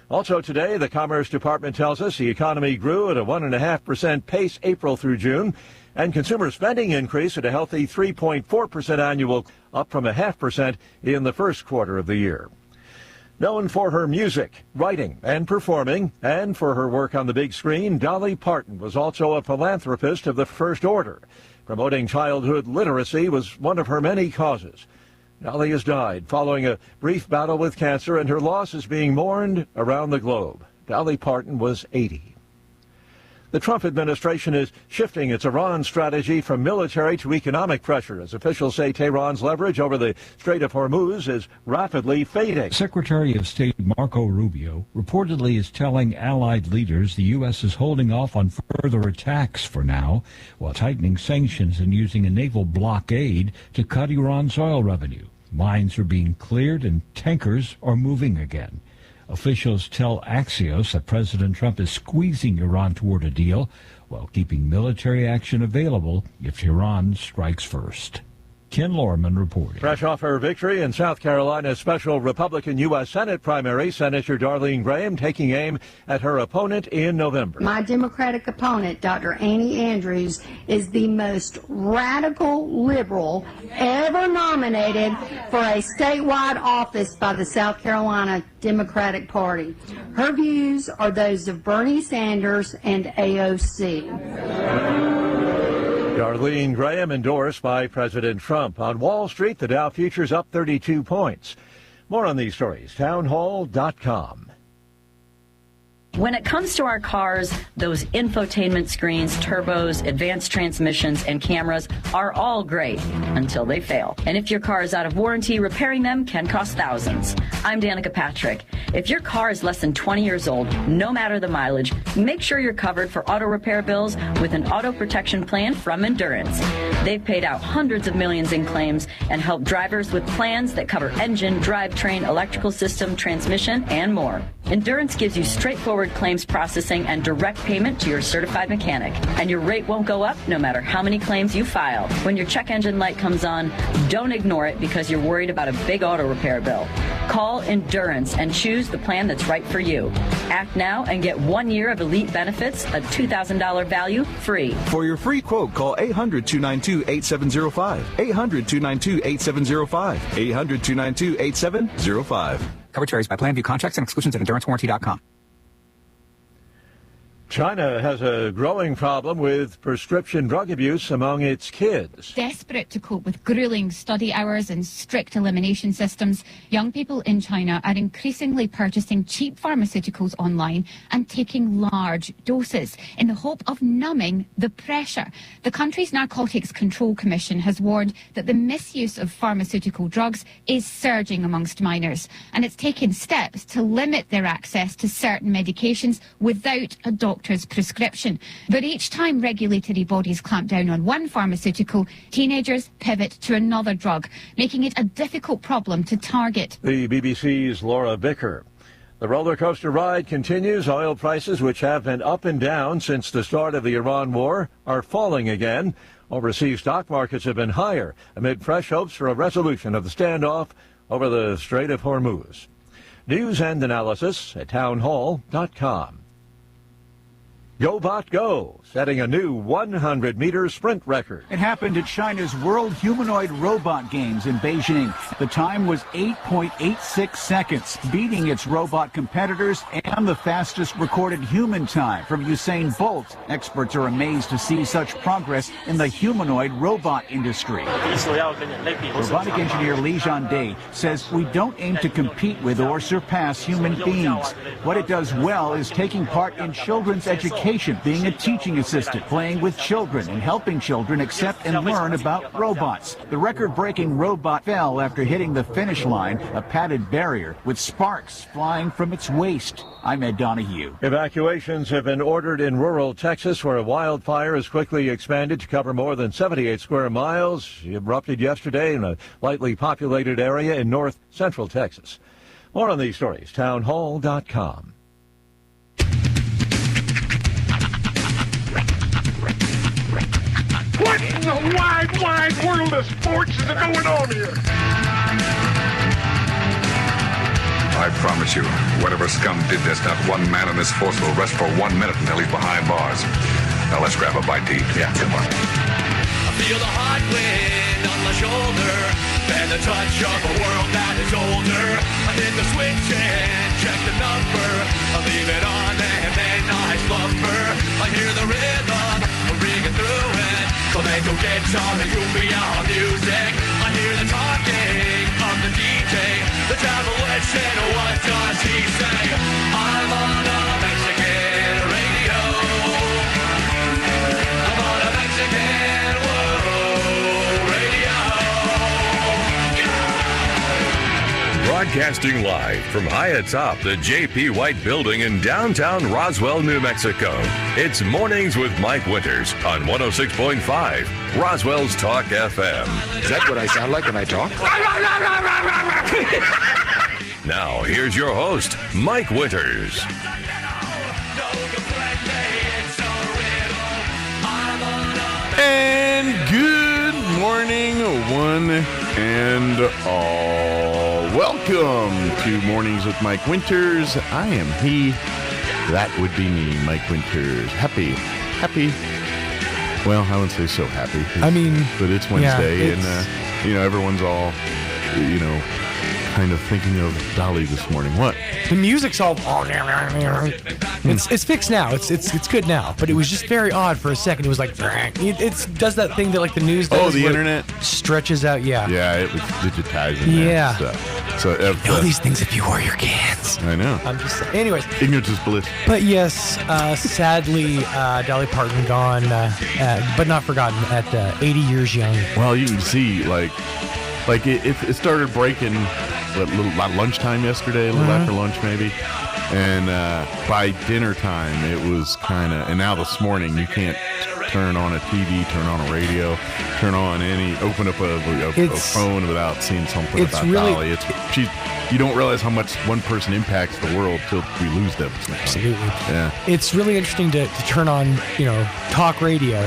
Also today, the Commerce Department tells us the economy grew at a 1.5% pace April through June, and consumer spending increased at a healthy 3.4% annual, up from 0.5% in the first quarter of the year. Known for her music, writing, and performing, and for her work on the big screen, Dolly Parton was also a philanthropist of the first order. Promoting childhood literacy was one of her many causes. Dolly has died following a brief battle with cancer, and her loss is being mourned around the globe. Dolly Parton was 80. The Trump administration is shifting its Iran strategy from military to economic pressure, as officials say Tehran's leverage over the Strait of Hormuz is rapidly fading. Secretary of State Marco Rubio reportedly is telling allied leaders the U.S. is holding off on further attacks for now, while tightening sanctions and using a naval blockade to cut Iran's oil revenue. Mines are being cleared and tankers are moving again. Officials tell Axios that President Trump is squeezing Iran toward a deal while keeping military action available if Iran strikes first. Ken Lorman reporting. Fresh off her victory in South Carolina's special Republican U.S. Senate primary, Senator Darlene Graham taking aim at her opponent in November. My Democratic opponent, Dr. Annie Andrews, is the most radical liberal ever nominated for a statewide office by the South Carolina Democratic Party. Her views are those of Bernie Sanders and AOC. Darlene Graham endorsed by President Trump. On Wall Street, the Dow futures up 32 points. More on these stories, townhall.com. When it comes to our cars, those infotainment screens, turbos, advanced transmissions, and cameras are all great until they fail. And if your car is out of warranty, repairing them can cost thousands. I'm Danica Patrick. If your car is less than 20 years old, no matter the mileage, make sure you're covered for auto repair bills with an auto protection plan from Endurance. They've paid out hundreds of millions in claims and help drivers with plans that cover engine, drivetrain, electrical system, transmission, and more. Endurance gives you straightforward claims processing and direct payment to your certified mechanic. And your rate won't go up no matter how many claims you file. When your check engine light comes on, don't ignore it because you're worried about a big auto repair bill. Call Endurance and choose the plan that's right for you. Act now and get 1 year of elite benefits, a $2,000 value, free. For your free quote, call 800-292-8705. 800-292-8705. 800-292-8705. Coverage varies by plan. View contracts and exclusions at endurancewarranty.com. China has a growing problem with prescription drug abuse among its kids. Desperate to cope with grueling study hours and strict elimination systems, young people in China are increasingly purchasing cheap pharmaceuticals online and taking large doses in the hope of numbing the pressure. The country's Narcotics Control Commission has warned that the misuse of pharmaceutical drugs is surging amongst minors, and it's taken steps to limit their access to certain medications without a doctor's prescription. But each time regulatory bodies clamp down on one pharmaceutical, teenagers pivot to another drug, making it a difficult problem to target. The BBC's Laura Bicker. The roller coaster ride continues. Oil prices, which have been up and down since the start of the Iran war, are falling again. Overseas stock markets have been higher amid fresh hopes for a resolution of the standoff over the Strait of Hormuz. News and analysis at townhall.com. GoBot Go, setting a new 100-meter sprint record. It happened at China's World Humanoid Robot Games in Beijing. The time was 8.86 seconds, beating its robot competitors and the fastest recorded human time from Usain Bolt. Experts are amazed to see such progress in the humanoid robot industry. Robotic engineer Li Zhande says we don't aim to compete with or surpass human beings. What it does well is taking part in children's education, being a teaching assistant, playing with children, and helping children accept and learn about robots. The record-breaking robot fell after hitting the finish line, a padded barrier, with sparks flying from its waist. I'm Ed Donahue. Evacuations have been ordered in rural Texas, where a wildfire has quickly expanded to cover more than 78 square miles. It erupted yesterday in a lightly populated area in north central Texas. More on these stories, townhall.com. What in the wide, wide world of sports is going on here? I promise you, whatever scum did this, not one man in this force will rest for 1 minute until he's behind bars. Now let's grab a bite to eat. Yeah, come on. I feel the hot wind on my shoulder and the touch of a world that is older. I hit the switch and check the number. I leave it on and then I slumber. I hear the rhythm ringing through it. Flamenco guitar and cumbia music. I hear the talking of the DJ. The travel listen, what does he say? I'm on a Mexican radio. I'm on a Mexican world radio. Broadcasting live from high atop the J.P. White Building in downtown Roswell, New Mexico. It's Mornings with Mike Winters on 106.5 Roswell's Talk FM. Is that what I sound like when I talk? Now, here's your host, Mike Winters. And good morning, one and all. Welcome to Mornings with Mike Winters. I am he. That would be me, Mike Winters. Happy. Well, I wouldn't say so happy. But it's Wednesday, and everyone's all, kind of thinking of Dolly this morning. What? The music's all. It's fixed now. It's good now. But it was just very odd for a second. It was like it does that thing that like the news does. Oh, the internet stretches out. Yeah. Yeah, it was digitizing. Yeah. So know these things if you wore your cans. I know. I'm just saying. Anyways. Ignorance is bliss. But yes, sadly, Dolly Parton gone, but not forgotten at 80 years young. Well, you can see like it started breaking. About lunchtime yesterday, a little after lunch maybe, and by dinner time it was kind of, and now this morning you can't turn on a TV, turn on a radio, open up a phone without seeing something about Dolly. You don't realize how much one person impacts the world till we lose them. Absolutely. Yeah. It's really interesting to turn on, talk radio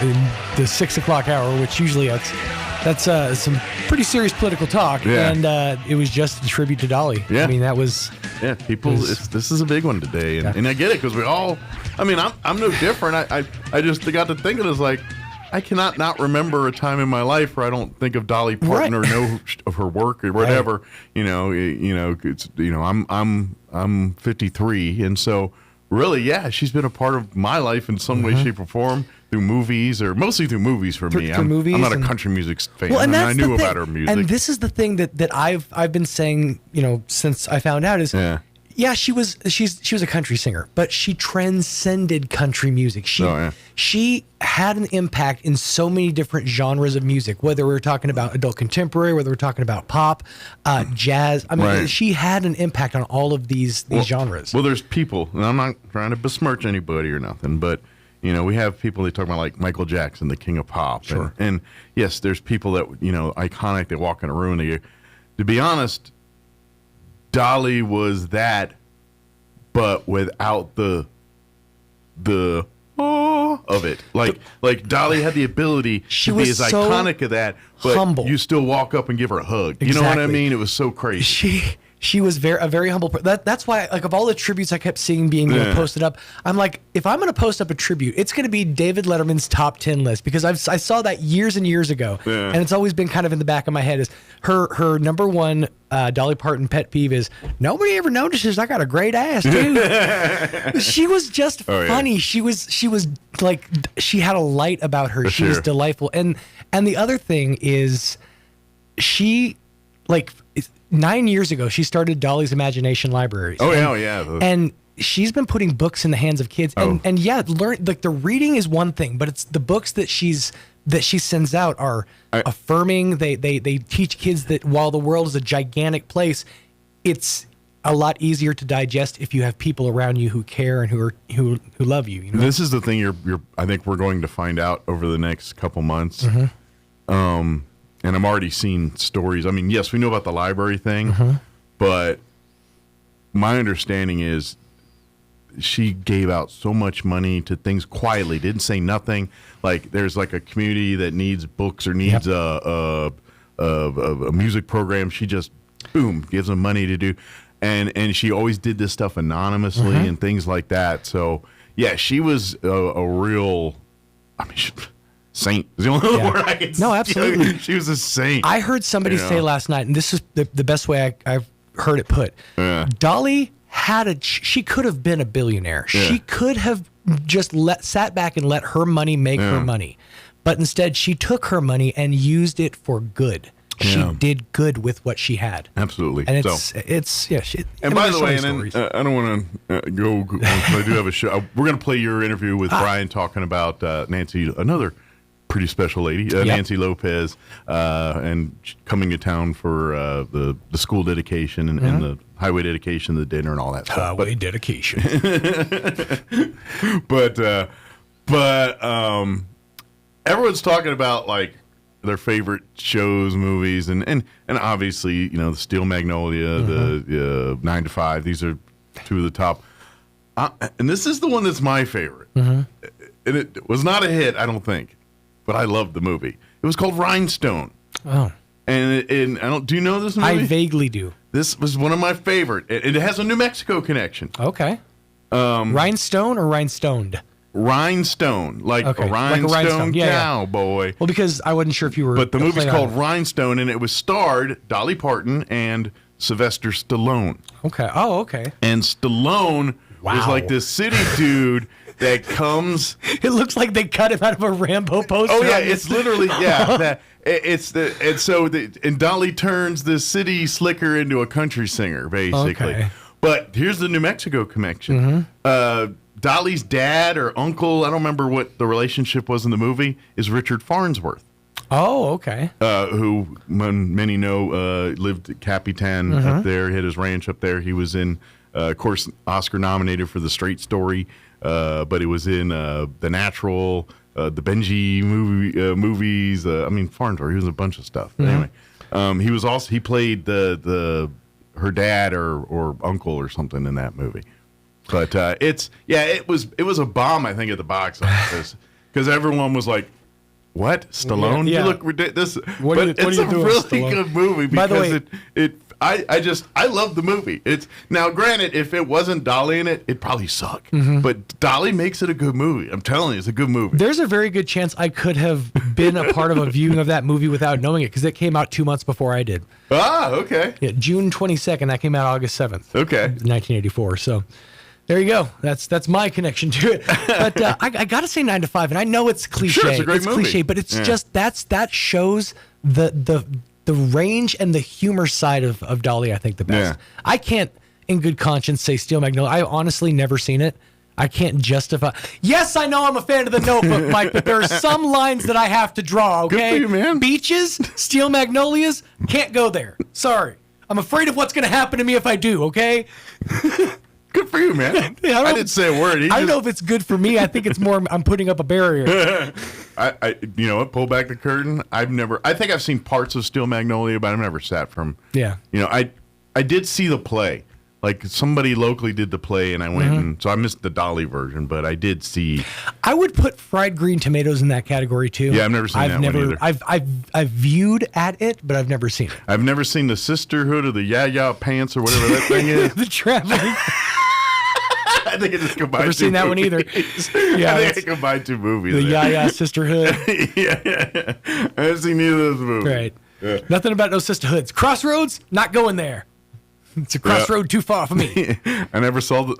in the 6 o'clock hour, which usually that's some pretty serious political talk, and it was just a tribute to Dolly. Yeah. That was... Yeah, this is a big one today, and I get it, because we all... I'm no different. I just got to thinking, it's like, I cannot not remember a time in my life where I don't think of Dolly Parton or know of her work or whatever. Right. I'm 53, and so really, she's been a part of my life in some way, shape, or form. Through movies, or mostly through movies for me. I'm not a country music fan. Well, and I knew about her music. And this is the thing that I've been saying, since I found out is, she's a country singer, but she transcended country music. She had an impact in so many different genres of music, whether we're talking about adult contemporary, whether we're talking about pop, jazz. She had an impact on all of these genres. Well, there's people, and I'm not trying to besmirch anybody or nothing, but we have people they talk about like Michael Jackson, the king of pop. Sure. And yes, there's people that, iconic, they walk in a room. To be honest, Dolly was that, but without the of it. Like Dolly had the ability to be as iconic of that, but humble. You still walk up and give her a hug. Exactly. You know what I mean? It was so crazy. She was a very humble person. That's why, of all the tributes I kept seeing being posted up, I'm like, if I'm going to post up a tribute, it's going to be David Letterman's top 10 list, because I saw that years and years ago, and it's always been kind of in the back of my head. Is her number one Dolly Parton pet peeve is nobody ever notices I got a great ass too. She was just funny. Yeah. She was like, she had a light about her. She was delightful, and the other thing is, she 9 years ago, she started Dolly's Imagination Libraries. And she's been putting books in the hands of kids. And the reading is one thing, but it's the books that she sends out are affirming. They teach kids that while the world is a gigantic place, it's a lot easier to digest if you have people around you who care and who love you. This is the thing I think we're going to find out over the next couple months. Mm-hmm. And I'm already seeing stories. Yes, we know about the library thing, but my understanding is she gave out so much money to things quietly, didn't say nothing. Like there's like a community that needs books or needs a music program. She just, boom, gives them money to do. and she always did this stuff anonymously and things like that. So yeah, she was a real, saint is the only word I can say. No, absolutely. She was a saint. I heard somebody say last night, and this is the best way I've heard it put. Dolly she could have been a billionaire. Yeah. She could have just sat back and let her money make her money. But instead, she took her money and used it for good. She did good with what she had. Absolutely. And it's and by the way, I don't want to go. I do have a show. We're going to play your interview with Brian talking about Nancy, another pretty special lady, Nancy Lopez, and coming to town for the school dedication and the highway dedication, the dinner, and all that stuff. Highway dedication. But everyone's talking about like their favorite shows, movies, and obviously, the Steel Magnolia, the 9 to 5. These are two of the top. And this is the one that's my favorite. And it was not a hit, I don't think, but I loved the movie. It was called Rhinestone. Oh. And I don't. Do you know this movie? I vaguely do. This was one of my favorite. It has a New Mexico connection. Okay. Rhinestone or rhinestoned? Rhinestone, like a rhinestone cowboy. Well, because I wasn't sure if you were. But the movie's called Rhinestone, and it was starred Dolly Parton and Sylvester Stallone. Okay. Oh, okay. And Stallone is like this city dude that comes. It looks like they cut him out of a Rambo poster. Oh yeah, it's literally and Dolly turns the city slicker into a country singer, basically. Okay. But here's the New Mexico connection. Dolly's dad or uncle, I don't remember what the relationship was in the movie, is Richard Farnsworth. Oh, okay. Who many know lived at Capitan up there, had his ranch up there. He was in, of course, Oscar nominated for The Straight Story, but he was in The Natural, the Benji movies. Farnsworth, he was in a bunch of stuff. Anyway, he played her dad or uncle or something in that movie. But it was a bomb, I think, at the box office because everyone was like, "What, Stallone? Yeah. You look ridiculous." It's a really good movie because by the way, I love the movie. It's now granted, if it wasn't Dolly in it, it'd probably suck. But Dolly makes it a good movie. I'm telling you, it's a good movie. There's a very good chance I could have been a part of a viewing of that movie without knowing it because it came out 2 months before I did. Ah, okay. Yeah, June 22nd. That came out August 7th. Okay, 1984. So. There you go. That's my connection to it. But I got to say 9 to 5, and I know it's cliche. Sure, it's a great movie. Cliche, but it's just that shows the range and the humor side of Dolly. I think the best. Yeah. I can't, in good conscience, say Steel Magnolia. I honestly never seen it. I can't justify. Yes, I know I'm a fan of The Notebook, Mike, but there are some lines that I have to draw. Okay, good for you, man. Beaches, Steel Magnolias, can't go there. Sorry, I'm afraid of what's going to happen to me if I do. Okay. Good for you, man. I didn't say a word. I don't know if it's good for me. I think it's more I'm putting up a barrier. You know what? Pull back the curtain. I think I've seen parts of Steel Magnolia, but I've never sat from. Yeah. I did see the play. Like somebody locally did the play, and I went and so I missed the Dolly version, but I did see. I would put Fried Green Tomatoes in that category too. Yeah, I've never seen that one either. I've viewed at it, but I've never seen it. I've never seen the Sisterhood or the Ya Pants or whatever that thing is. The traveling. I think I just combined. Never seen that one either. Yeah, I think I combined two movies. The Ya Sisterhood. yeah. I haven't seen neither of those movies. Right. Yeah. Nothing about no sisterhoods. Crossroads, not going there. It's a crossroad too far for me. I never saw.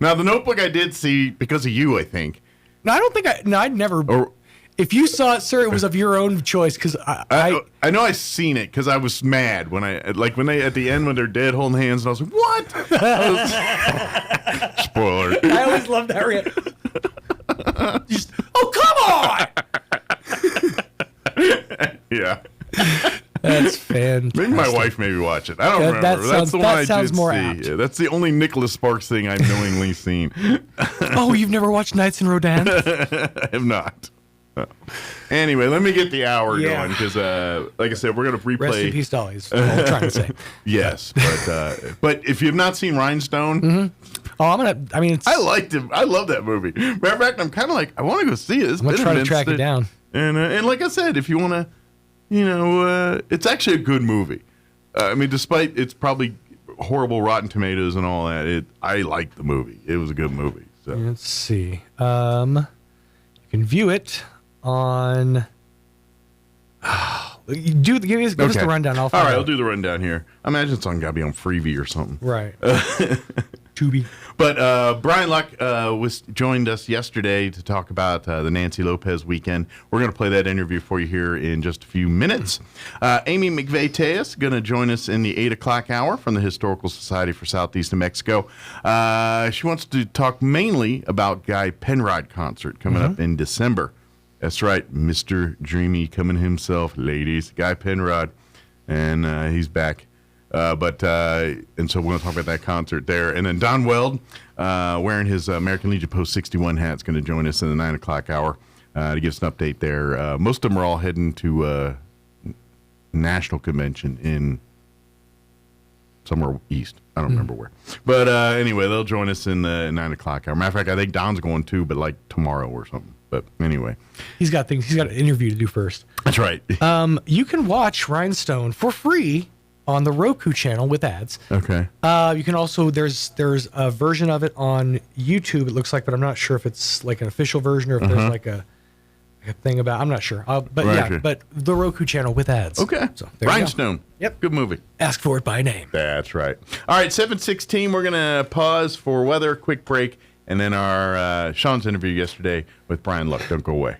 Now the Notebook I did see because of you, I think. No, I don't think I'd never. If you saw it, sir, it was of your own choice. Because I know I seen it because I was mad when they at the end when they're dead holding hands and I was like, what? Spoiler. I always love that. Oh, come on! Yeah. That's fantastic. Maybe my wife made me watch it. I don't remember. That's the one I did see. Yeah, that's the only Nicholas Sparks thing I've knowingly seen. Oh, you've never watched Nights in Rodan? I have not. Anyway, let me get the hour going because, like I said, we're going to replay. Rest in peace, Dolly. Is what I'm trying to say. Yes, but if you've not seen Rhinestone, I liked him. I love that movie. Matter of fact, I'm kind of like I want to go see it. I'm gonna try to track it down. And like I said, if you want to, it's actually a good movie. Despite it's probably horrible Rotten Tomatoes and all that, I liked the movie. It was a good movie. So let's see. You can view it on. Give us the rundown. All right, I'll do the rundown here. I imagine it's got to be on Freevee or something. Right. Tubi. But Brian Luck joined us yesterday to talk about the Nancy Lopez weekend. We're going to play that interview for you here in just a few minutes. Amy McVeigh-Tejas is going to join us in the 8 o'clock hour from the Historical Society for Southeast New Mexico. She wants to talk mainly about Guy Penrod concert coming up in December. That's right, Mr. Dreamy coming himself, ladies. Guy Penrod, and he's back. And so we're going to talk about that concert there. And then Don Weld, wearing his American Legion Post 61 hat, is going to join us in the 9 o'clock hour to give us an update there. Most of them are all heading to national convention in somewhere east. I don't remember where. But anyway, they'll join us in the 9 o'clock hour. Matter of fact, I think Don's going too, but like tomorrow or something. But anyway, he's got an interview to do first. That's right. You can watch Rhinestone for free on the Roku channel with ads. Okay. You can also there's a version of it on YouTube. It looks like, but I'm not sure if it's like an official version or if there's like a thing about. I'm not sure. But the Roku channel with ads. Okay. So Rhinestone. Yep. Good movie. Ask for it by name. That's right. All right. 7:16. We're gonna pause for weather. Quick break. And then our Sean's interview yesterday with Brian Luck. Don't go away.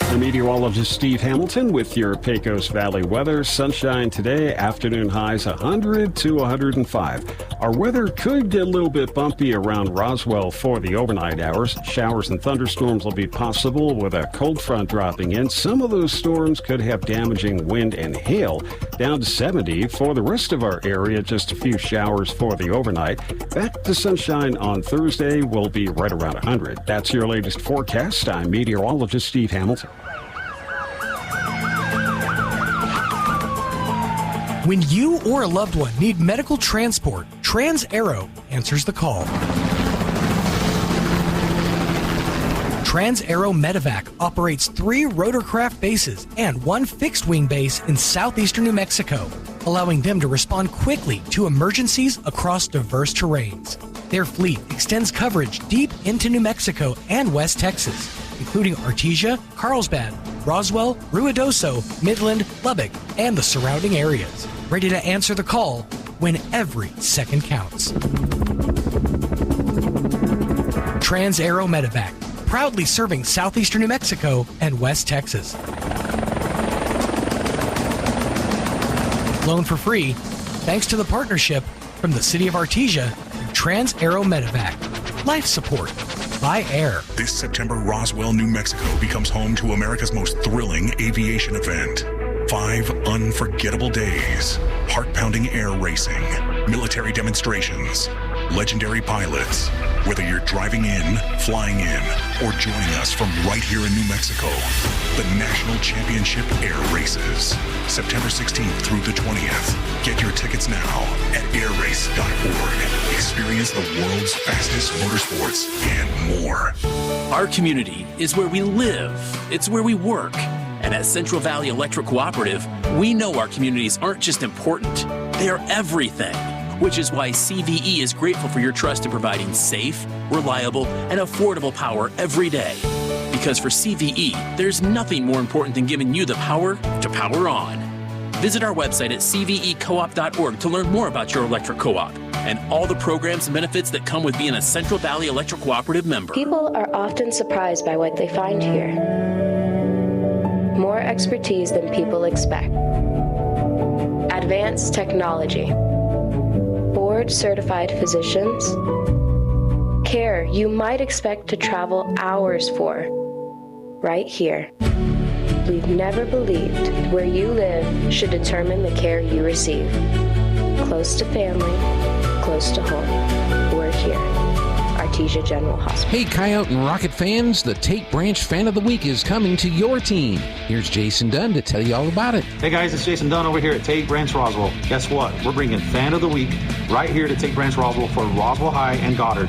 I'm meteorologist Steve Hamilton with your Pecos Valley weather. Sunshine today, afternoon highs 100 to 105. Our weather could get a little bit bumpy around Roswell for the overnight hours. Showers and thunderstorms will be possible with a cold front dropping in. Some of those storms could have damaging wind and hail. Down to 70 for the rest of our area, just a few showers for the overnight. Back to sunshine on Thursday will be right around 100. That's your latest forecast. I'm meteorologist Steve Hamilton. When you or a loved one need medical transport, Trans-Aero answers the call. Trans-Aero Medevac operates 3 rotorcraft bases and 1 fixed-wing base in southeastern New Mexico, allowing them to respond quickly to emergencies across diverse terrains. Their fleet extends coverage deep into New Mexico and West Texas, including Artesia, Carlsbad, Roswell, Ruidoso, Midland, Lubbock, and the surrounding areas. Ready to answer the call when every second counts. Trans-Aero Medevac, proudly serving southeastern New Mexico and West Texas. Flown for free, thanks to the partnership from the City of Artesia and Trans-Aero Medevac. Life support by air. This September, Roswell, New Mexico becomes home to America's most thrilling aviation event. 5 unforgettable days, heart-pounding air racing, military demonstrations, legendary pilots. Whether you're driving in, flying in, or joining us from right here in New Mexico, the National Championship Air Races, September 16th through the 20th. Get your tickets now at airrace.org. Experience the world's fastest motorsports and more. Our community is where we live. It's where we work. And at Central Valley Electric Cooperative, we know our communities aren't just important, they are everything. Which is why CVE is grateful for your trust in providing safe, reliable, and affordable power every day. Because for CVE, there's nothing more important than giving you the power to power on. Visit our website at cvecoop.org to learn more about your electric co-op and all the programs and benefits that come with being a Central Valley Electric Cooperative member. People are often surprised by what they find here. More expertise than people expect. Advanced technology. Board-certified physicians. Care you might expect to travel hours for. Right here. We've never believed where you live should determine the care you receive. Close to family, close to home. We're here. Artesia General Hospital. Hey, Coyote and Rocket fans, the Tate Branch Fan of the Week is coming to your team. Here's Jason Dunn to tell you all about it. Hey guys, it's Jason Dunn over here at Tate Branch Roswell. Guess what? We're bringing Fan of the Week right here to Tate Branch Roswell for Roswell High and Goddard.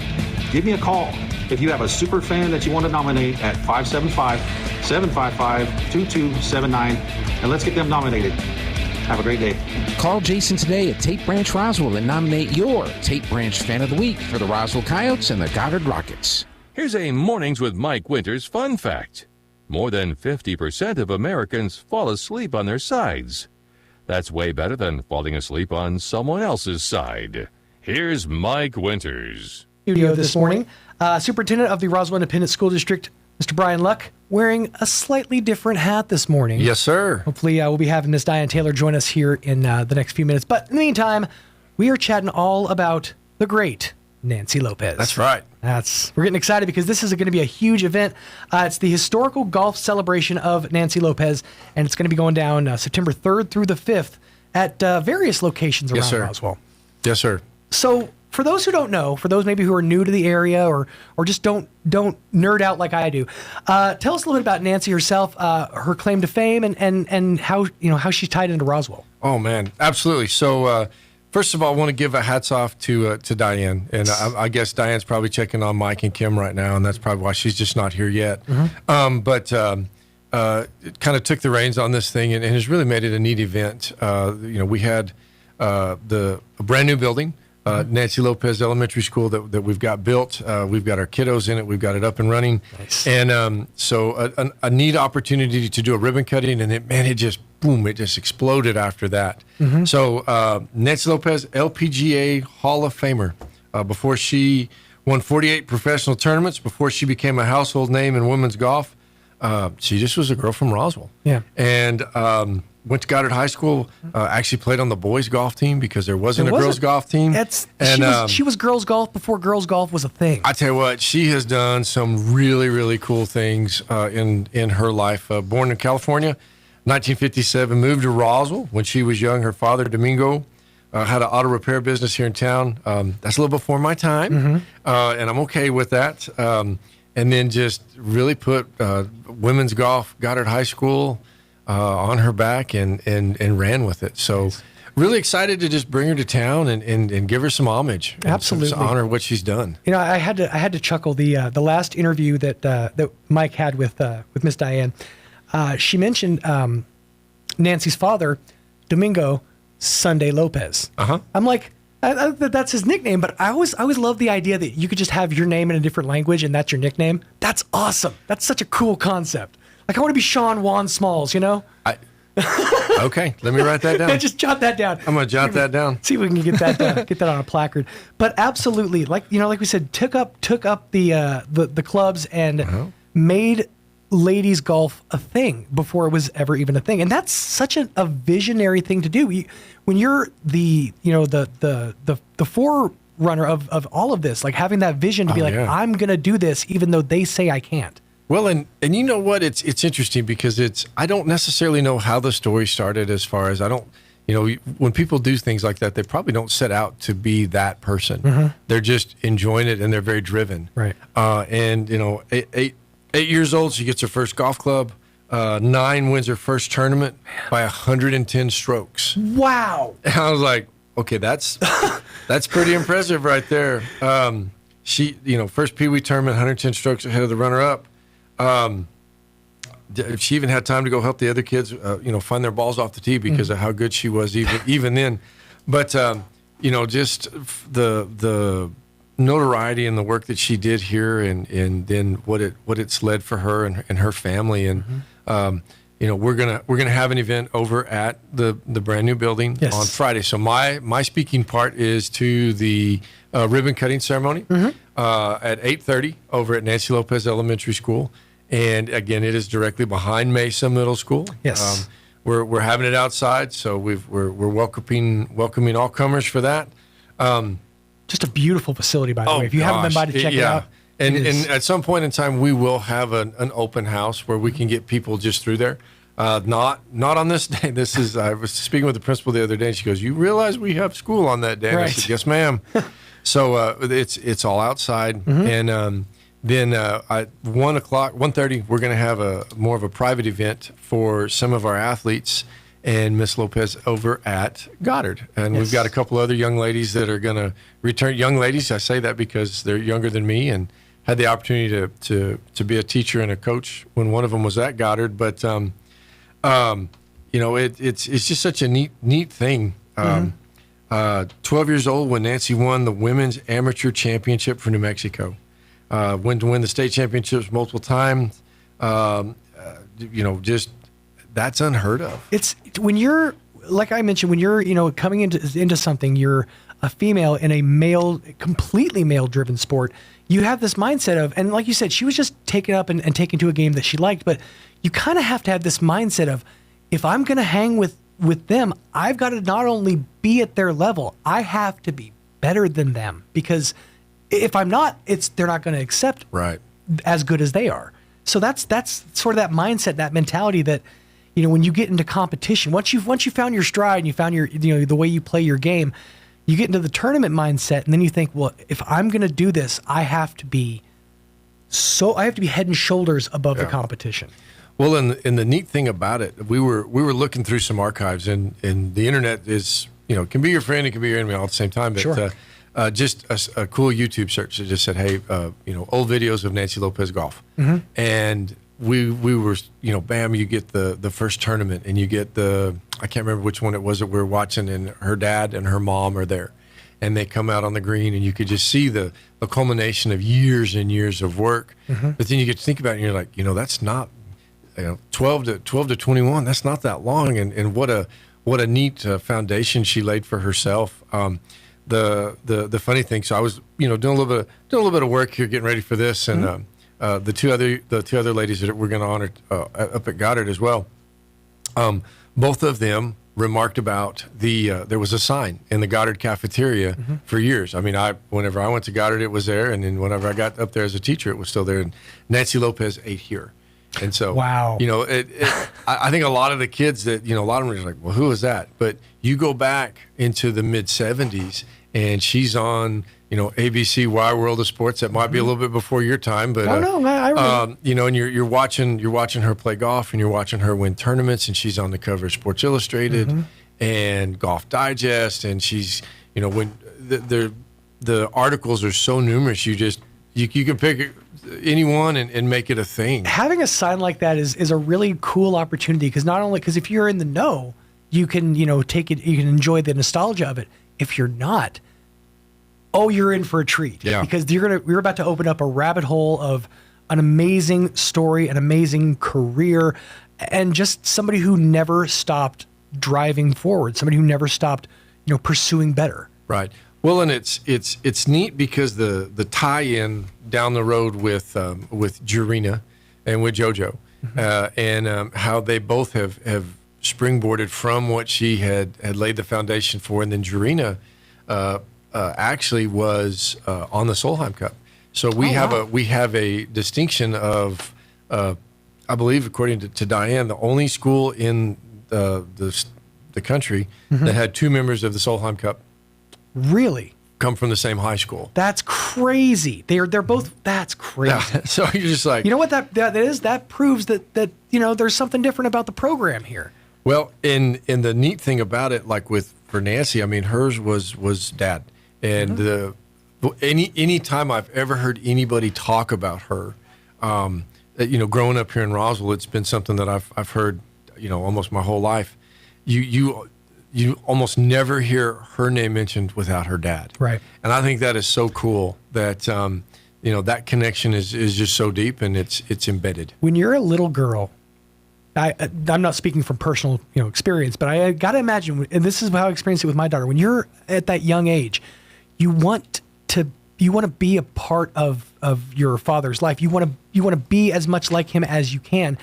Give me a call if you have a super fan that you want to nominate at 575-755-2279, and let's get them nominated. Have a great day. Call Jason today at Tate Branch Roswell and nominate your Tate Branch Fan of the Week for the Roswell Coyotes and the Goddard Rockets. Here's a Mornings with Mike Winters fun fact. More than 50% of Americans fall asleep on their sides. That's way better than falling asleep on someone else's side. Here's Mike Winters. Studio this morning. Superintendent of the Roswell Independent School District, Mr. Brian Luck, wearing a slightly different hat this morning. Yes, sir. Hopefully we'll be having Miss Diane Taylor join us here in the next few minutes. But in the meantime, we are chatting all about the great Nancy Lopez. That's right. We're getting excited because this is going to be a huge event. It's the historical golf celebration of Nancy Lopez, and it's going to be going down September 3rd through the 5th at various locations around Roswell. Yes, sir. So for those who don't know, for those maybe who are new to the area or just don't nerd out like I do, tell us a little bit about Nancy herself, her claim to fame, and how she's tied into Roswell. Oh man, absolutely. So first of all, I want to give a hats off to Diane, and I guess Diane's probably checking on Mike and Kim right now, and that's probably why she's just not here yet. But it kind of took the reins on this thing and has really made it a neat event. We had a brand new building. Nancy Lopez Elementary School that we've got built. We've got our kiddos in it. We've got it up and running. Nice. And so a neat opportunity to do a ribbon cutting, and it just exploded after that. So Nancy Lopez, LPGA Hall of Famer. Before she won 48 professional tournaments, before she became a household name in women's golf, she just was a girl from Roswell. Yeah. And went to Goddard High School, actually played on the boys golf team because there wasn't a girls golf team. She was girls golf before girls golf was a thing. I tell you what, she has done some really, really cool things in her life. Born in California, 1957, moved to Roswell when she was young. Her father, Domingo, had an auto repair business here in town. That's a little before my time, and I'm okay with that. And then just really put women's golf, Goddard High School, on her back and ran with it. So really excited to just bring her to town and give her some homage. Absolutely. And honor what she's done. I had to chuckle. The last interview that Mike had with Miss Diane, she mentioned Nancy's father, Domingo Sunday Lopez. I'm like, that's his nickname, but I always love the idea that you could just have your name in a different language and that's your nickname. That's awesome. That's such a cool concept. Like, I want to be Sean Juan Smalls, Okay, let me write that down. Just jot that down. I'm going to jot that down. See if we can get that on a placard. But absolutely, like we said, took up the clubs and made ladies golf a thing before it was ever even a thing. And that's such a visionary thing to do. When you're the forerunner of all of this, like having that vision to be I'm going to do this even though they say I can't. Well, and you know what? It's interesting because I don't necessarily know how the story started as far as when people do things like that, they probably don't set out to be that person. They're just enjoying it and they're very driven. Right. And 8 years old, she gets her first golf club. 9 wins her first tournament by 110 strokes. Wow. And I was like, okay, that's pretty impressive right there. She, first Pee Wee tournament, 110 strokes ahead of the runner-up. She even had time to go help the other kids, find their balls off the tee because of how good she was even then. But just the notoriety and the work that she did here, and then what it's led for her and her family, and we're gonna have an event over at the brand new building on Friday. So my speaking part is to the ribbon cutting ceremony at 8:30 over at Nancy Lopez Elementary School. And again, it is directly behind Mesa Middle School. Yes, we're having it outside, so we're welcoming all comers for that. Just a beautiful facility, by the way. If you haven't been by to check it out, and at some point in time, we will have an open house where we can get people just through there. Not on this day. I was speaking with the principal the other day, and she goes, "You realize we have school on that day?" And I said, "Yes, ma'am." So it's all outside, and then at 1:30, we're going to have more of a private event for some of our athletes and Miss Lopez over at Goddard. And we've got a couple other young ladies that are going to return. Young ladies, I say that because they're younger than me and had the opportunity to be a teacher and a coach when one of them was at Goddard. But, it's just such a neat thing. 12 years old when Nancy won the women's amateur championship for New Mexico. Went to win the state championships multiple times. Just that's unheard of. It's when you're, like I mentioned, when you're, coming into something, you're a female in a completely male-driven sport. You have this mindset of, and like you said, she was just taken up and taken to a game that she liked, but you kind of have to have this mindset of, if I'm going to hang with them, I've got to not only be at their level, I have to be better than them, because if I'm not, they're not going to accept as good as they are. So that's sort of that mindset, that mentality that, when you get into competition, once you found your stride and you found your, the way you play your game, you get into the tournament mindset, and then you think, well, if I'm going to do this, I have to be head and shoulders above the competition. Well, and the neat thing about it, we were looking through some archives, and the internet is, can be your friend, it can be your enemy all at the same time. But sure. Just a cool YouTube search that just said, hey, old videos of Nancy Lopez golf. Mm-hmm. And we were, bam, you get the first tournament, and you get I can't remember which one it was that we were watching, and her dad and her mom are there. And they come out on the green, and you could just see the culmination of years and years of work. Mm-hmm. But then you get to think about it, and you're like, that's not, 12 to 21, that's not that long. And what a neat foundation she laid for herself. The funny thing, so I was doing a little bit of work here, getting ready for this, and the two other ladies that we're going to honor up at Goddard as well. Both of them remarked about there was a sign in the Goddard cafeteria for years. I mean, whenever I went to Goddard, it was there, and then whenever I got up there as a teacher, it was still there. And Nancy Lopez ate here. And so, wow, I think a lot of the kids that, a lot of them are like, well, who is that? But you go back into the mid 70s, and she's on, ABC Wide World of Sports. That might be a little bit before your time, but I remember. and you're watching her play golf, and you're watching her win tournaments, and she's on the cover of Sports Illustrated and Golf Digest, and she's, when the articles are so numerous, you can pick anyone and make it a thing. Having a sign like that is a really cool opportunity, because if you're in the know, you can take it, you can enjoy the nostalgia of it. If you're not, you're in for a treat. Yeah. Because we're about to open up a rabbit hole of an amazing story, an amazing career, and just somebody who never stopped driving forward, somebody who never stopped pursuing better. Right. Well, and it's neat because the tie-in down the road with Jurina and with JoJo, and how they both have springboarded from what she had laid the foundation for, and then Jurina actually was on the Solheim Cup. So we have a distinction of, I believe, according to Diane, the only school in the country that had two members of the Solheim Cup. Really? Come from the same high school. That's crazy. They're both. That's crazy. Yeah. So you're just like, what that is? That proves that there's something different about the program here. Well, and the neat thing about it, like for Nancy, I mean, hers was dad, and any time I've ever heard anybody talk about her, growing up here in Roswell, it's been something that I've heard, almost my whole life. You almost never hear her name mentioned without her dad. Right. And I think that is so cool that, that connection is just so deep, and it's embedded. When you're a little girl, I'm not speaking from personal, experience, but I got to imagine, and this is how I experienced it with my daughter. When you're at that young age, you want to be a part of your father's life. You want to be as much like him as you can.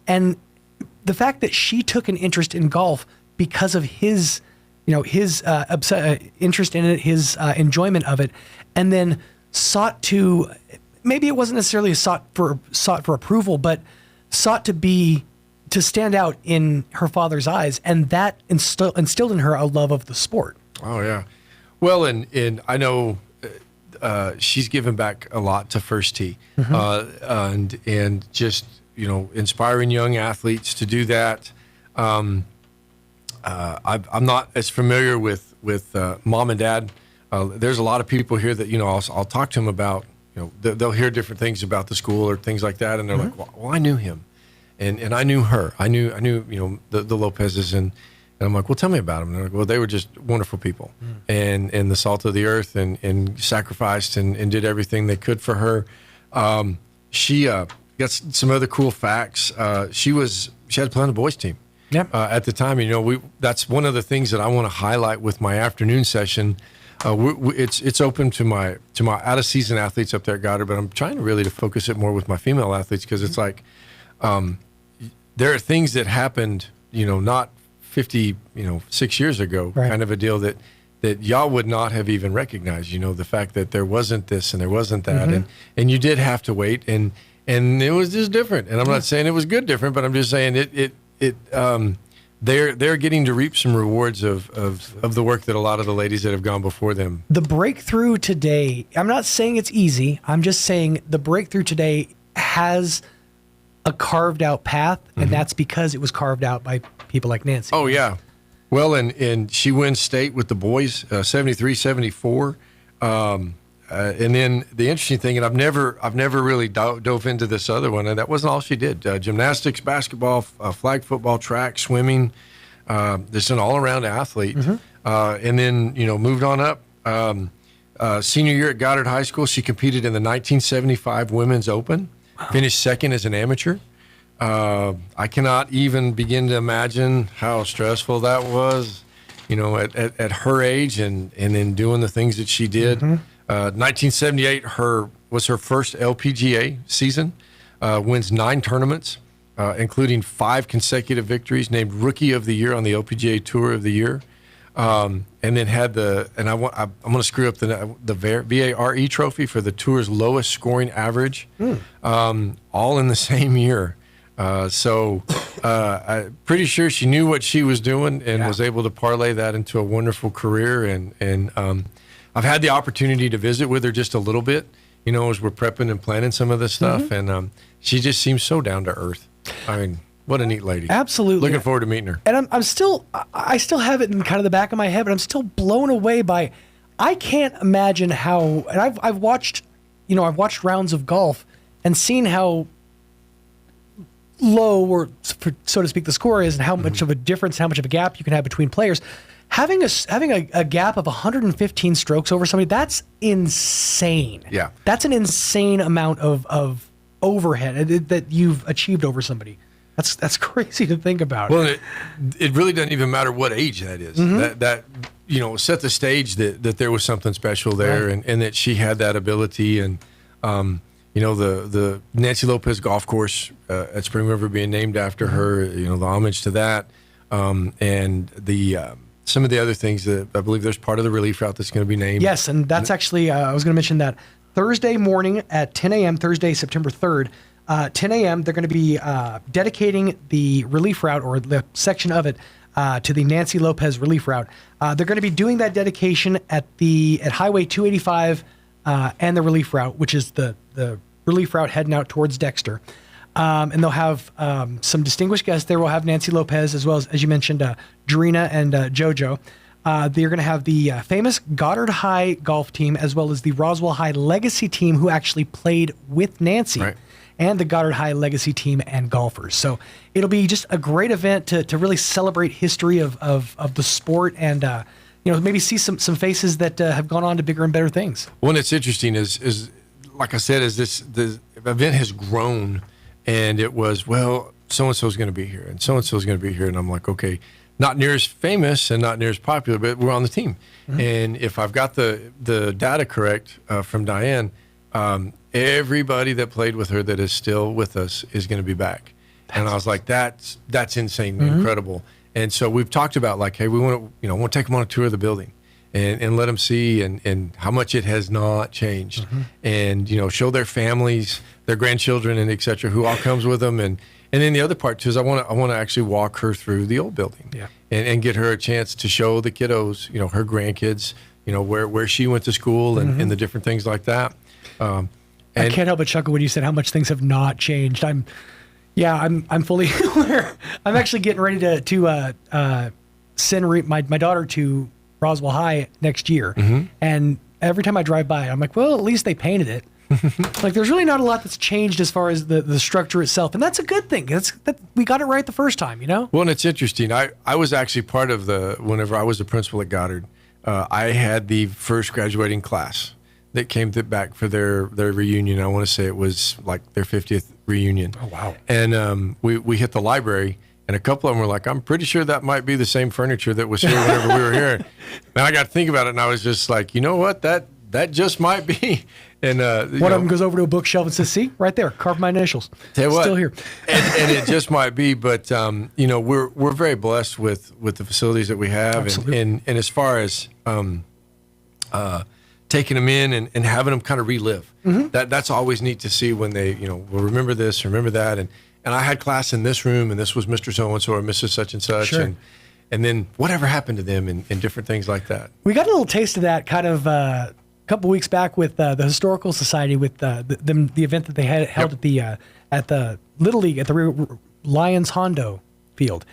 And the fact that she took an interest in golf because of his interest in it, his enjoyment of it, and then sought to, maybe it wasn't necessarily sought for approval, but sought to stand out in her father's eyes, and that instilled in her a love of the sport. Oh yeah, well, and I know she's given back a lot to First Tee, and just inspiring young athletes to do that. I'm not as familiar with mom and dad. There's a lot of people here that I'll talk to them about. They'll hear different things about the school or things like that, and they're like, "Well, I knew him." and I knew her. I knew the Lopez's, and I'm like, well, tell me about them. And they're like, well, they were just wonderful people, and the salt of the earth, and sacrificed and did everything they could for her. She got some other cool facts. She had to play on the boys team. Yeah. At the time, that's one of the things that I want to highlight with my afternoon session. It's open to my out of season athletes up there at Goddard, but I'm trying to focus it more with my female athletes, because it's like there are things that happened, not 6 years ago, right. kind of a deal that y'all would not have even recognized. The fact that there wasn't this and there wasn't that, and you did have to wait, and it was just different. And I'm not saying it was good different, but I'm just saying they're getting to reap some rewards of the work that a lot of the ladies that have gone before them. The breakthrough today, I'm not saying it's easy. I'm just saying the breakthrough today has a carved out path, and that's because it was carved out by people like Nancy. Oh, yeah. Well, and she wins state with the boys, 73-74. And then the interesting thing, and I've never really dove into this other one, and that wasn't all she did. Gymnastics, basketball, flag football, track, swimming. Just an all-around athlete. And then moved on up. Senior year at Goddard High School, she competed in the 1975 Women's Open. Finished second as an amateur. I cannot even begin to imagine how stressful that was, at her age, and then doing the things that she did. 1978 was her first LPGA season. Wins 9 tournaments, including 5 consecutive victories. Named Rookie of the Year on the LPGA Tour of the Year, and then had I'm going to screw up the VARE trophy for the tour's lowest scoring average, all in the same year. So I'm pretty sure she knew what she was doing, and was able to parlay that into a wonderful career. And I've had the opportunity to visit with her just a little bit, as we're prepping and planning some of this stuff. And she just seems so down to earth. I mean, what a neat lady. Absolutely. Looking forward to meeting her. And I still have it in kind of the back of my head, but I'm still blown away by, I can't imagine how, and I've watched rounds of golf and seen how low, or so to speak, the score is, and how much of a difference, how much of a gap you can have between players. Having a gap of 115 strokes over somebody, that's insane. Yeah. That's an insane amount of overhead that you've achieved over somebody. That's crazy to think about. Well, it really doesn't even matter what age that is. That set the stage that there was something special there, Right. and that she had that ability. And the Nancy Lopez Golf Course at Spring River being named after her, the homage to that, and the some of the other things that I believe there's part of the relief route that's going to be named. Yes, and that's actually, I was going to mention that Thursday morning at 10 a.m., Thursday, September 3rd, 10 a.m., they're going to be dedicating the relief route, or the section of it, to the Nancy Lopez relief route. They're going to be doing that dedication at Highway 285 and the relief route, which is the relief route heading out towards Dexter. And they'll have some distinguished guests there. We'll have Nancy Lopez, as well as you mentioned, Drina and JoJo. They're going to have the famous Goddard High golf team, as well as the Roswell High Legacy team, who actually played with Nancy, and the Goddard High Legacy team and golfers. So it'll be just a great event to really celebrate history of the sport, and maybe see some faces that have gone on to bigger and better things. Well, it's interesting is like I said, the event has grown. And it was, well, so-and-so's going to be here, and so-and-so's going to be here. And I'm like, okay, not near as famous and not near as popular, but we're on the team. And if I've got the data correct from Diane, everybody that played with her that is still with us is going to be back. And I was like, that's insane, incredible. And so we've talked about, like, hey, we want to take them on a tour of the building. And let them see and how much it has not changed, and show their families, their grandchildren, and et cetera, who all comes with them, and then the other part too is I want to actually walk her through the old building, and get her a chance to show the kiddos, her grandkids, where she went to school, and the different things like that. I can't help but chuckle when you said how much things have not changed. I'm fully aware. I'm actually getting ready to send my daughter to Roswell High next year. And every time I drive by, I'm like, well, at least they painted it. Like, there's really not a lot that's changed as far as the structure itself, and that's a good thing. We got it right the first time, you know? Well, and it's interesting. I was actually part of whenever I was the principal at Goddard, I had the first graduating class that came back for their reunion. I want to say it was like their 50th reunion. Oh, wow. And we hit the library, and a couple of them were like, I'm pretty sure that might be the same furniture that was here whenever we were here. And I got to think about it, and I was just like, you know what? That just might be. And one of them goes over to a bookshelf and says, "See, right there, carved my initials. Tell you what, still here." and it just might be, but we're very blessed with the facilities that we have, and as far as taking them in and having them kind of relive. Mm-hmm. That's always neat to see when they will remember this, remember that, and I had class in this room, and this was Mr. So and so or Mrs. Such and Such, sure. and then whatever happened to them and different things like that. We got a little taste of that kind of a couple weeks back with the Historical Society with the event that they had held at the Little League at the Lions Hondo field,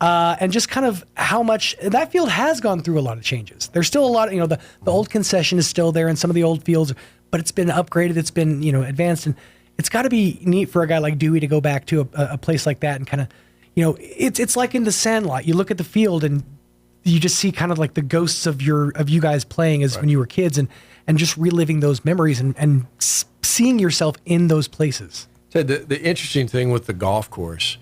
and just kind of how much that field has gone through a lot of changes. There's still a lot of, the old concession is still there in some of the old fields, but it's been upgraded, it's been advanced, and it's got to be neat for a guy like Dewey to go back to a place like that and kind of it's like in the Sandlot. You look at the field and you just see kind of like the ghosts of you guys playing as when you were kids and just reliving those memories and seeing yourself in those places. So the interesting thing with the golf course,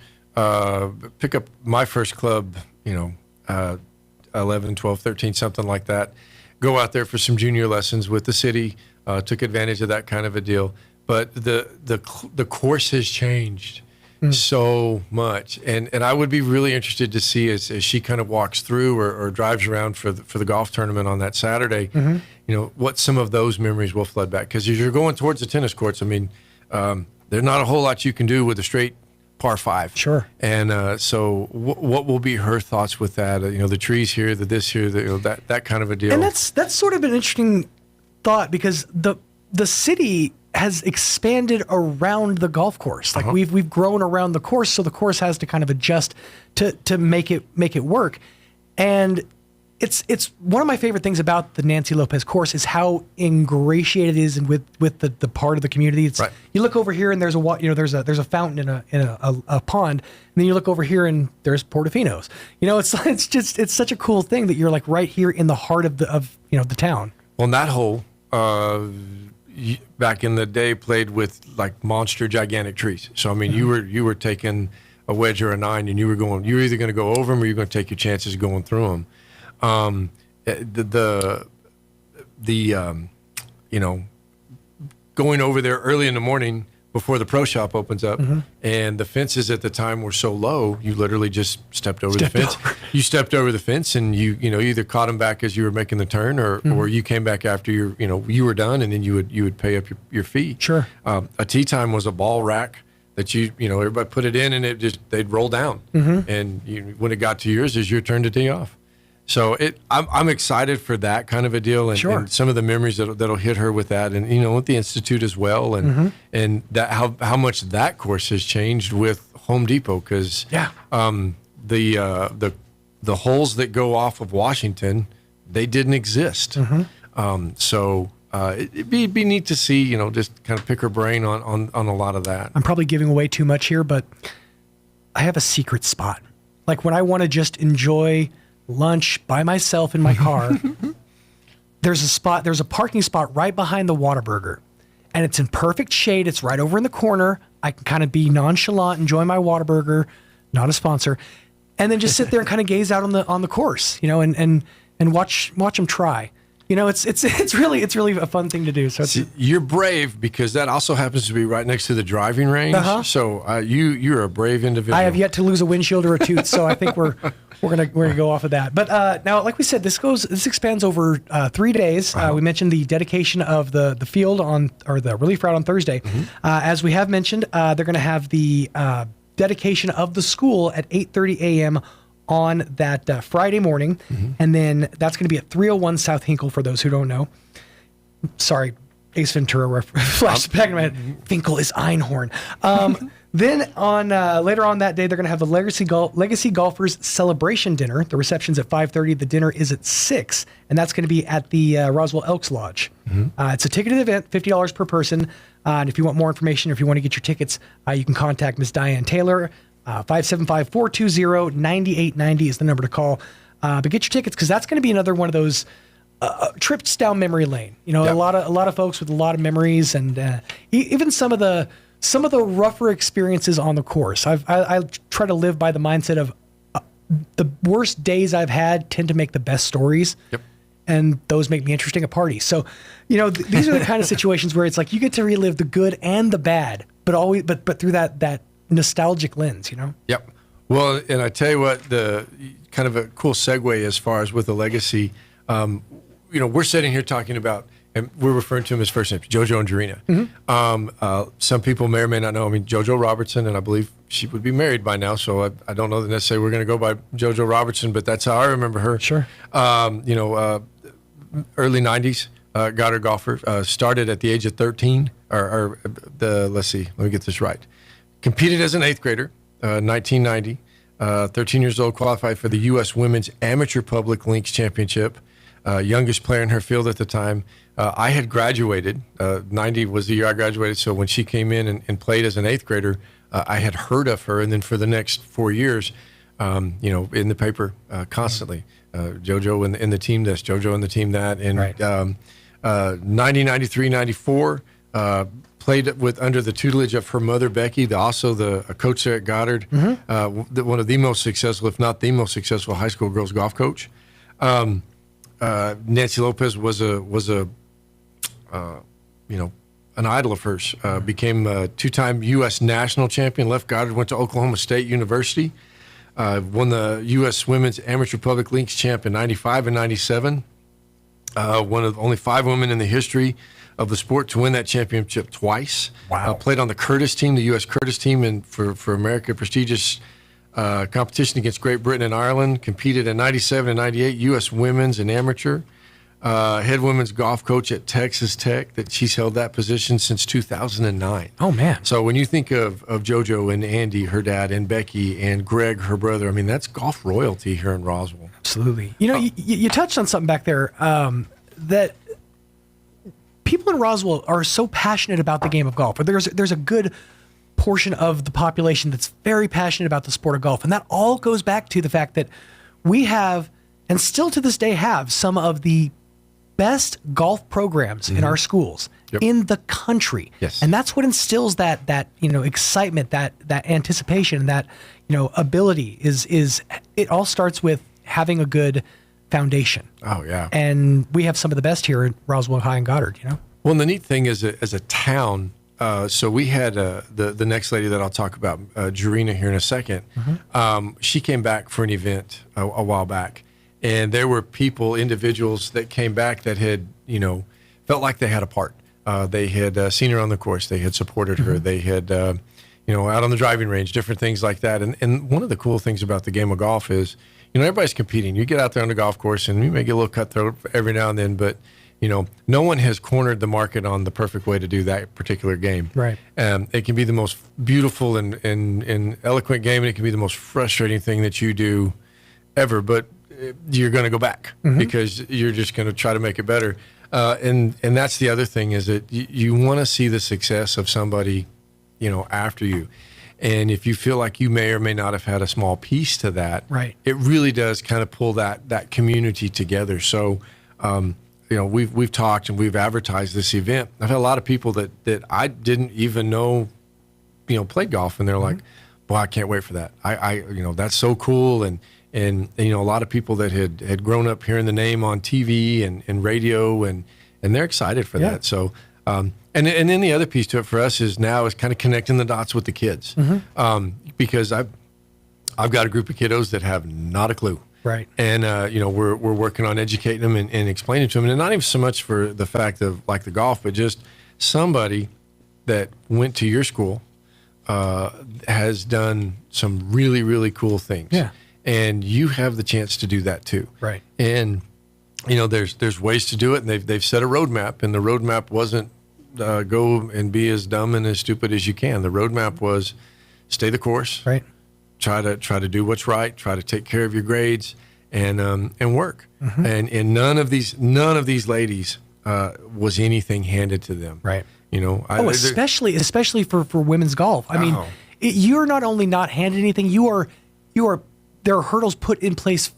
pick up my first club, 11, 12, 13, something like that. Go out there for some junior lessons with the city, took advantage of that kind of a deal. But the course has changed so much. And I would be really interested to see as she kind of walks through or drives around for the golf tournament on that Saturday, what some of those memories will flood back. Because as you're going towards the tennis courts, I mean, there's not a whole lot you can do with a straight par 5. Sure. And so what will be her thoughts with that? The trees here, this here, that kind of a deal. And that's sort of an interesting thought because the city has expanded around the golf course. Like we've grown around the course, so the course has to kind of adjust to make it work. And it's one of my favorite things about the Nancy Lopez course is how ingratiated it is with the part of the community. It's right. You look over here and there's a fountain in a pond, and then you look over here and there's Portofino's. It's such a cool thing that you're like right here in the heart of the town. Well, and that hole back in the day played with like monster gigantic trees. So I mean, you were taking a wedge or a 9, and you were either going to go over them or you're going to take your chances going through them. Going over there early in the morning before the pro shop opens up, and the fences at the time were so low, you literally just stepped over the fence. You stepped over the fence, and you either caught them back as you were making the turn, or you came back after you were done, and then you would pay up your fee. Sure. A tee time was a ball rack that everybody put it in, and they'd roll down, and when it got to yours, it's your turn to tee off. So I'm excited for that kind of a deal, and some of the memories that'll hit her with that, and with the Institute as well, and that how much that course has changed with Home Depot, because the holes that go off of Washington, they didn't exist. So it'd be neat to see, just kind of pick her brain on a lot of that. I'm probably giving away too much here, but I have a secret spot. Like when I want to just enjoy lunch by myself in my car, there's a parking spot right behind the Whataburger, and it's in perfect shade. It's right over in the corner. I can kind of be nonchalant, enjoy my Whataburger, not a sponsor, and then just sit there and kind of gaze out on the course, and watch them try. It's really a fun thing to do. So you're brave, because that also happens to be right next to the driving range. So you're a brave individual. I have yet to lose a windshield or a tooth, so I think we're gonna go off of that. But now, like we said, this expands over 3 days. We mentioned the dedication of the field the relief route on Thursday. As we have mentioned, they're going to have the dedication of the school at 8:30 a.m. on that Friday morning, and then that's going to be at 301 South Hinkle for those who don't know. Sorry, Ace Ventura flashed back in my head. Finkel is Einhorn. Then on later on that day, they're going to have the Legacy Golfers Celebration Dinner. The reception's at 5:30. The dinner is at 6, and that's going to be at the Roswell Elks Lodge. It's a ticketed event, $50 per person. And if you want more information, or if you want to get your tickets, you can contact Miss Diane Taylor. 575-420-9890 is the number to call. But get your tickets, because that's going to be another one of those trips down memory lane. You know, a lot of folks with a lot of memories, and even some of the rougher experiences on the course. I try to live by the mindset of the worst days I've had tend to make the best stories. Yep. And those make me interesting at parties. So, you know, these are the kind of situations where it's like you get to relive the good and the bad, but through that nostalgic lens, you know? Yep. Well, and I tell you what, the kind of a cool segue as far as with the legacy, you know, we're sitting here talking about, and we're referring to him as first names, JoJo and Jarena. Some people may or may not know. I mean, JoJo Robertson, and I believe she would be married by now, so I don't know that necessarily we're going to go by JoJo Robertson, but that's how I remember her. Sure. You know, early 90s, got her golfer, started at the age of 13, let's see, let me get this right. Competed as an 8th grader, 1990, 13 years old, qualified for the U.S. Women's Amateur Public Links Championship, youngest player in her field at the time. I had graduated, 90 was the year I graduated, so when she came in and played as an 8th grader, I had heard of her, and then for the next 4 years, you know, in the paper constantly, JoJo in the team this, JoJo in the team that, and 90, 93, 94, played under the tutelage of her mother, Becky, also a coach there at Goddard, one of the most successful, if not the most successful high school girls golf coach. Nancy Lopez was a you know, an idol of hers. Became a 2-time U.S. national champion. Left Goddard, went to Oklahoma State University. Won the U.S. Women's Amateur Public Links champ in 95 and 97. One of only 5 women in the history of the sport to win that championship twice. Wow. Played on the Curtis team, the U.S. Curtis team, and for America, prestigious competition against Great Britain and Ireland. Competed in 97 and 98, U.S. Women's and Amateur. Head women's golf coach at Texas Tech. That she's held that position since 2009. Oh, man. So when you think of JoJo and Andy, her dad, and Becky, and Greg, her brother, I mean, that's golf royalty here in Roswell. Absolutely. You know, you touched on something back there that people in Roswell are so passionate about the game of golf. But there's a good portion of the population that's very passionate about the sport of golf. And that all goes back to the fact that we have, and still to this day have, some of the best golf programs in our schools in the country. Yes. And that's what instills that you know, excitement, that anticipation, that, you know, ability is it all starts with having a good foundation. Oh, yeah. And we have some of the best here at Roswell High and Goddard, you know? Well, and the neat thing is, as a town, so we had the next lady that I'll talk about, Jarena, here in a second. She came back for an event a while back, and there were individuals that came back that had, you know, felt like they had a part. They had seen her on the course. They had supported her. They had, you know, out on the driving range, different things like that. And one of the cool things about the game of golf is, you know, everybody's competing. You get out there on the golf course, and you may get a little cutthroat every now and then, but you know, no one has cornered the market on the perfect way to do that particular game. Right. It can be the most beautiful and eloquent game, and it can be the most frustrating thing that you do ever. But you're going to go back because you're just going to try to make it better. And that's the other thing, is that you want to see the success of somebody, you know, after you. And if you feel like you may or may not have had a small piece to that, right, it really does kind of pull that community together. So, you know, we've talked and we've advertised this event. I've had a lot of people that I didn't even know, you know, played golf, and they're like, "Boy, I can't wait for that. I you know, that's so cool." And you know, a lot of people that had grown up hearing the name on TV and radio, and they're excited for that. So, and then the other piece to it for us is kind of connecting the dots with the kids, because I've got a group of kiddos that have not a clue. Right. And, you know, we're working on educating them and explaining to them, and not even so much for the fact of like the golf, but just somebody that went to your school has done some really, really cool things. Yeah. And you have the chance to do that too. Right. And, you know, there's ways to do it, and they've set a roadmap, and the roadmap wasn't go and be as dumb and as stupid as you can. The roadmap was, stay the course. Right. Try to do what's right. Try to take care of your grades and work. Mm-hmm. And none of these ladies was anything handed to them. Right. You know. Especially for women's golf. I mean, you're not only not handed anything. You are. There are hurdles put in place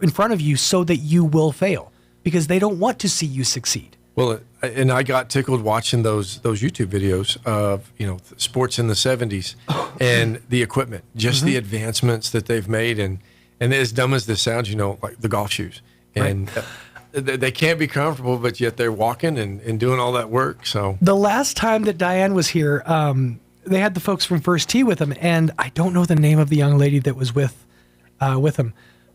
in front of you so that you will fail because they don't want to see you succeed. Well, and I got tickled watching those YouTube videos of sports in the 70s and the equipment, just the advancements that they've made, and as dumb as this sounds, like the golf shoes, and they can't be comfortable, but yet they're walking and doing all that work. So the last time that Diane was here, they had the folks from First Tee with them, and I don't know the name of the young lady that was with them,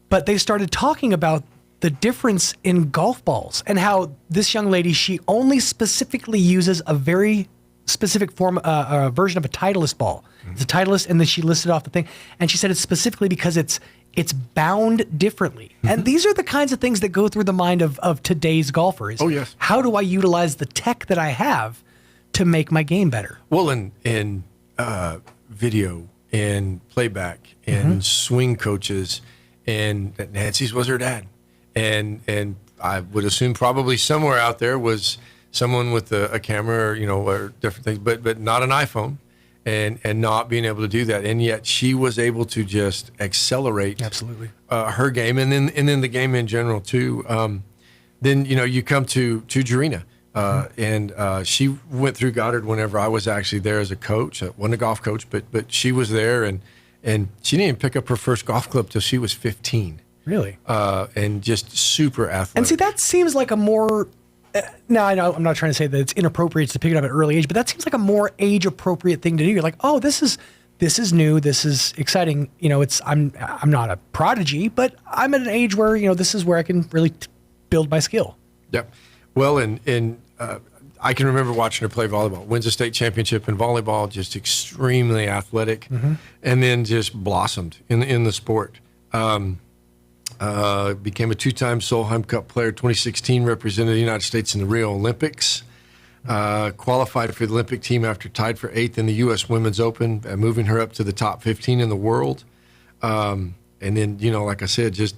but they started talking about the difference in golf balls and how this young lady, she only specifically uses a very specific version of a Titleist ball. Mm-hmm. It's a Titleist, and then she listed off the thing, and she said it's specifically because it's bound differently. Mm-hmm. And these are the kinds of things that go through the mind of today's golfers. Oh, yes. How do I utilize the tech that I have to make my game better? Well, in video and playback and swing coaches, and Nancy's was her dad. And I would assume probably somewhere out there was someone with a camera or different things, but not an iPhone, and not being able to do that. And yet she was able to just accelerate absolutely her game, and then the game in general too. Then you come to Jarena, and she went through Goddard whenever I was actually there as a coach. I wasn't a golf coach, but she was there, and she didn't even pick up her first golf club till she was 15. Really? And just super athletic. And see, that seems like a more, now I know I'm not trying to say that it's inappropriate to pick it up at an early age, but that seems like a more age appropriate thing to do. You're like, oh, this is new, this is exciting. I'm not a prodigy, but I'm at an age where, this is where I can really build my skill. Yep. Well, and I can remember watching her play volleyball, wins a state championship in volleyball, just extremely athletic, and then just blossomed in the sport. Became a two-time Solheim Cup player. 2016 represented the United States in the Rio Olympics. Qualified for the Olympic team after tied for 8th in the U.S. Women's Open, moving her up to the top 15 in the world. And then, like I said, just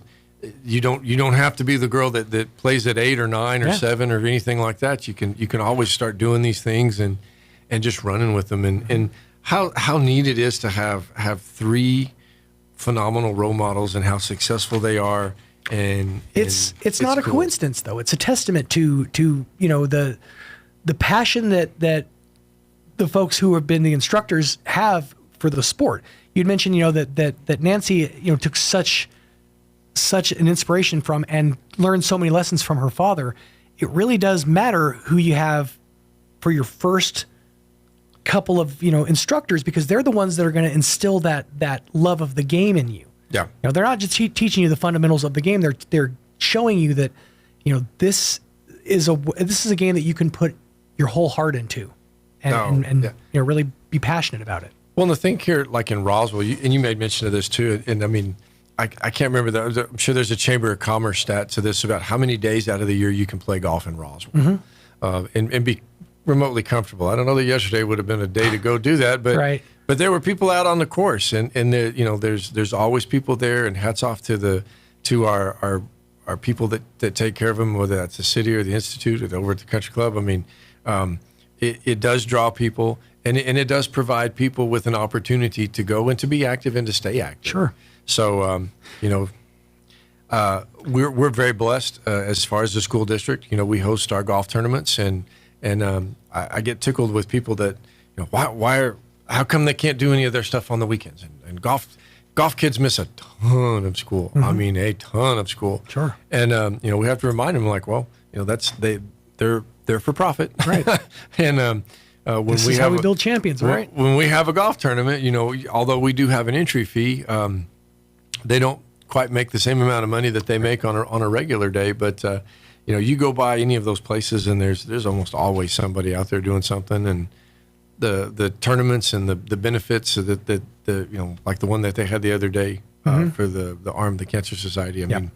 you don't have to be the girl that plays at 8 or 9 or 7 or anything like that. You can always start doing these things and just running with them. And how neat it is to have 3 phenomenal role models and how successful they are, and it's not a coincidence, though. It's a testament to the passion that the folks who have been the instructors have for the sport. You'd mentioned that Nancy took such an inspiration from and learned so many lessons from her father. It really does matter who you have for your first couple of instructors, because they're the ones that are going to instill that love of the game in you. Yeah. They're not just teaching you the fundamentals of the game. They're showing you that this is a game that you can put your whole heart into, and really be passionate about it. Well, and the thing here, like in Roswell, and you made mention of this too, and I mean, I can't remember that. I'm sure there's a Chamber of Commerce stat to this about how many days out of the year you can play golf in Roswell, and be remotely comfortable. I don't know that yesterday would have been a day to go do that, but but there were people out on the course, and there, there's always people there, and hats off to our people that take care of them, whether that's the city or the institute or over at the country club. I mean, it does draw people, and it does provide people with an opportunity to go and to be active and to stay active. Sure. So we're very blessed as far as the school district. We host our golf tournaments, and I get tickled with people that, how come they can't do any of their stuff on the weekends? And golf kids miss a ton of school. I mean, a ton of school. Sure. And we have to remind them, like, well, they're for profit, right? And when this is how we build champions, right? When we have a golf tournament, although we do have an entry fee, they don't quite make the same amount of money that they make on a regular day, but. You go by any of those places, and there's almost always somebody out there doing something, and the tournaments and the benefits that like the one that they had the other day for the Arm the Cancer Society. I mean,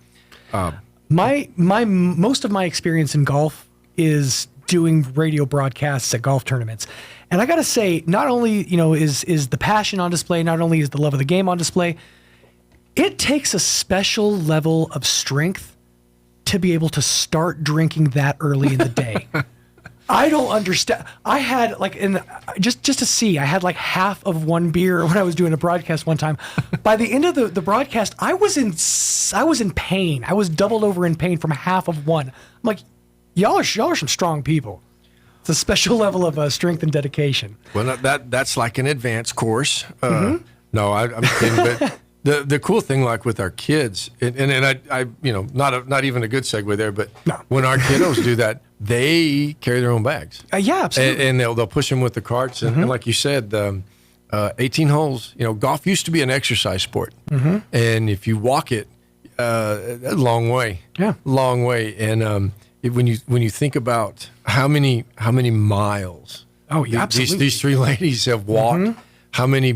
my most of my experience in golf is doing radio broadcasts at golf tournaments. And I got to say, not only, is the passion on display, not only is the love of the game on display, it takes a special level of strength to be able to start drinking that early in the day. I don't understand. I had just to see, I had like half of one beer when I was doing a broadcast one time. By the end of the broadcast, I was in pain. I was doubled over in pain from half of one. I'm like, y'all are some strong people. It's a special level of strength and dedication. Well, that's like an advanced course. No, I'm kidding, but. The cool thing, like with our kids, and I not even a good segue there, but when our kiddos do that, they carry their own bags. Yeah, absolutely. And they'll push them with the carts, and like you said, 18 holes. Golf used to be an exercise sport, and if you walk it, a long way. Yeah, long way. And when you think about how many miles, absolutely, these three ladies have walked. How many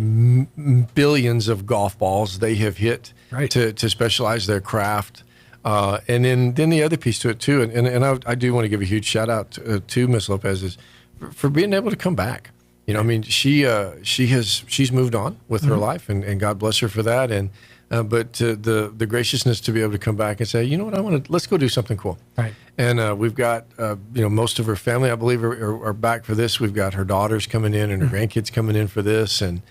billions of golf balls they have hit to specialize their craft. And then the other piece to it too, and I do want to give a huge shout out to Miss Lopez is for being able to come back. She's moved on with her life, and God bless her for that. And but the graciousness to be able to come back and say, you know what, let's go do something cool. Right. And we've got most of her family, I believe, are back for this. We've got her daughters coming in and her grandkids coming in for this, and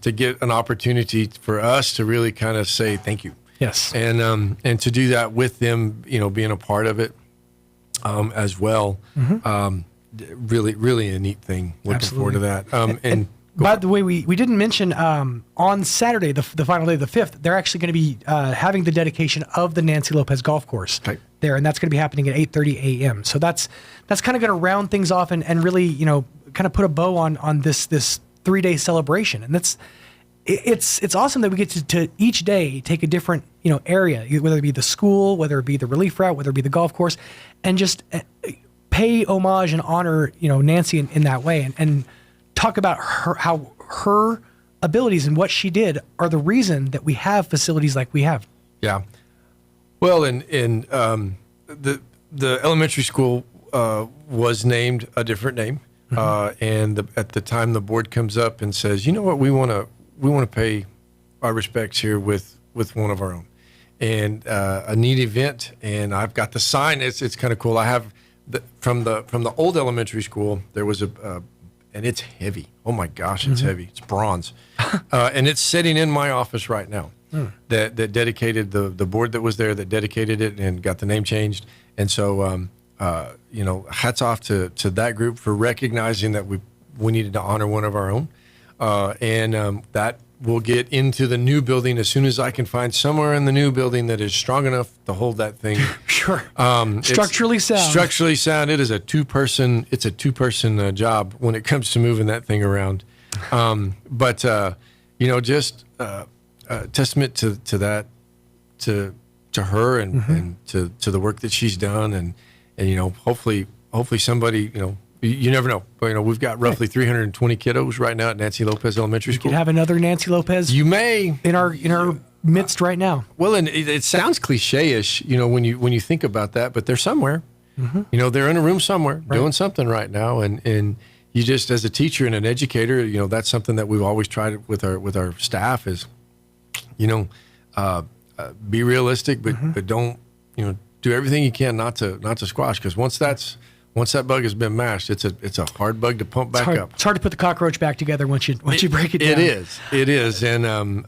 to get an opportunity for us to really kind of say thank you. Yes. And to do that with them, being a part of it as well. Really, really a neat thing. Looking forward to that. And by the way, we didn't mention on Saturday, the final day of the 5th, they're actually going to be having the dedication of the Nancy Lopez Golf Course there, and that's going to be happening at 8:30 a.m. So that's kind of going to round things off and really kind of put a bow on this 3-day celebration. And it's awesome that we get to each day take a different area, whether it be the school, whether it be the relief route, whether it be the golf course, and just pay homage and honor Nancy in that way, and talk about how her abilities and what she did are the reason that we have facilities like we have. Yeah. Well, and the elementary school was named a different name, and at the time the board comes up and says, you know what, we want to pay our respects here with one of our own, and a neat event. And I've got the sign. It's kind of cool. I have from the old elementary school. There was and it's heavy. Oh my gosh, it's heavy. It's bronze, and it's sitting in my office right now. That dedicated the board that was there, that dedicated it and got the name changed. And so, hats off to that group for recognizing that we needed to honor one of our own, and that will get into the new building as soon as I can find somewhere in the new building that is strong enough to hold that thing. Sure. Structurally sound. Structurally sound. It is a two-person job when it comes to moving that thing around. Testament to that, to her and to the work that she's done, and hopefully somebody, you never know, but we've got roughly 320 kiddos right now at Nancy Lopez Elementary School. You could have another Nancy Lopez. You may in our midst right now. Well, and it sounds cliche-ish, when you think about that, but they're somewhere. They're in a room somewhere doing something right now, and you just, as a teacher and an educator, that's something that we've always tried with our staff is, be realistic, but don't do everything you can not to squash, because once that bug has been mashed, it's a hard bug to pump back up. It's hard to put the cockroach back together once you break it down. It is, and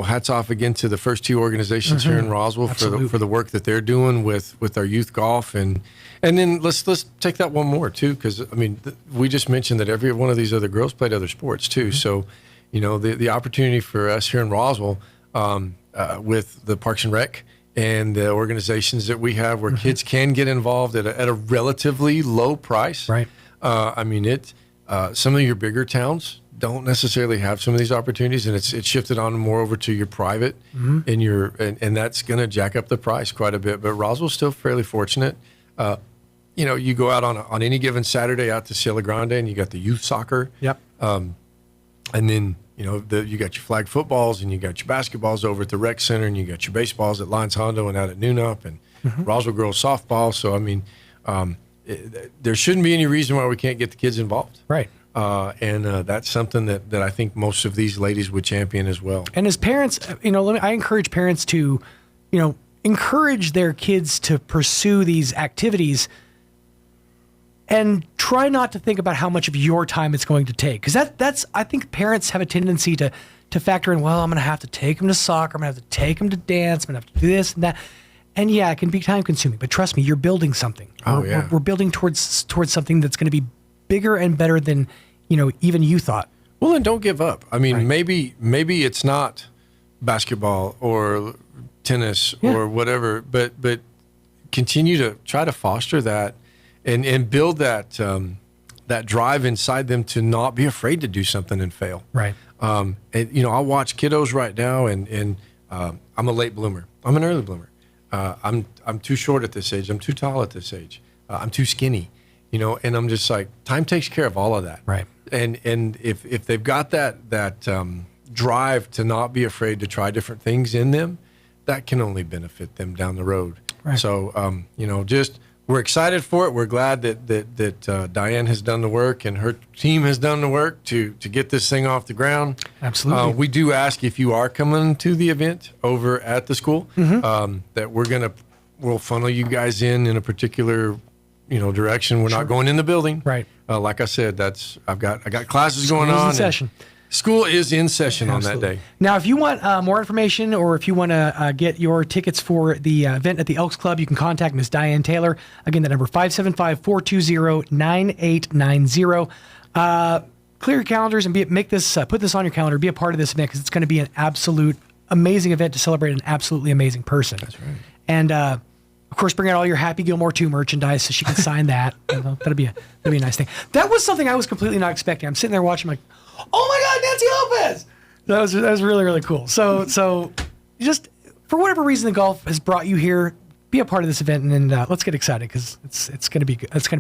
hats off again to the first two organizations here in Roswell for the work that they're doing with our youth golf, and then let's take that one more too, because we just mentioned that every one of these other girls played other sports too, so the opportunity for us here in Roswell with the Parks and Rec and the organizations that we have where kids can get involved at a relatively low price. Right. Some of your bigger towns don't necessarily have some of these opportunities, and it's shifted on more over to your private and and that's going to jack up the price quite a bit. But Roswell's still fairly fortunate. You go out on any given Saturday out to Cielo Grande, and you got the youth soccer. Yep. And then you got your flag footballs, and you got your basketballs over at the rec center, and you got your baseballs at Lions Hondo and out at Noonup, and Roswell girls softball. So there shouldn't be any reason why we can't get the kids involved. Right. And that's something that I think most of these ladies would champion as well. And as parents, I encourage parents to, encourage their kids to pursue these activities and try not to think about how much of your time it's going to take. Because that's I think parents have a tendency to factor in, well, I'm going to have to take them to soccer, I'm going to have to take them to dance, I'm going to have to do this and that. And yeah, it can be time consuming, but trust me, you're building something. We're building towards something that's going to be bigger and better than, even you thought. Well, then don't give up. I mean, maybe it's not basketball or tennis or whatever, but continue to try to foster that and build that drive inside them to not be afraid to do something and fail. Right. And I watch kiddos right now, and I'm a late bloomer. I'm an early bloomer. I'm too short at this age. I'm too tall at this age. I'm too skinny, and I'm just like, time takes care of all of that. Right. And if they've got that drive to not be afraid to try different things in them, that can only benefit them down the road. Right. So, we're excited for it. We're glad that Diane has done the work and her team has done the work to get this thing off the ground. Absolutely. We do ask, if you are coming to the event over at the school, that we'll funnel you guys in a particular direction. We're not going in the building. Right. Like I said, I've got classes going School's on. in session. School is in session Absolutely. on that day. Now, if you want more information or if you want to get your tickets for the event at the Elks Club, you can contact Ms. Diane Taylor. Again, that number 575-420-9890. Clear your calendars and put this on your calendar. Be a part of this event because it's going to be an absolute amazing event to celebrate an absolutely amazing person. That's right. And of course, bring out all your Happy Gilmore 2 merchandise so she can sign that. That'll be a nice thing. That was something I was completely not expecting. I'm sitting there watching, like, oh my God, Nancy Lopez! That was really, really cool. So just for whatever reason the golf has brought you here, be a part of this event, and then let's get excited because it's gonna be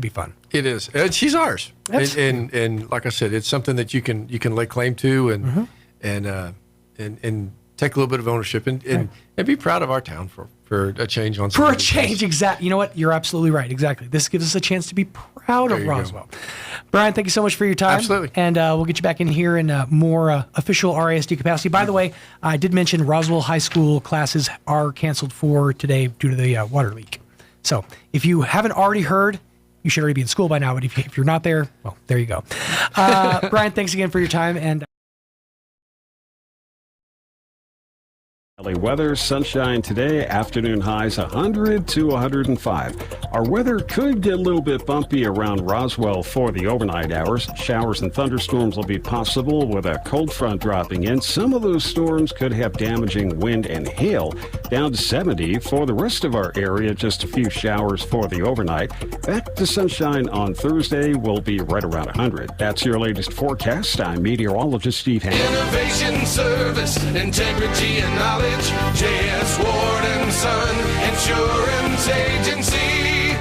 fun. It is. She's ours, and like I said, it's something that you can lay claim to, and take a little bit of ownership and be proud of our town for a change on for a change. Exactly. You know what? You're absolutely right. Exactly. This gives us a chance to be proud of Roswell. Brian, thank you so much for your time. Absolutely. And we'll get you back in here in more official RASD capacity. By the way, I did mention Roswell High School classes are canceled for today due to the water leak. So if you haven't already heard, you should already be in school by now. But if you're not there, well, there you go. Brian, thanks again for your time. And weather, sunshine today, afternoon highs 100 to 105. Our weather could get a little bit bumpy around Roswell for the overnight hours. Showers and thunderstorms will be possible with a cold front dropping in. Some of those storms could have damaging wind and hail. Down to 70 for the rest of our area, just a few showers for the overnight. Back to sunshine on Thursday will be right around 100. That's your latest forecast. I'm meteorologist Steve Hamilton. Innovation, service, integrity, and knowledge. J.S. Ward and Son Insurance Agency.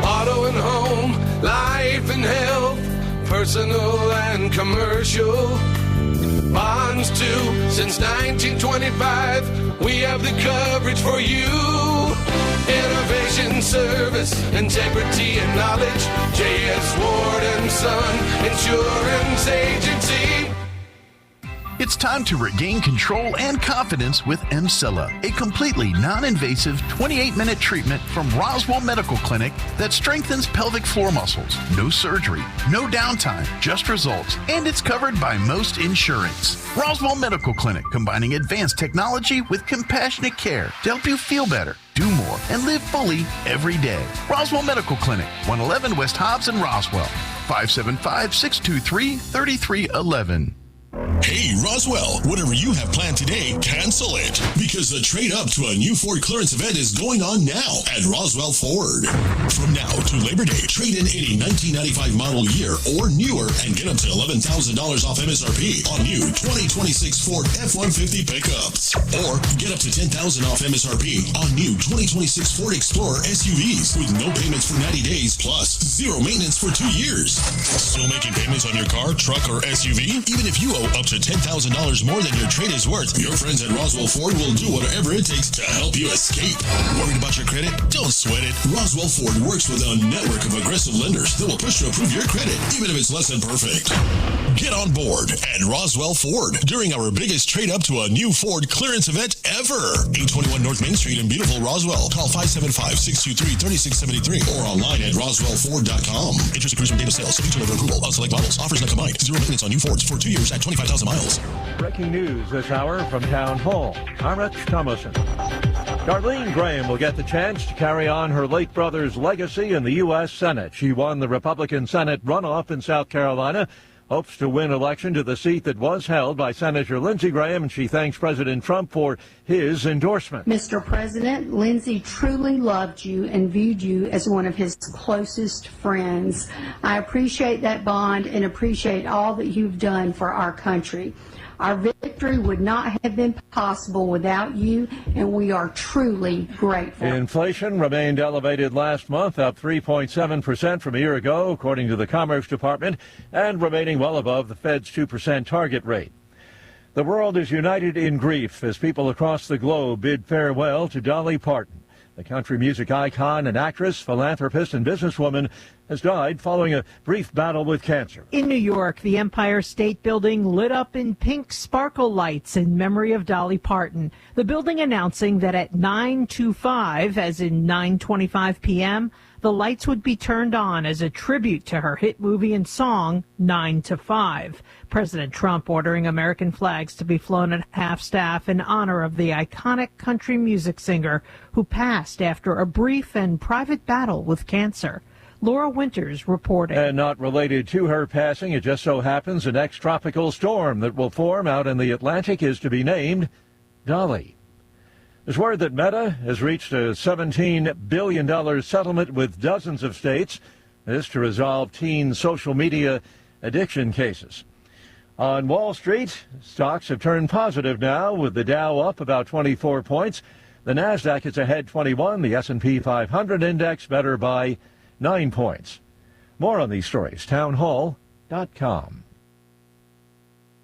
Auto and home, life and health, personal and commercial. Bonds too, since 1925. We have the coverage for you. Innovation, service, integrity, and knowledge. J.S. Ward and Son Insurance Agency. It's time to regain control and confidence with Emcilla, a completely non-invasive 28-minute treatment from Roswell Medical Clinic that strengthens pelvic floor muscles. No surgery, no downtime, just results, and it's covered by most insurance. Roswell Medical Clinic, combining advanced technology with compassionate care to help you feel better, do more, and live fully every day. Roswell Medical Clinic, 111 West Hobbs in Roswell, 575-623-3311. Hey, Roswell, whatever you have planned today, cancel it. Because the trade up to a new Ford clearance event is going on now at Roswell Ford. From now to Labor Day, trade in any 1995 model year or newer and get up to $11,000 off MSRP on new 2026 Ford F-150 pickups. Or get up to $10,000 off MSRP on new 2026 Ford Explorer SUVs with no payments for 90 days plus zero maintenance for 2 years. Still making payments on your car, truck, or SUV? Even if you owe up to $10,000 more than your trade is worth, your friends at Roswell Ford will do whatever it takes to help you escape. Worried about your credit? Don't sweat it. Roswell Ford works with a network of aggressive lenders that will push to approve your credit, even if it's less than perfect. Get on board at Roswell Ford during our biggest trade up to a new Ford clearance event ever. 821 North Main Street in beautiful Roswell. Call 575-623-3673 or online at roswellford.com. Interest accrues from date of sale, subject to order approval on select models. Offers not combined. Zero maintenance on new Fords for 2 years at 25,000 miles. Breaking news this hour from Town Hall. I'm Rich Thomason. Darlene Graham will get the chance to carry on her late brother's legacy in the U.S. Senate. She won the Republican Senate runoff in South Carolina, hopes to win election to the seat that was held by Senator Lindsey Graham, and she thanks President Trump for his endorsement. Mr. President, Lindsey truly loved you and viewed you as one of his closest friends. I appreciate that bond and appreciate all that you've done for our country. Our victory would not have been possible without you, and we are truly grateful. Inflation remained elevated last month, up 3.7% from a year ago, according to the Commerce Department, and remaining well above the Fed's 2% target rate. The world is united in grief as people across the globe bid farewell to Dolly Parton. The country music icon and actress, philanthropist, and businesswoman has died following a brief battle with cancer. In New York, the Empire State Building lit up in pink sparkle lights in memory of Dolly Parton. The building announcing that at 9:25, as in 9:25 p.m., the lights would be turned on as a tribute to her hit movie and song, 9 to 5. President Trump ordering American flags to be flown at half-staff in honor of the iconic country music singer who passed after a brief and private battle with cancer. Laura Winters reporting. And not related to her passing, it just so happens the next tropical storm that will form out in the Atlantic is to be named Dolly. There's word that Meta has reached a $17 billion settlement with dozens of states. This to resolve teen social media addiction cases. On Wall Street, stocks have turned positive now, with the Dow up about 24 points. The Nasdaq is ahead 21, the S&P 500 index better by 9 points. More on these stories, townhall.com.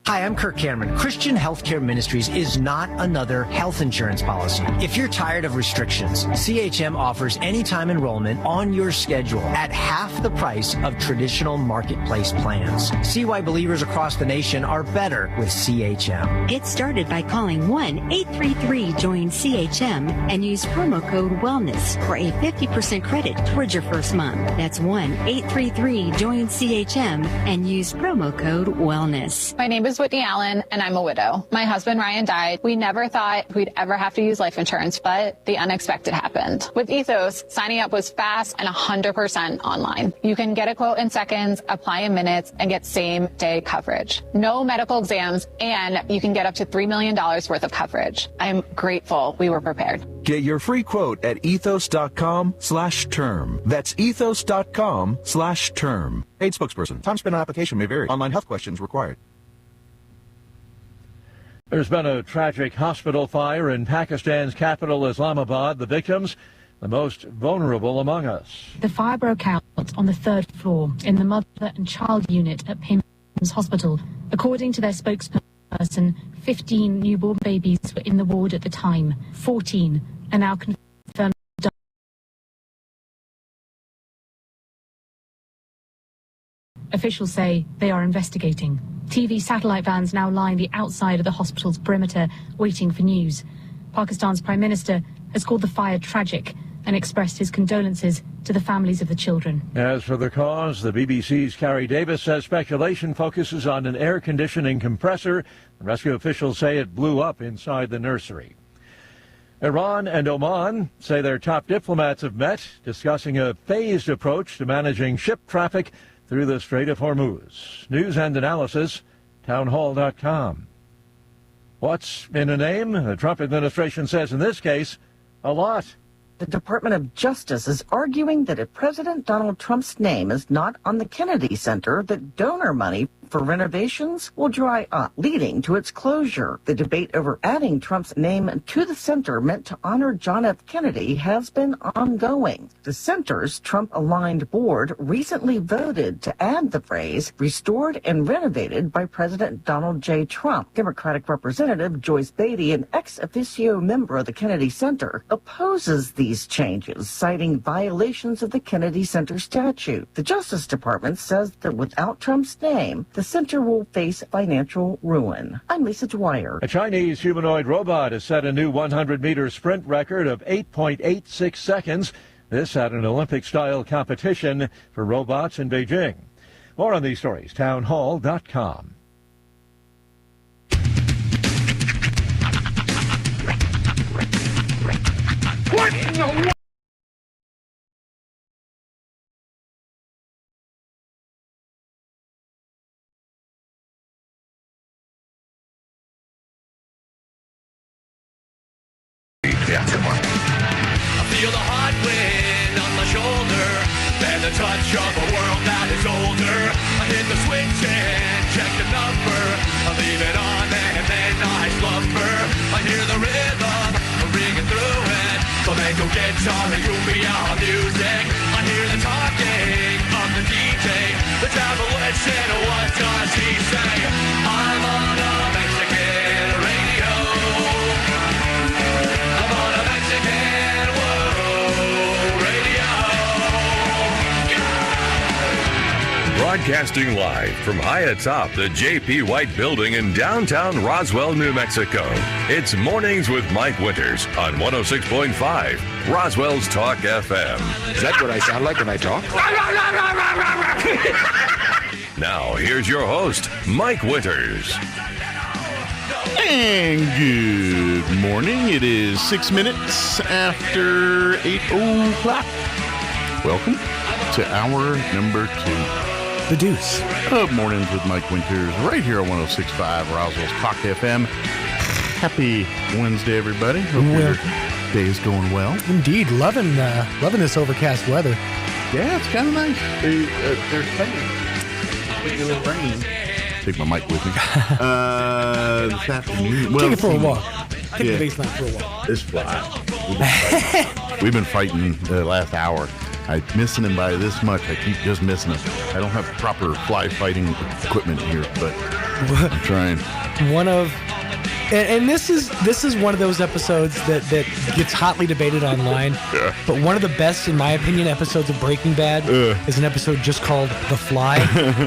Hi, I'm Kirk Cameron. Christian Healthcare Ministries is not another health insurance policy. If you're tired of restrictions, CHM offers anytime enrollment on your schedule at half the price of traditional marketplace plans. See why believers across the nation are better with CHM. Get started by calling 1-833-JOIN-CHM and use promo code WELLNESS for a 50% credit towards your first month. That's 1-833-JOIN-CHM and use promo code WELLNESS. My name is Whitney Allen, and I'm a widow. My husband, Ryan, died. We never thought we'd ever have to use life insurance, but the unexpected happened. With Ethos, signing up was fast and 100% online. You can get a quote in seconds, apply in minutes, and get same-day coverage. No medical exams, and you can get up to $3 million worth of coverage. I'm grateful we were prepared. Get your free quote at ethos.com/term. That's ethos.com/term. Paid spokesperson. Time spent on application may vary. Online health questions required. There's been a tragic hospital fire in Pakistan's capital, Islamabad. The victims, the most vulnerable among us. The fire broke out on the 3rd floor in the mother and child unit at Pims Hospital. According to their spokesperson, 15 newborn babies were in the ward at the time. 14 are now confirmed. Officials say they are investigating. TV satellite vans now line the outside of the hospital's perimeter, waiting for news. Pakistan's Prime Minister has called the fire tragic and expressed his condolences to the families of the children. As for the cause, the BBC's Carrie Davis says speculation focuses on an air conditioning compressor. Rescue officials say it blew up inside the nursery. Iran and Oman say their top diplomats have met, discussing a phased approach to managing ship traffic through the Strait of Hormuz. News and analysis, townhall.com. What's in a name? The Trump administration says in this case, a lot. The Department of Justice is arguing that if President Donald Trump's name is not on the Kennedy Center, that donor money for renovations will dry up, leading to its closure. The debate over adding Trump's name to the center meant to honor John F. Kennedy has been ongoing. The center's Trump-aligned board recently voted to add the phrase restored and renovated by President Donald J. Trump. Democratic Representative Joyce Beatty, an ex officio member of the Kennedy Center, opposes these changes, citing violations of the Kennedy Center statute. The Justice Department says that without Trump's name, the center will face financial ruin. I'm Lisa Dwyer. A Chinese humanoid robot has set a new 100-meter sprint record of 8.86 seconds. This at an Olympic-style competition for robots in Beijing. More on these stories, townhall.com. What in the world? I feel the hot wind on my shoulder and the touch of a world that is older. I hit the switch and check the number. I leave it on and then I slumber. I hear the rhythm ringing through it. Flamenco guitar and cumbia music. I hear the talking of the DJ. The travelation, what does he say? I'm on a Mexican radio. I'm on a Mexican world radio. Broadcasting live from high atop the J.P. White Building in downtown Roswell, New Mexico. It's Mornings with Mike Winters on 106.5 Roswell's Talk FM. Is that what I sound like when I talk? Now, here's your host, Mike Winters. And good morning. It is 6 minutes after 8 o'clock. Welcome to hour number 2. The Deuce. Of Mornings with Mike Winters, right here on 106.5 Roswell's Talk FM. Happy Wednesday, everybody. Hope your day is going well. Indeed. Loving this overcast weather. Yeah, it's kind of nice. There's a little rain. Take my mic with me. This afternoon. Take it for a walk. Take the baseline for a walk. It's fly. We've been fighting the last hour. I'm missing him by this much. I keep just missing him. I don't have proper fly fighting equipment here, but I'm trying. And this is one of those episodes that gets hotly debated online. Yeah. But one of the best, in my opinion, episodes of Breaking Bad is an episode just called The Fly.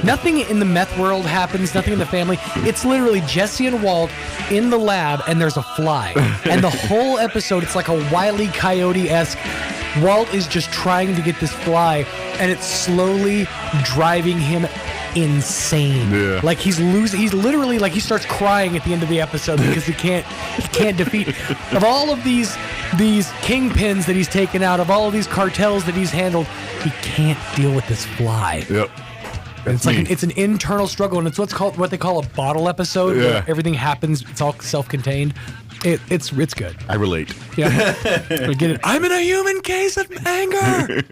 Nothing in the meth world happens, nothing in the family. It's literally Jesse and Walt in the lab, and there's a fly. And the whole episode, it's like a Wile E. Coyote-esque. Walt is just trying to get this fly, and it's slowly driving him insane. Yeah. Like he's literally like he starts crying at the end of the episode because he can't defeat of all of these kingpins that he's taken out, of all of these cartels that he's handled, he can't deal with this fly. Yep. It's like it's an internal struggle, and it's what they call a bottle episode where everything happens, it's all self-contained. It's good. I relate. Yeah. I get it. I'm in a human case of anger.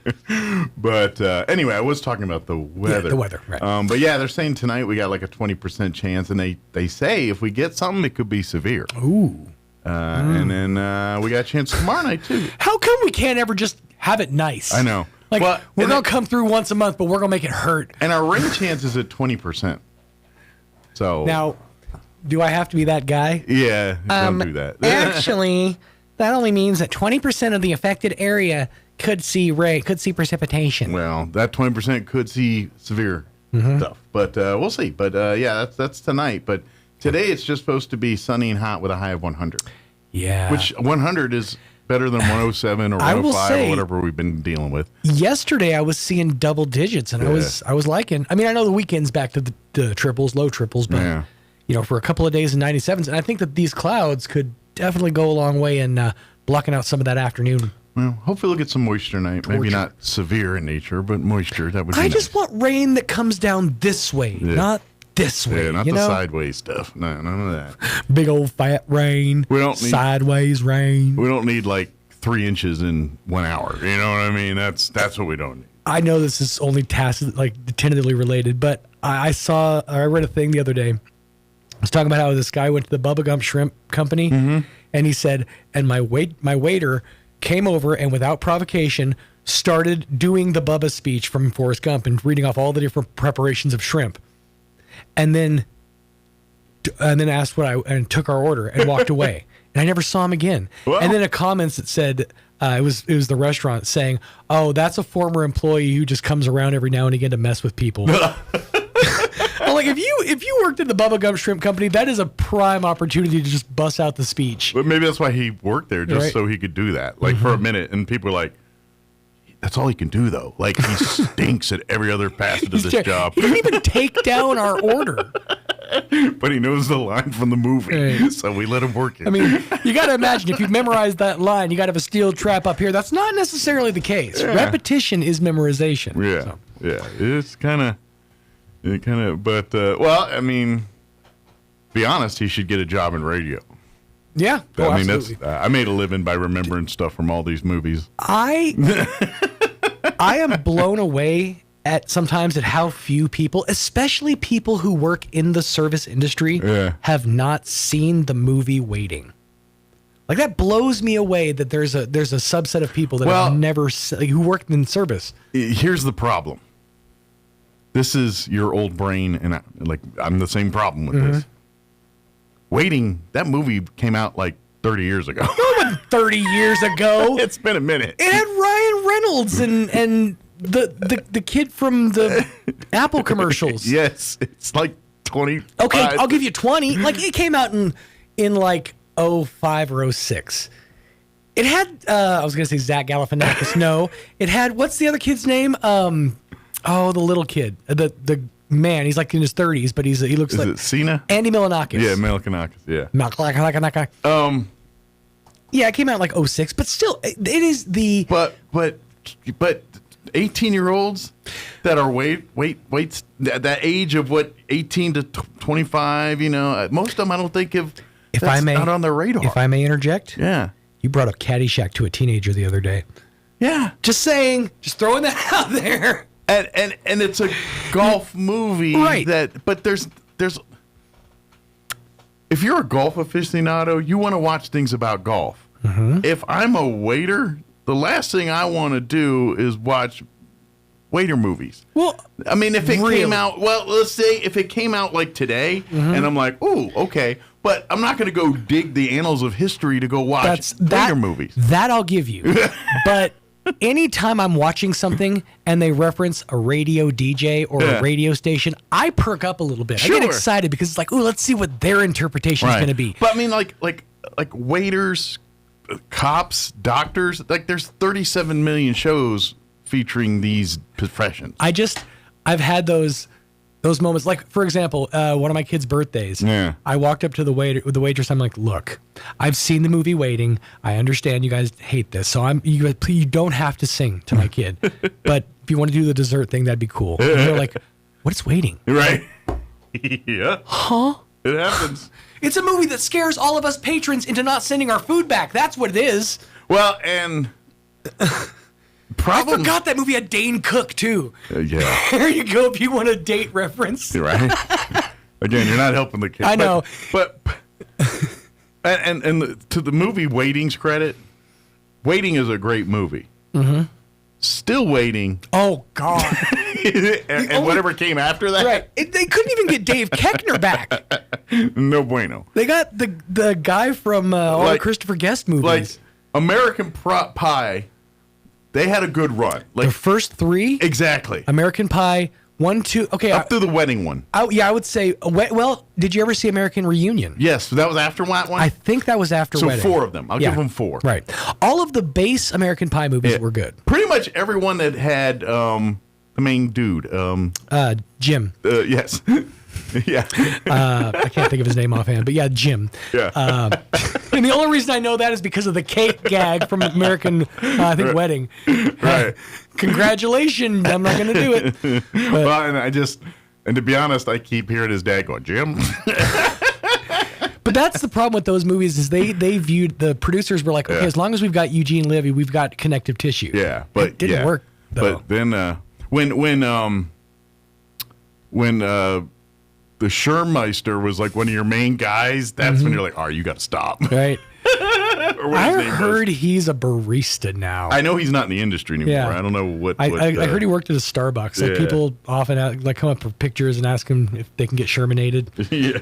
But anyway, I was talking about the weather. Yeah, the weather, right. But yeah, they're saying tonight we got like a 20% chance, and they say if we get something, it could be severe. Ooh. And then we got a chance tomorrow night, too. How come we can't ever just have it nice? I know. Like, we're going to come through once a month, but we're going to make it hurt. And our rain chance is at 20%. So now, do I have to be that guy? Yeah, don't do that. Actually, that only means that 20% of the affected area could see precipitation. Well, that 20% could see severe stuff, but we'll see. But yeah, that's tonight. But today it's just supposed to be sunny and hot with a high of 100. Yeah, which 100 is better than 107 or 105 or whatever we've been dealing with. Yesterday I was seeing double digits, and I was liking. I mean, I know the weekend's back to the triples, low triples, but you know, for a couple of days in 97s, and I think that these clouds could definitely go a long way in blocking out some of that afternoon. Well, hopefully we'll get some moisture tonight. Maybe not severe in nature, but moisture. That would be I nice. just want rain that comes down this way, not this way. Yeah, not the sideways stuff. No, none of that. Big old fat rain. We don't need sideways rain. We don't need like 3 inches in 1 hour. You know what I mean? That's what we don't need. I know this is only tentatively related, but I read a thing the other day. I was talking about how this guy went to the Bubba Gump Shrimp Company, and he said, and my waiter came over and without provocation started doing the Bubba speech from Forrest Gump and reading off all the different preparations of shrimp, and then asked and took our order and walked away. And I never saw him again. Wow. And then a comments that said it was the restaurant saying, "Oh, that's a former employee who just comes around every now and again to mess with people." I'm like, if you worked at the Bubba Gump Shrimp Company, that is a prime opportunity to just bust out the speech. But maybe that's why he worked there, just so he could do that, like for a minute. And people are like, "That's all he can do, though. Like he stinks at every other facet of this job. He didn't even take down our order." But he knows the line from the movie, so we let him work it. I mean, you got to imagine if you memorized that line, you got to have a steel trap up here. That's not necessarily the case. Yeah. Repetition is memorization. Yeah, so. Yeah, it's kind of. But well, I mean, be honest, he should get a job in radio. Yeah, I mean, absolutely. I made a living by remembering stuff from all these movies. I am blown away sometimes at how few people, especially people who work in the service industry, have not seen the movie Waiting. Like that blows me away that there's a subset of people that have never who worked in service. Here's the problem. This is your old brain, and I'm the same problem with this. Waiting, that movie came out like 30 years ago. 30 years ago. It's been a minute. It had Ryan Reynolds and the kid from the Apple commercials. Yes, it's like 20. Okay, I'll give you 20. Like it came out in like 05 or 06. It had I was gonna say Zach Galifianakis. No, it had what's the other kid's name? The little kid, the man. He's like in his 30s, but he looks like it Cena? Andy Milonakis. Yeah, Milonakis. Yeah. Yeah, it came out in like 06, but still, it is the but 18-year-olds that are weights that age of 18 to 25, most of them I don't think that's not on their radar. If I may interject, you brought up Caddyshack to a teenager the other day. Yeah, just saying, just throwing that out there. And it's a golf movie, right? But there's if you're a golf aficionado, you want to watch things about golf. If I'm a waiter, the last thing I want to do is watch waiter movies. Well, I mean, if it came out, let's say if it came out like today, and I'm like, ooh, okay, but I'm not going to go dig the annals of history to go watch waiter movies. That I'll give you. But anytime I'm watching something and they reference a radio DJ or a radio station, I perk up a little bit. Sure. I get excited because it's like, ooh, let's see what their interpretation is going to be. But I mean, like waiters, cops, doctors, like there's 37 million shows featuring these professions. I've had those moments. Like, for example, one of my kids' birthdays. Yeah. I walked up to the waitress. I'm like, look, I've seen the movie Waiting. I understand you guys hate this, so you don't have to sing to my kid. But if you want to do the dessert thing, that'd be cool. And they're like, what is Waiting? Right. Yeah. Huh? It happens. It's a movie that scares all of us patrons into not sending our food back. That's what it is. Well, and I forgot that movie had Dane Cook, too. Yeah. There you go if you want a date reference. Right. Again, you're not helping the kids. I know. But and to the movie Waiting's credit, Waiting is a great movie. Still Waiting. Oh, God. and whatever came after that. Right. They couldn't even get Dave Koechner back. No bueno. They got the guy from all the Christopher Guest movies. Like American Pie, they had a good run. Like the first three? Exactly. American Pie, 1, 2. Okay. Up to the wedding one. I would say, well, did you ever see American Reunion? Yes. That was after that one? I think that was after Wedding. So 4 of them. I'll give them 4. Right. All of the base American Pie movies were good. Pretty much everyone that had the main dude. Jim. Yes. Yeah. I can't think of his name offhand, but yeah, Jim. Yeah. And the only reason I know that is because of the cake gag from American, Wedding. Right. Congratulations. I'm not going to do it. But, well, and to be honest, I keep hearing his dad going, Jim. But that's the problem with those movies is they viewed, the producers were like, okay, as long as we've got Eugene Levy, we've got connective tissue. Yeah. But it didn't work, though. But then when when the Schirmeister was like one of your main guys, that's when you're like, all right, you got to stop. Right. I heard was. he's a barista now. I know he's not in the industry anymore. Yeah. I don't know what. I heard he worked at a Starbucks. Like people often come up for pictures and ask him if they can get Shermanated. Yeah.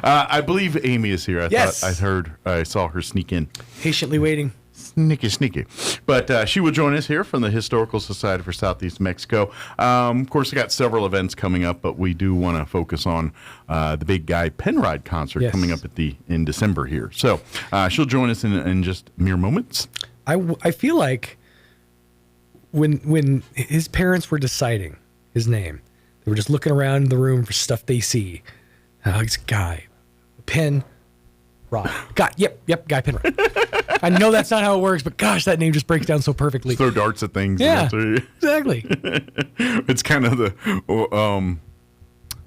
I believe Amy is here. I saw her sneak in. Patiently waiting. Sneaky. But she will join us here from the Historical Society for Southeast Mexico. Of course, we got several events coming up, but we do want to focus on the Big Guy Penride concert coming up in December here. So she'll join us in just mere moments. I feel like when his parents were deciding his name, they were just looking around the room for stuff they see. It's Guy. Pen. Rod. Guy. Yep. Guy Penride. I know that's not how it works, but gosh, that name just breaks down so perfectly. Throw darts at things. Yeah, exactly. It's kind of the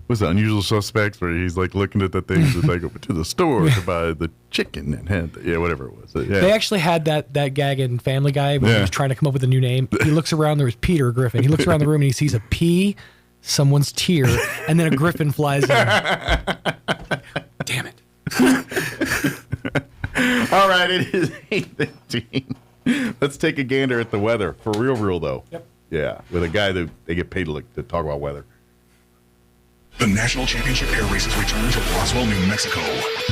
what's the Unusual Suspects, where he's like looking at the things that they go to the store to buy the chicken and had whatever it was. Yeah. They actually had that gag in Family Guy when he was trying to come up with a new name. He looks around. There was Peter Griffin. He looks around the room and he sees a P, someone's tear, and then a griffin flies in. Damn it. All right, it is 8:15. Let's take a gander at the weather. For real, though. Yep. Yeah, with a guy that they get paid to talk about weather. The National Championship Air Races return to Roswell, New Mexico.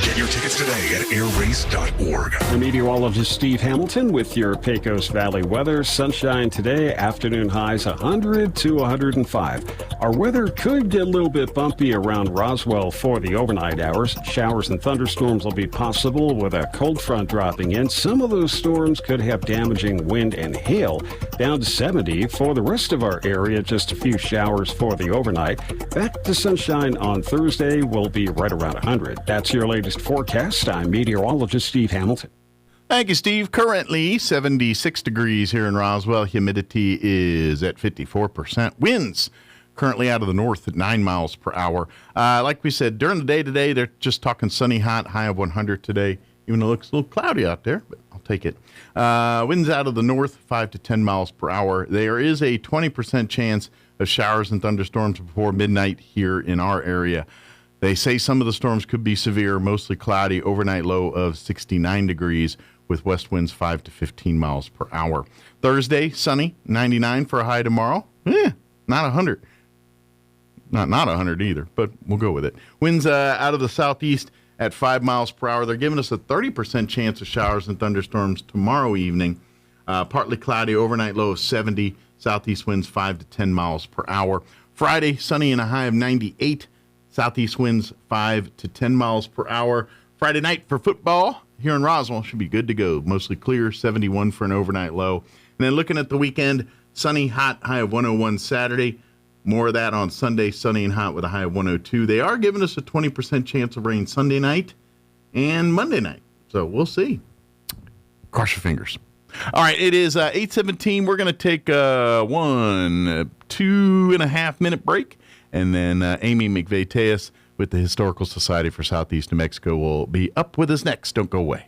Get your tickets today at airrace.org. The meteorologist Steve Hamilton with your Pecos Valley weather. Sunshine today, afternoon highs 100 to 105. Our weather could get a little bit bumpy around Roswell for the overnight hours. Showers and thunderstorms will be possible with a cold front dropping in. Some of those storms could have damaging wind and hail. Down to 70 for the rest of our area, just a few showers for the overnight. Back to sunshine on Thursday will be right around 100. That's your latest forecast. I'm meteorologist Steve Hamilton. Thank you, Steve. Currently 76 degrees here in Roswell. Humidity is at 54%. Winds currently out of the north at 9 miles per hour. Like we said, during the day today, they're just talking sunny hot, high of 100 today, even though it looks a little cloudy out there, but I'll take it. Winds out of the north, 5 to 10 miles per hour. There is a 20% chance of showers and thunderstorms before midnight here in our area. They say some of the storms could be severe, mostly cloudy, overnight low of 69 degrees with west winds 5 to 15 miles per hour. Thursday, sunny, 99 for a high tomorrow. Not 100. Not 100 either, but we'll go with it. Winds out of the southeast at 5 miles per hour. They're giving us a 30% chance of showers and thunderstorms tomorrow evening. Partly cloudy, overnight low of 70. Southeast winds 5 to 10 miles per hour. Friday, sunny and a high of 98. Southeast winds 5 to 10 miles per hour. Friday night for football here in Roswell should be good to go. Mostly clear, 71 for an overnight low. And then looking at the weekend, sunny, hot, high of 101 Saturday. More of that on Sunday, sunny and hot with a high of 102. They are giving us a 20% chance of rain Sunday night and Monday night. So we'll see. Cross your fingers. All right, it is 8:17. We're going to take a 2.5 minute break. And then Amy McVeigh-Tejas with the Historical Society for Southeast New Mexico will be up with us next. Don't go away.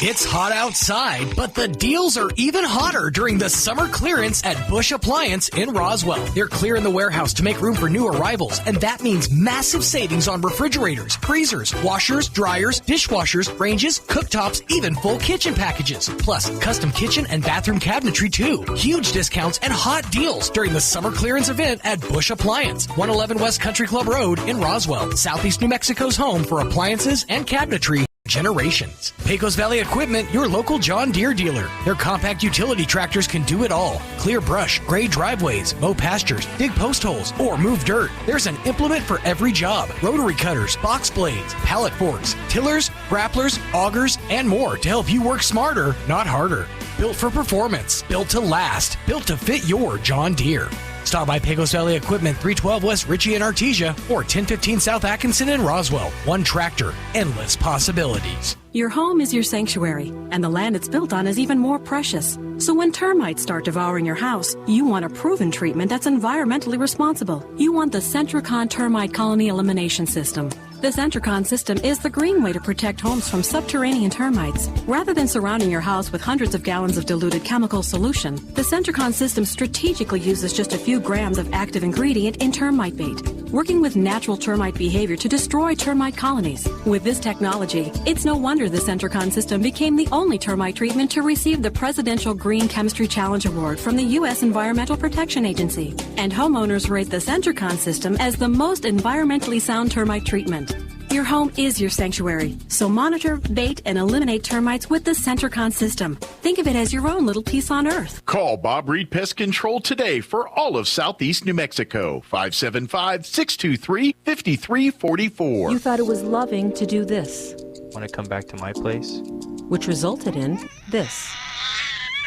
It's hot outside, but the deals are even hotter during the summer clearance at Bush Appliance in Roswell. They're clearing the warehouse to make room for new arrivals, and that means massive savings on refrigerators, freezers, washers, dryers, dishwashers, ranges, cooktops, even full kitchen packages. Plus, custom kitchen and bathroom cabinetry too. Huge discounts and hot deals during the summer clearance event at Bush Appliance, 111 West Country Club Road in Roswell, Southeast New Mexico's home for appliances and cabinetry generations. Pecos Valley Equipment, your local John Deere dealer. Their compact utility tractors can do it all. Clear brush, grade driveways, mow pastures, dig post holes, or move dirt. There's an implement for every job. Rotary cutters, box blades, pallet forks, tillers, grapplers, augers, and more to help you work smarter, not harder. Built for performance, built to last, built to fit your John Deere. Stop by Pecos Valley Equipment, 312 West Ritchie and Artesia, or 1015 South Atkinson in Roswell. One tractor, endless possibilities. Your home is your sanctuary, and the land it's built on is even more precious. So when termites start devouring your house, you want a proven treatment that's environmentally responsible. You want the Centricon Termite Colony Elimination System. The Centricon system is the green way to protect homes from subterranean termites. Rather than surrounding your house with hundreds of gallons of diluted chemical solution, the Centricon system strategically uses just a few grams of active ingredient in termite bait, working with natural termite behavior to destroy termite colonies. With this technology, it's no wonder the Centricon system became the only termite treatment to receive the Presidential Green Chemistry Challenge Award from the U.S. Environmental Protection Agency. And homeowners rate the Centricon system as the most environmentally sound termite treatment. Your home is your sanctuary, so monitor, bait, and eliminate termites with the Centricon system. Think of it as your own little piece on Earth. Call Bob Reed Pest Control today for all of Southeast New Mexico. 575-623-5344. You thought it was loving to do this. Want to come back to my place? Which resulted in this.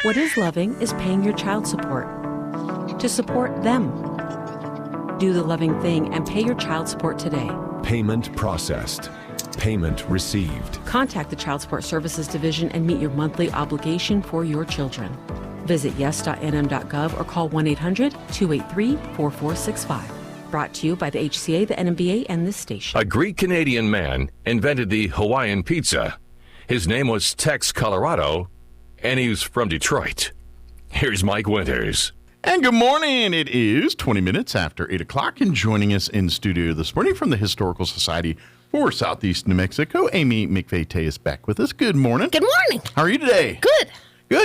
What is loving is paying your child support. To support them. Do the loving thing and pay your child support today. Payment processed. Payment received. Contact the Child Support Services Division and meet your monthly obligation for your children. Visit yes.nm.gov or call 1-800-283-4465. Brought to you by the HCA, the NMBA, and this station. A Greek-Canadian man invented the Hawaiian pizza. His name was Tex Colorado, and he was from Detroit. Here's Mike Winters. And good morning. It is 20 minutes after 8 o'clock, and joining us in studio this morning from the Historical Society for Southeast New Mexico, Amy McVeigh is back with us. Good morning. Good morning. How are you today? Good.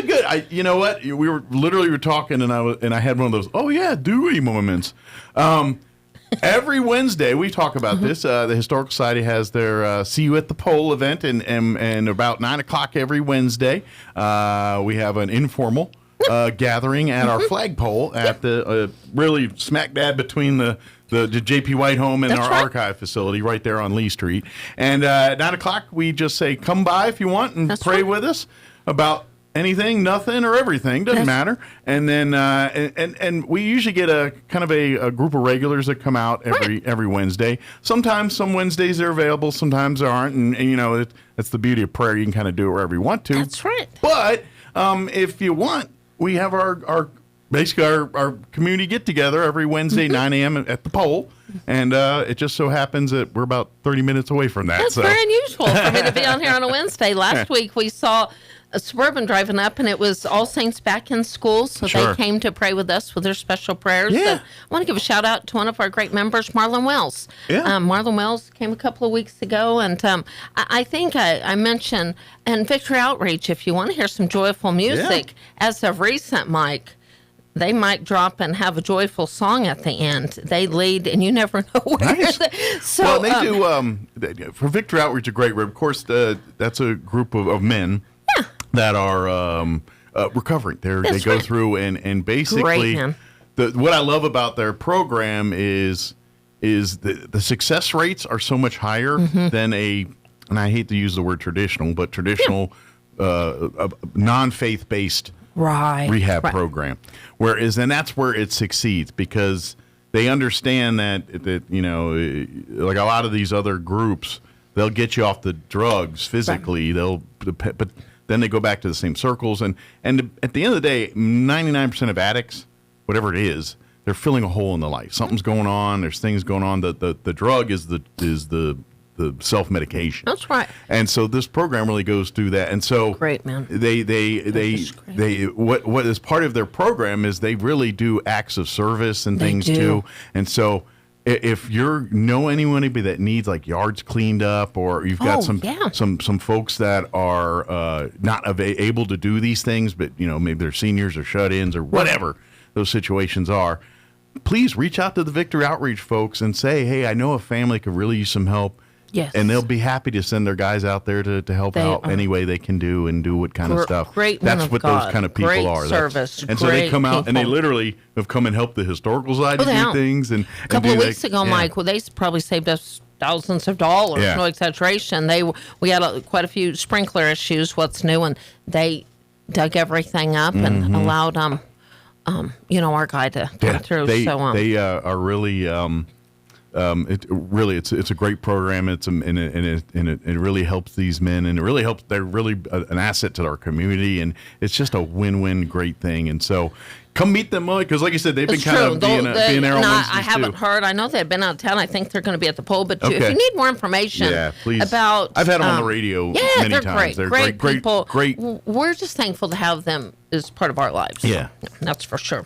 Good. You know what? We were talking, and I had one of those, oh yeah, Dewey moments. Every Wednesday, we talk about this. The Historical Society has their See You at the Pole event, and about 9 o'clock every Wednesday, we have an informal gathering at our flagpole at the really smack dab between the J.P. White home and our archive facility right there on Lee Street. And at 9 o'clock, we just say, come by if you want and pray with us about anything, nothing, or everything. Doesn't matter. And then and we usually get a kind of a group of regulars that come out every Wednesday. Sometimes some Wednesdays they're available, sometimes there aren't. And you know, that's the beauty of prayer. You can kind of do it wherever you want to. That's right. But if you want, we have our community get together every Wednesday, 9 a.m. at the pole, and it just so happens that we're about 30 minutes away from that. That's very unusual for me to be on here on a Wednesday. Last week we saw a Suburban driving up, and it was All Saints back in school, so they came to pray with us with their special prayers. Yeah. And I want to give a shout out to one of our great members, Marlon Wells. Yeah. Marlon Wells came a couple of weeks ago, and I think I mentioned, and Victory Outreach, if you want to hear some joyful music, as of recent, Mike, they might drop and have a joyful song at the end. They lead, and you never know where. Nice. So, well, they do for Victory Outreach, a great group. Of course, that's a group of men that are recovering. They go through and basically what I love about their program is the success rates are so much higher than and I hate to use the word traditional, but traditional non-faith based rehab program. Whereas, and that's where it succeeds because they understand that you know, like a lot of these other groups, they'll get you off the drugs physically. But then they go back to the same circles, and at the end of the day, 99% of addicts, whatever it is, they're filling a hole in their life. Something's going on. There's things going on. The drug is the self-medication. That's right. And so this program really goes through that. And so great, man. They what is part of their program is they really do acts of service and things too. And so if you know anybody that needs like yards cleaned up, or you've got some folks that are not able to do these things, but you know maybe they're seniors or shut-ins or whatever those situations are, please reach out to the Victory Outreach folks and say, hey, I know a family could really use some help. Yes. And they'll be happy to send their guys out there to help out any way they can do and do what kind of stuff. That's what those kind of people great are. Service. And so they come out and they literally have come and helped the Historical Society do things. And a couple of weeks ago, Mike, they probably saved us thousands of dollars. No exaggeration. We had quite a few sprinkler issues. What's new? And they dug everything up and allowed our guy to come through. They are really. It's a great program. It really helps these men, and it really helps. They're really an asset to our community, and it's just a win-win, great thing. And so, come meet them, because like you said, they've been It's kind true. of being there on Wednesdays, I haven't too. heard. I know they've been out of town. I think they're going to be at the poll. But Okay. if you need more information please. about... I've had them on the radio many they're times. They're great people. Great. We're just thankful to have them as part of our lives. Yeah. That's for sure.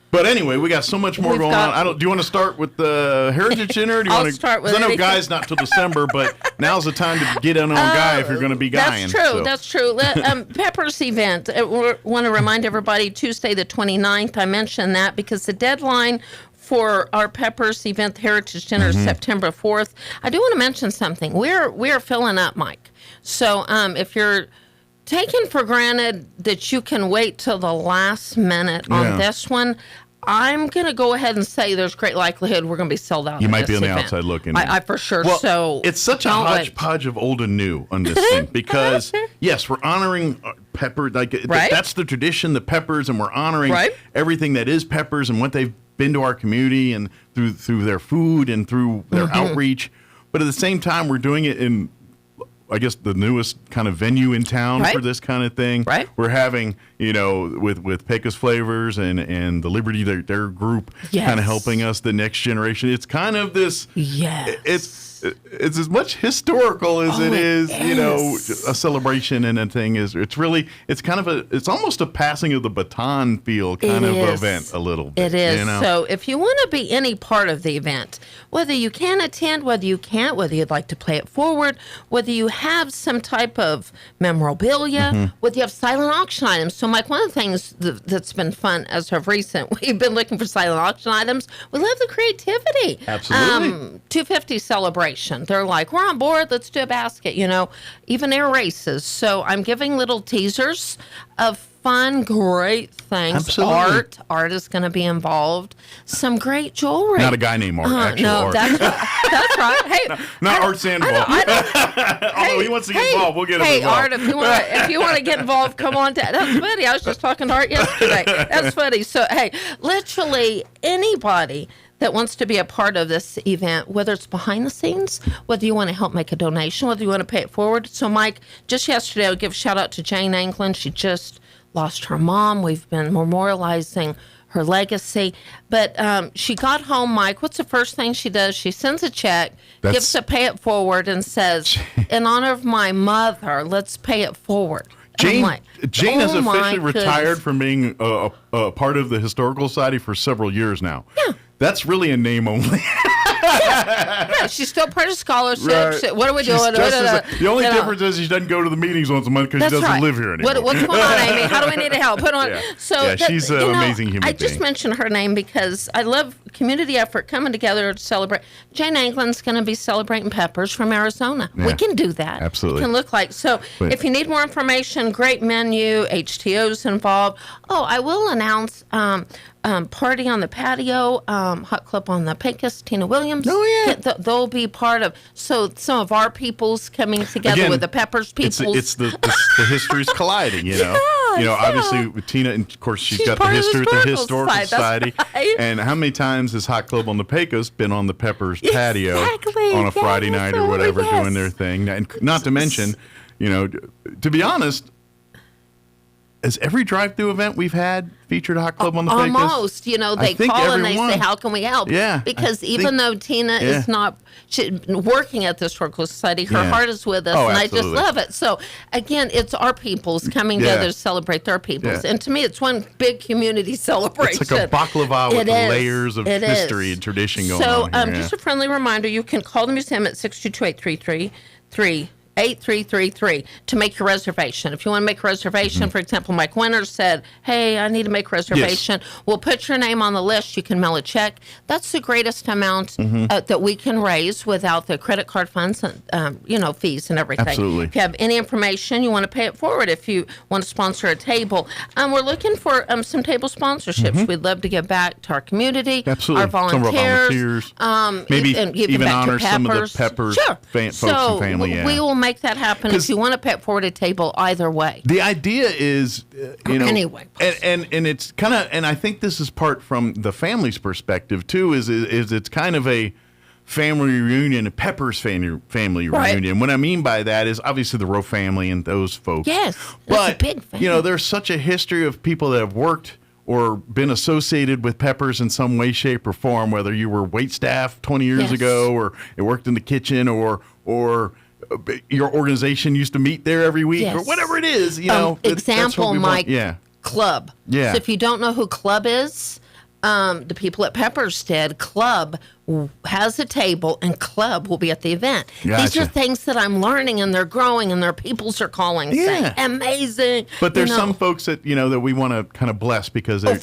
But anyway, we got so much more going on. Do you want to start with the Heritage Dinner? Or do you I'll want to start with I know anything. Guy's not till December, but now's the time to get in on Guy if you're going to be guying. That's true. so. That's true. Pepper's event. I want to remind everybody, Tuesday the 29th. I mentioned that because the deadline for our Peppers event, the Heritage Dinner, is September 4th. I do want to mention something. We're filling up, Mike. So if you're taking for granted that you can wait till the last minute on this one, I'm going to go ahead and say there's great likelihood we're going to be sold out. You might be on the event. outside looking. I for sure. Well, so it's such a don't wait. hodgepodge of old and new on this thing because yes, we're honoring Pepper. That's the tradition, the Peppers, and we're honoring everything that is Peppers and what they've been to our community and through their food and through their outreach. But at the same time, we're doing it in, I guess, the newest kind of venue in town for this kind of thing. Right. We're having, with Pecos Flavors and the Liberty, their group, kind of helping us, the next generation. It's kind of this. Yes. It's as much historical as it is, a celebration and a thing is. It's really, it's almost a passing of the baton feel kind of event a little bit. It is. So if you want to be any part of the event, whether you can attend, whether you can't, whether you'd like to play it forward, whether you have some type of memorabilia, whether you have silent auction items. So, Mike, one of the things that's been fun as of recent, we've been looking for silent auction items. We love the creativity. Absolutely. 250 celebration. They're like, we're on board. Let's do a basket, even air races. So I'm giving little teasers of fun, great things. Absolutely. Art is going to be involved. Some great jewelry. Not a guy named Art, actual Art. That's right. That's right. Hey, not Art Sandoval. Although he wants to get involved, we'll get him involved. Art, if you want to get involved, come on. That's funny. I was just talking to Art yesterday. That's funny. So, hey, literally anybody that wants to be a part of this event, whether it's behind the scenes, whether you want to help make a donation, whether you want to pay it forward. So, Mike, just yesterday, I'll give a shout out to Jane Anglin. She just lost her mom. We've been memorializing her legacy. But she got home, Mike. What's the first thing she does? She sends a check, gives to pay it forward, and says, in honor of my mother, let's pay it forward. Jane has officially retired from being a part of the Historical Society for several years now. Yeah. That's really a name only. Yeah, she's still part of scholarships. Right. What are we doing? The only difference is she doesn't go to the meetings once a month because she doesn't live here anymore. What's going on, Amy? How do we need to help? Put on. Yeah. So she's an amazing human being. I just mentioned her name because I love community effort coming together to celebrate. Jane Anglin's going to be celebrating Peppers from Arizona. Yeah. We can do that. Absolutely. It can look like. So if you need more information, great menu, HTO's involved. Oh, I will announce party on the patio, Hot Club on the Pecos, Tina Williams. Oh, yeah. They'll be part of, so some of our peoples coming together with the Peppers peoples. It's the history's colliding, obviously with Tina, and of course she's got the history with the Historical Society. Right. And how many times has Hot Club on the Pecos been on the Peppers patio on a Friday night or whatever doing their thing? And not to mention, to be honest, has every drive-through event we've had featured a Hot Club on the Pecos? Almost. They call and they say, how can we help? Yeah. Because even though Tina is not working at the Historical Society, her heart is with us, and absolutely. I just love it. So, again, it's our peoples coming together to celebrate their peoples. And to me, it's one big community celebration. It's like a baklava with layers of history and tradition going on here. So, just a friendly reminder, you can call the museum at 622-833-8333 to make your reservation. If you want to make a reservation, for example, Mike Winters said, hey, I need to make a reservation. Yes. We'll put your name on the list. You can mail a check. That's the greatest amount that we can raise without the credit card funds and, fees and everything. Absolutely. If you have any information, you want to pay it forward. If you want to sponsor a table, we're looking for some table sponsorships. We'd love to give back to our community, Absolutely. our volunteers. Maybe and even back honor to some of the Peppers folks and family. We will make that happen if you want to pay forward a table either way. The idea is, anyway, and it's kind of, and I think this is part from the family's perspective too. Is it's kind of a family reunion, a Peppers family reunion. What I mean by that is obviously the Rowe family and those folks. Yes, but a big family. There's such a history of people that have worked been associated with Peppers in some way, shape, or form, whether you were waitstaff 20 years ago, or you worked in the kitchen, or your organization used to meet there every week, or whatever it is, example, Mike. Yeah. Club. Yeah. So if you don't know who Club is, the people at Peppers did. Club has a table, and Club will be at the event. Gotcha. These are things that I'm learning, and they're growing, and their peoples are calling, saying, amazing. But there's some folks that, that we want to kind of bless because they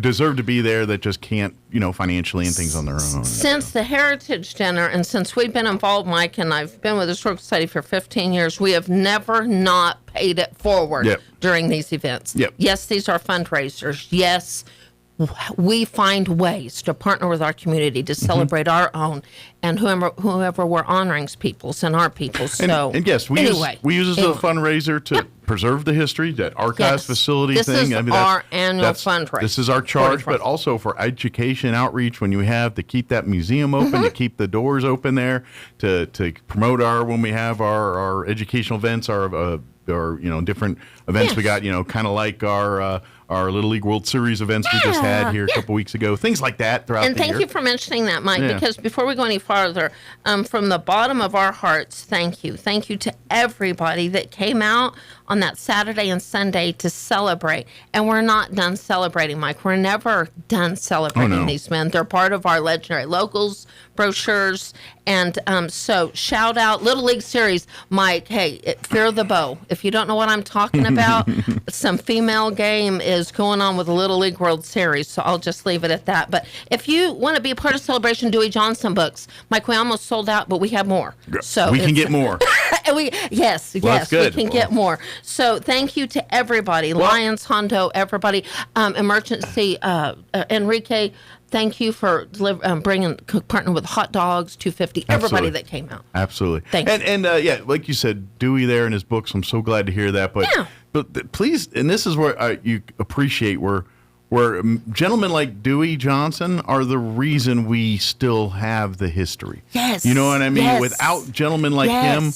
deserve to be there that just can't, financially and things on their own. Since the Heritage Dinner, and since we've been involved, Mike, and I've been with the Historical Society for 15 years, we have never not paid it forward during these events. Yes, these are fundraisers. Yes, we find ways to partner with our community to celebrate our own, and whoever we're honoring peoples and our people. So, and yes, we use as a fundraiser to preserve the history, that archives facility this thing. Is our annual fundraiser. This is our charge, but also for education outreach when you have to keep that museum open, to keep the doors open there, to promote when we have our educational events, our different events we got, kind of like our Little League World Series events we just had here a couple weeks ago, things like that throughout the year. And thank you for mentioning that, Mike, because before we go any farther, from the bottom of our hearts, thank you. Thank you to everybody that came out on that Saturday and Sunday to celebrate. And we're not done celebrating, Mike. We're never done celebrating these men. They're part of our Legendary Locals brochures. And so shout out Little League Series. Mike, hey, Fear the Bow. If you don't know what I'm talking about, some female game is going on with the Little League World Series. So I'll just leave it at that. But if you want to be a part of Celebration Dewey Johnson books, Mike, we almost sold out, but we have more. So we can get more. Yes, we can get more. So thank you to everybody, Lions, Hondo, everybody, Emergency, Enrique. Thank you for partnering with Hot Dogs, 250, everybody that came out. Absolutely. Thanks. And like you said, Dewey there in his books, I'm so glad to hear that. But please, and this is where you appreciate where gentlemen like Dewey Johnson are the reason we still have the history. Yes. You know what I mean? Yes. Without gentlemen like him,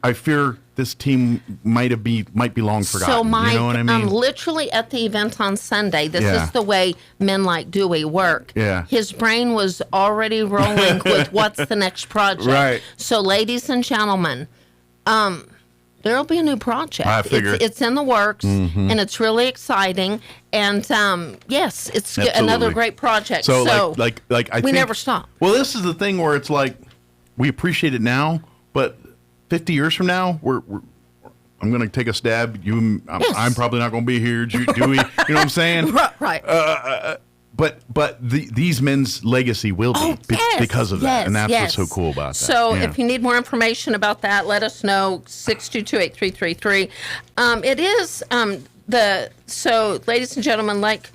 I fear this team might be long forgotten. So, Mike, you know what I mean? Literally at the event on Sunday, this is the way men like Dewey work. Yeah. His brain was already rolling with what's the next project. Right. So, ladies and gentlemen, there'll be a new project. I figure. It's in the works, and it's really exciting. And yes, it's another great project. So I we think, never stop. Well, this is the thing where it's like we appreciate it now, but 50 years from now, I'm going to take a stab. I'm probably not going to be here, Dewey. You know what I'm saying? Right. But these men's legacy will be because of that, and that's what's so cool about that. So if you need more information about that, let us know, 622-8333. It is so ladies and gentlemen, like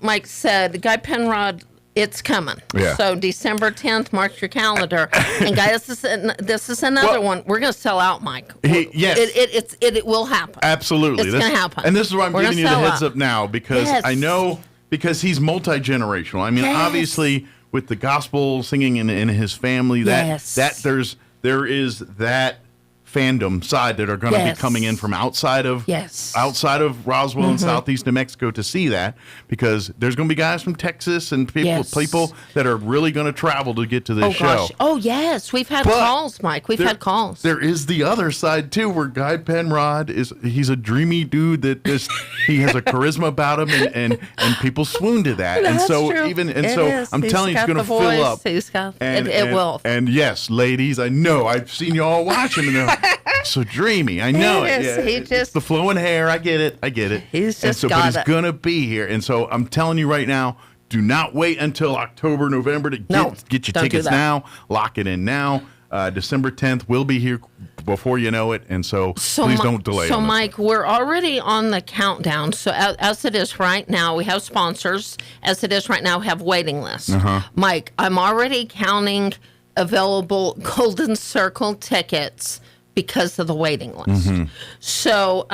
Mike said, Guy Penrod, it's coming. Yeah. So December 10th, mark your calendar. And guys, this is another one. We're going to sell out, Mike. Yes. It will happen. Absolutely. It's going to happen. And this is why I'm giving you the heads up now, because I know, because he's multi-generational. I mean, obviously, with the gospel singing in his family, there is that fandom side that are going to be coming in from outside of Roswell and southeast New Mexico to see that, because there's going to be guys from Texas and people that are really going to travel to get to this show. Gosh. Oh yes, we've had calls, Mike. We've had calls. There is the other side too, where Guy Penrod he's a dreamy dude that just he has a charisma about him, and people swoon to that. That's and so true. I'm telling you, it's going to fill up. It will. And yes, ladies, I know I've seen you all watch him, and they're so dreamy. I know it. It's the flowing hair. I get it. He's just but he's gonna be here. And so I'm telling you right now, do not wait until October, November to get your tickets now. Lock it in now. December 10th, we'll be here before you know it. And so please don't delay. So Mike, we're already on the countdown. So as it is right now, we have sponsors. As it is right now, we have waiting lists. Mike, I'm already counting available Golden Circle tickets, because of the waiting list. So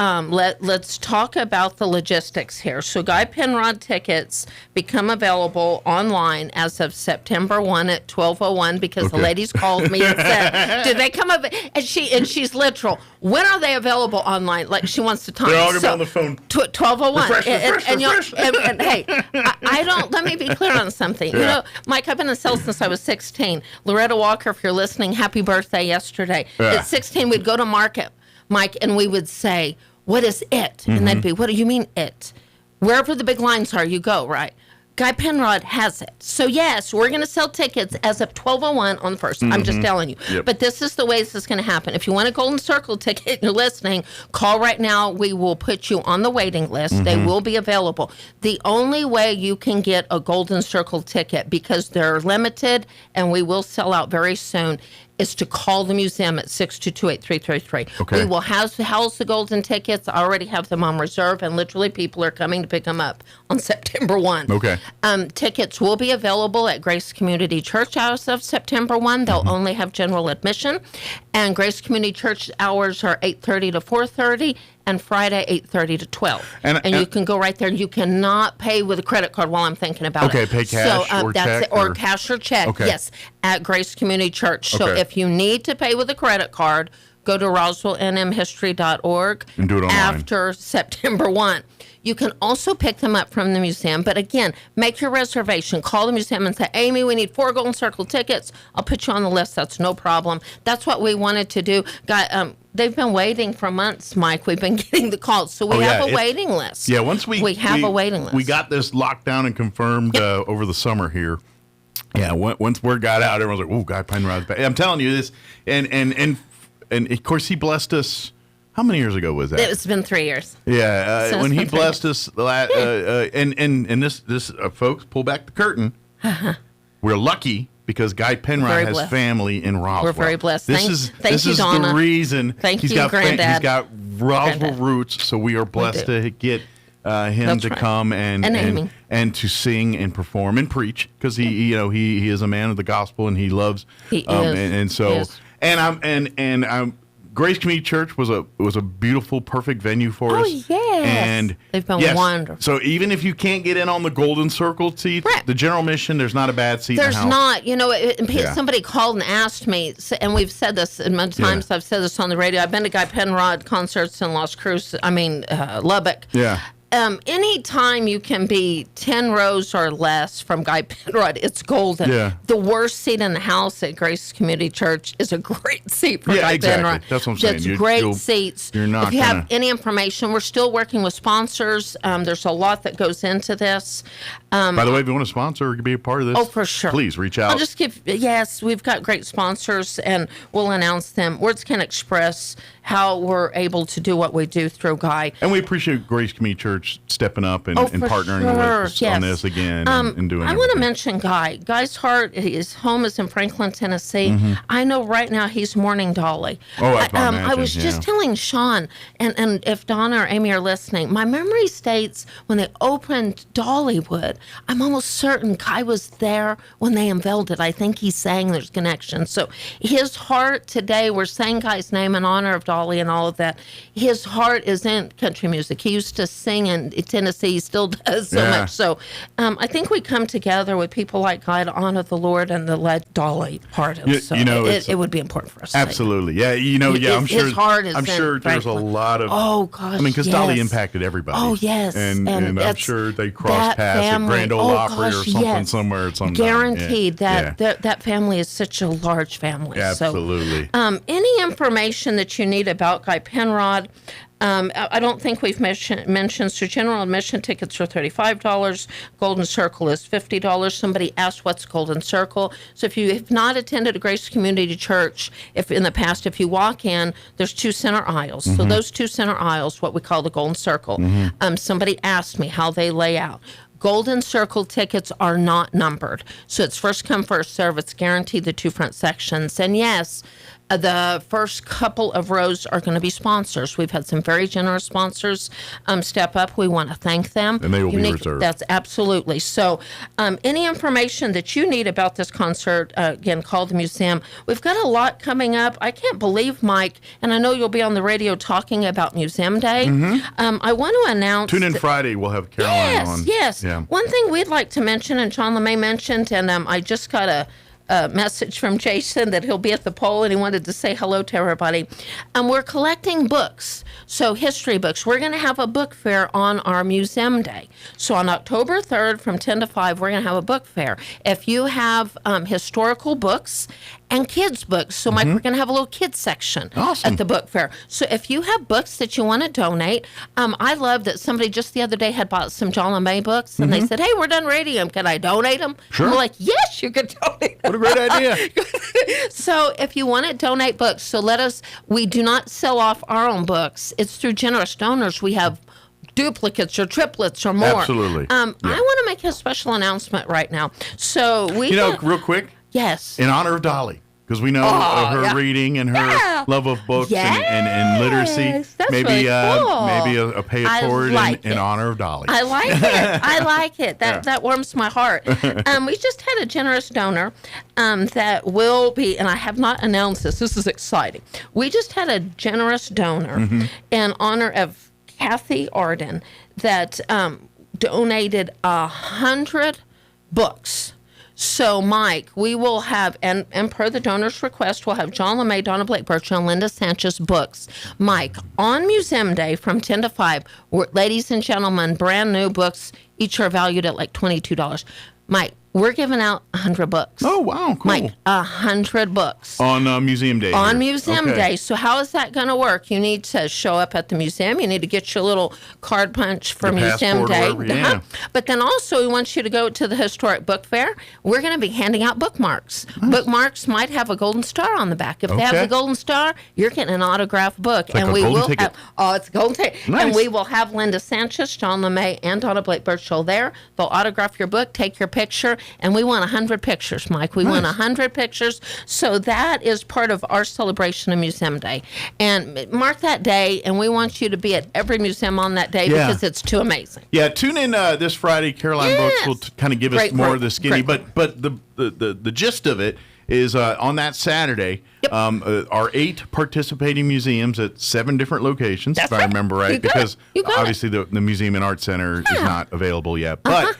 let's talk about the logistics here. So Guy Penrod tickets become available online as of September 1 at 12:01 because the ladies called me and said, "Did they come up?" And she's literal. When are they available online? Like she wants to time. They're all going to be on the phone. 12:01. Refresh. And hey, I don't. Let me be clear on something. Yeah. You know, Mike, I've been in sales since I was 16. Loretta Walker, if you're listening, happy birthday yesterday. Yeah. At 16, we'd go to market, Mike, and we would say, "What is it?" And they'd be, "What do you mean it?" Wherever the big lines are, you go, right? Guy Penrod has it. So, yes, we're going to sell tickets as of 12:01 on the 1st. I'm just telling you. Yep. But this is the way this is going to happen. If you want a Golden Circle ticket and you're listening, call right now. We will put you on the waiting list. They will be available. The only way you can get a Golden Circle ticket, because they're limited and we will sell out very soon, is to call the museum at 622-8333. Okay. We will house the golden tickets. I already have them on reserve, and literally people are coming to pick them up on September 1. Okay. Tickets will be available at Grace Community Church as of September 1. They'll only have general admission. And Grace Community Church hours are 8:30 to 4:30. And Friday, 8:30 to 12. And you can go right there. You cannot pay with a credit card while I'm thinking about it. Okay, pay cash or check? Or cash or check, Okay. yes, at Grace Community Church. So Okay. if you need to pay with a credit card, go to roswellnmhistory.org and do it online after September 1. You can also pick them up from the museum. But again, make your reservation. Call the museum and say, "Amy, we need 4 Golden Circle tickets." I'll put you on the list. That's no problem. That's what we wanted to do. They've been waiting for months, Mike. We've been getting the calls. So we have a waiting list. Yeah, once we have a waiting list. We got this locked down and confirmed over the summer here. Yeah, once word got out, everyone's like, "Ooh, Guy Penrod's back." I'm telling you this, and of course he blessed us. How many years ago was that? It's been 3 years. Yeah, So when it's he been 3 blessed us, and this folks, pull back the curtain. We're lucky because Guy Penrod Very has blessed. family in Roswell. We're very blessed. This Thank you, is Donna. the reason. Thank he's you, got Granddad. He's got Roswell Granddad. roots, so we are blessed to get him That's to right. come And Amy. and to sing and perform and preach, because he is a man of the gospel and he loves He is. and so He is. and I'm Grace Community Church was a beautiful, perfect venue for us. Oh, yes. And they've been yes, wonderful. So even if you can't get in on the Golden Circle seats, the general mission, there's not a bad seat in There's the house. not. You know, Yeah. somebody called and asked me, and we've said this many times. I've said this on the radio. I've been to Guy Penrod concerts in Lubbock. Yeah. Anytime you can be 10 rows or less from Guy Penrod, it's golden. Yeah. The worst seat in the house at Grace Community Church is a great seat for Guy exactly. Penrod. That's what I'm saying. It's great you'll- seats. You're not if you gonna... have any information, we're still working with sponsors. There's a lot that goes into this. By the way, if you want to sponsor or be a part of this, Oh, for sure. please reach out. I'll just yes, we've got great sponsors, and we'll announce them. Words can express how we're able to do what we do through Guy. And we appreciate Grace Community Church stepping up and for partnering with sure. us Yes. on this again and doing I everything. want to mention Guy. Guy's heart, his home is in Franklin, Tennessee. Mhm. I know right now he's mourning Dolly. Oh, I can I imagine, was just yeah. telling Sean, and if Donna or Amy are listening, my memory states when they opened Dollywood, I'm almost certain Guy was there when they unveiled it. I think he's saying there's connection. So his heart today, we're saying Guy's name in honor of Dolly and all of that. His heart is in country music. He used to sing in Tennessee. He still does so much. So I think we come together with people like Guy to honor the Lord and to let Dolly part of. So it would be important for us. Absolutely. Yeah. I'm sure. His heart is I'm sure in there's a Franklin. lot of. Oh, gosh, because Dolly yes. impacted everybody. Oh, yes. And I'm that's- sure they that crossed paths at family- Grand Ole Opry or gosh, something yes. somewhere at some time. Guaranteed Yeah. that family is such a large family. Absolutely. So, any information that you need about Guy Penrod, I don't think we've mentioned. So general admission tickets are $35. Golden Circle is $50. Somebody asked, what's Golden Circle? So if you have not attended a Grace Community Church, if in the past, if you walk in, there's 2 center aisles. So Mhm. those 2 center aisles, what we call the Golden Circle. Mhm. Somebody asked me how they lay out. Golden Circle tickets are not numbered. So it's first come, first serve. It's guaranteed the 2 front sections. And yes, The first couple of rows are going to be sponsors. We've had some very generous sponsors step up. We want to thank them. And they will be reserved. That's absolutely. So any information that you need about this concert, again, call the museum. We've got a lot coming up. I can't believe, Mike, and I know you'll be on the radio talking about Museum Day. I want to announce. Tune in Friday. We'll have Caroline on. Yes. Yeah. One thing we'd like to mention, and John LeMay mentioned, and I just got a message from Jason that he'll be at the poll and he wanted to say hello to everybody. We're collecting books, so history books. We're going to have a book fair on our Museum Day. So on October 3rd from 10 to 5, we're going to have a book fair. If you have historical books and kids' books, so Mike, we're going to have a little kids section at the book fair. So if you have books that you want to donate, I love that somebody just the other day had bought some John LeMay books, and they said, hey, we're done reading. Can I donate them? Sure. And we're like, yes, you can donate them. What a great idea. So if you want to donate books, so we do not sell off our own books. It's through generous donors. We have duplicates or triplets or more. Absolutely. I want to make a special announcement right now. So real quick. Yes. In honor of Dolly, because we know her reading and her love of books and literacy. That's maybe really cool. maybe a pay it forward in honor of Dolly. I like it. I like it. That warms my heart. We just had a generous donor that will be, and I have not announced this. This is exciting. We just had a generous donor in honor of Kathy Arden that donated 100 books. So, Mike, we will have, and per the donor's request, we'll have John LeMay, Donna Blake Burchell, and Linda Sanchez books. Mike, on Museum Day from 10 to 5, ladies and gentlemen, brand new books, each are valued at like $22. Mike, we're giving out 100 books. Oh, wow, cool. Mike, 100 books. On Museum Day. On Museum Day. So how is that going to work? You need to show up at the museum. You need to get your little card punch for Museum Day. But then also we want you to go to the Historic Book Fair. We're going to be handing out bookmarks. Bookmarks might have a golden star on the back. If they have the golden star, you're getting an autographed book. It's like a golden ticket. It's a golden ticket. Nice. And we will have Linda Sanchez, John LeMay, and Donna Blake Burchell there. They'll autograph your book, take your picture, and we want 100 pictures, Mike. We want 100 pictures. So that is part of our celebration of Museum Day. And mark that day, and we want you to be at every museum on that day because it's too amazing. Yeah, tune in this Friday. Caroline Books will kind of give us more of the skinny, but the gist of it is on that Saturday, our 8 participating museums at 7 different locations, if I remember right, because obviously the Museum and Art Center is not available yet. But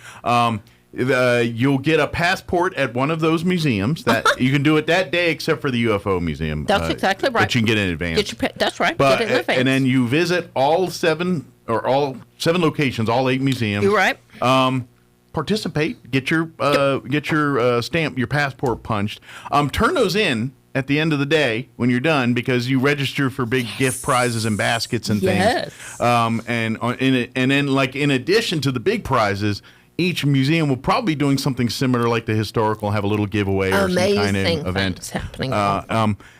you'll get a passport at one of those museums. That you can do it that day, except for the UFO museum. That's exactly right. That you can get in advance. That's right. But, get it in advance. And then you visit all 7 locations, all 8 museums. You're right. Participate. Get your stamp, your passport punched. Turn those in at the end of the day when you're done, because you register for big gift prizes and baskets and things. And then, like, in addition to the big prizes, each museum will probably be doing something similar, like the historical, have a little giveaway or some kind of event happening.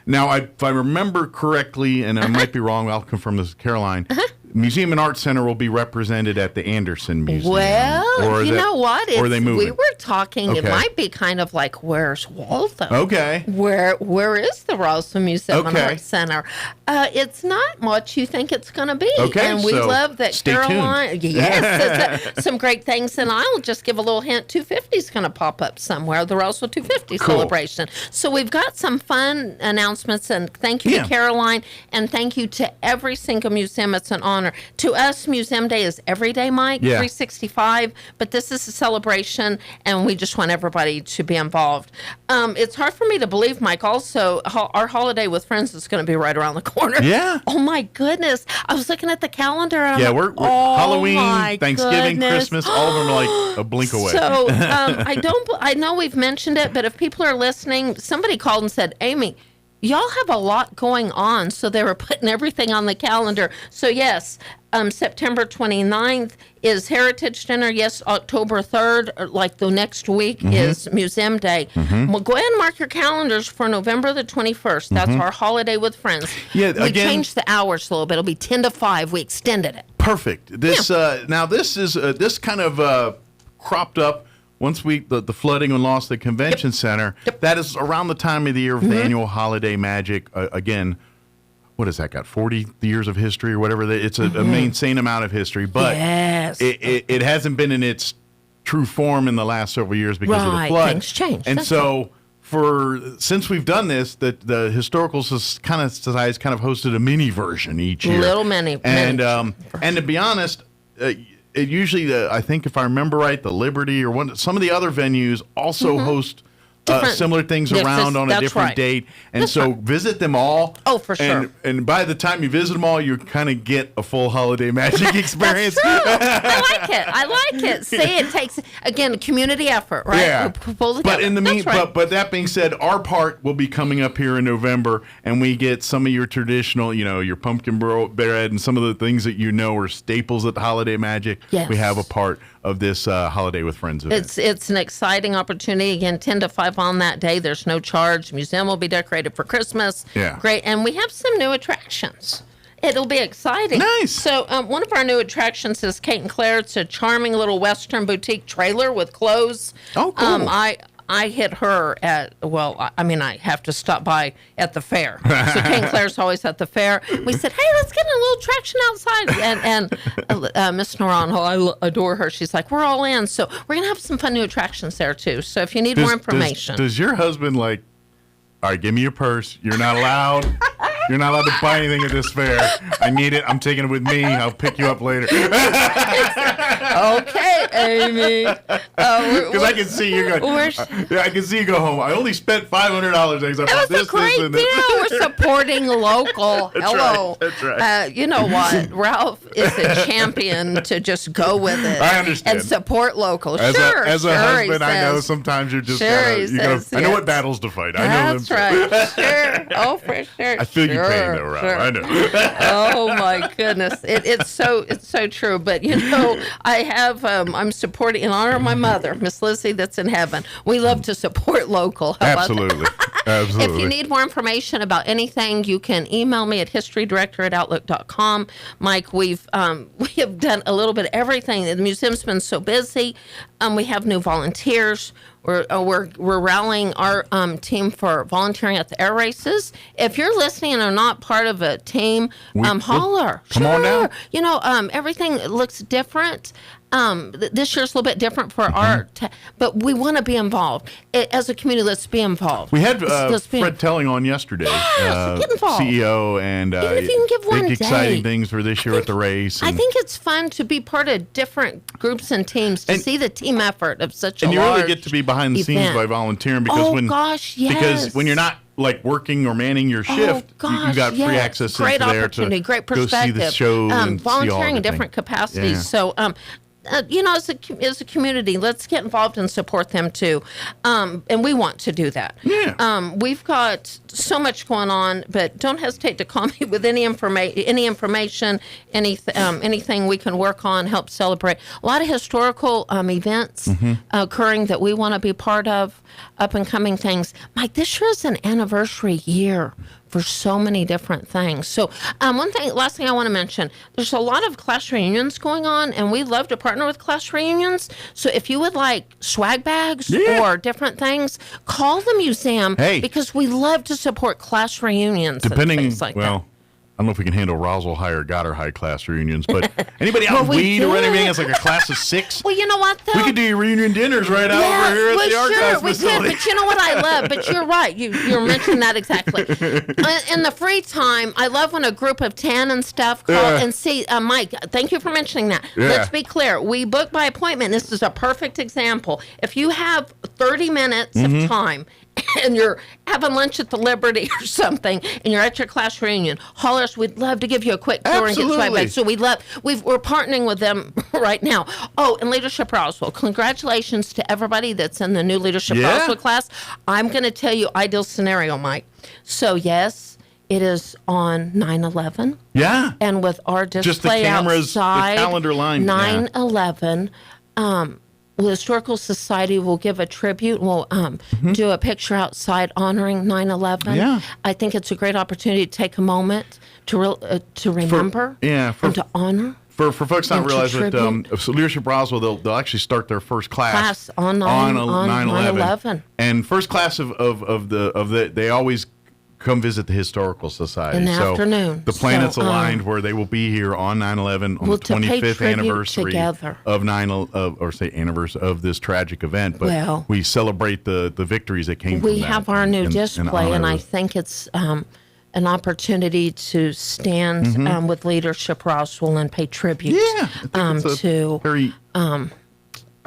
Now, if I remember correctly, and I might be wrong, I'll confirm this with Caroline. Museum and Art Center will be represented at the Anderson Museum. Well, know what? Or are they moving? We were talking, it might be kind of like, where's Waltham? Okay. Where is the Roswell Museum and Art Center? It's not what you think it's going to be. Okay, and we love that Caroline. Tuned. Yes, some great things. And I'll just give a little hint, 250 is going to pop up somewhere, the Roswell 250 celebration. So we've got some fun announcements, and thank you to Caroline, and thank you to every single museum. It's an honor. To us, Museum Day is every day, Mike, 365, but this is a celebration, and we just want everybody to be involved. It's hard for me to believe, Mike, also, our holiday with friends is going to be right around the corner. Yeah. Oh, my goodness. I was looking at the calendar. And we're Halloween, Thanksgiving, Christmas, all of them are like a blink away. So I know we've mentioned it, but if people are listening, somebody called and said, Amy, y'all have a lot going on, so they were putting everything on the calendar. So, yes, September 29th is Heritage Dinner. Yes, October 3rd, like the next week, is Museum Day. Well, go ahead and mark your calendars for November the 21st. That's our holiday with friends. Yeah, we changed the hours a little bit. It'll be 10 to 5. We extended it. Perfect. This now this is this kind of cropped up the flooding and lost the convention center, that is around the time of the year of the annual holiday magic. Again, what has that got? 40 years of history or whatever. It's a insane amount of history, but it hasn't been in its true form in the last several years because of the flood. Things change. And since we've done this, the historical society has kind of hosted a mini version each year. And to be honest, it usually, I think if I remember right, the Liberty or some of the other venues also host similar things around on a different date. And visit them all. Oh, for sure. And by the time you visit them all, you kind of get a full holiday magic experience. I like it. See, it takes, again, a community effort, right? Yeah. But in the but that being said, our part will be coming up here in November, and we get some of your traditional, your pumpkin bread and some of the things that are staples at the holiday magic. Yes. We have a part of this Holiday with Friends event. It's an exciting opportunity. Again, 10 to 5 on that day. There's no charge. The museum will be decorated for Christmas. Yeah. Great. And we have some new attractions. It'll be exciting. Nice. So one of our new attractions is Kate and Claire. It's a charming little Western boutique trailer with clothes. Oh, cool. I hit her I have to stop by at the fair. So Kate and Claire's always at the fair. We said, hey, let's get in a little attraction outside. And Miss Naranjo, I adore her. She's like, we're all in. So we're going to have some fun new attractions there, too. So if you need more information. Does your husband all right, give me your purse. You're not allowed. You're not allowed to buy anything at this fair. I need it. I'm taking it with me. I'll pick you up later. Okay, Amy. Because I can see you go. I can see you go home. I only spent $500. It was a great deal. We're supporting local. Hello. That's right. You know what? Ralph is a champion to just go with it. I understand. And support local. As a husband, I know sometimes you're just I know what battles to fight. I know them. That's right. Sure. Oh, for sure. I feel you pain though, Ralph. Sure. I know. Oh my goodness, it's so true. But I have I'm supporting in honor of my mother, Miss Lizzie, that's in heaven. We love to support local. How Absolutely. Absolutely. If you need more information about anything, you can email me at historydirector@outlook.com. Mike, we have done a little bit of everything. The museum's been so busy. We have new volunteers. We're rallying our team for volunteering at the air races. If you're listening and are not part of a team, holler. Come on down. Everything looks different. This year's a little bit different for our, but we want to be involved. As a community, let's be involved. We had Fred Telling on yesterday, get involved. CEO, and even if you can give one exciting things for this year at the race. I think it's fun to be part of different groups and teams to see the team effort of such a large And you really get to be behind the scenes by volunteering because because when you're not working or manning your shift, you got free access great into there opportunity, to great perspective. go see the show and volunteering see all in different capacities. Yeah. So as a community, let's get involved and support them too. And we want to do that. Yeah. We've got so much going on, but don't hesitate to call me with any information, anything we can work on, help celebrate. A lot of historical events occurring that we want to be part of, up and coming things. Mike, this year is an anniversary year for so many different things. So last thing I want to mention, there's a lot of class reunions going on, and we love to partner with class reunions. So if you would like swag bags or different things, call the museum because we love to support class reunions and things like that. I don't know if we can handle Roswell High or Goddard High class reunions, but anybody out in Weed or anything that's like a class of 6? Well, you know what, though? We could do your reunion dinners right out over here at the archives facility. But you know what I love? But you're right. You're mentioning that exactly. In the free time, I love when a group of 10 and stuff call and see. Mike, thank you for mentioning that. Yeah. Let's be clear. We book by appointment. This is a perfect example. If you have 30 minutes of time, and you're having lunch at the Liberty or something, and you're at your class reunion, holler us. We'd love to give you a quick tour and get swag back. So we're partnering with them right now. Oh, and Leadership Roswell, congratulations to everybody that's in the new Leadership Roswell class. I'm going to tell you ideal scenario, Mike. So yes, it is on 9/11. Yeah. And with our display just the cameras, outside, the calendar line. 9/11. The Historical Society will give a tribute. We'll do a picture outside honoring 9/11. Yeah. I think it's a great opportunity to take a moment to remember and to honor. For folks not realize that so Leadership Roswell, they'll actually start their first class on 9/11. And first class they always come visit the Historical Society. In the afternoon. The planets aligned where they will be here on 9/11 on the 25th anniversary anniversary of this tragic event. But we celebrate the victories that came from that. We have our new display, and I think it's an opportunity to stand with Leadership Roswell and pay tribute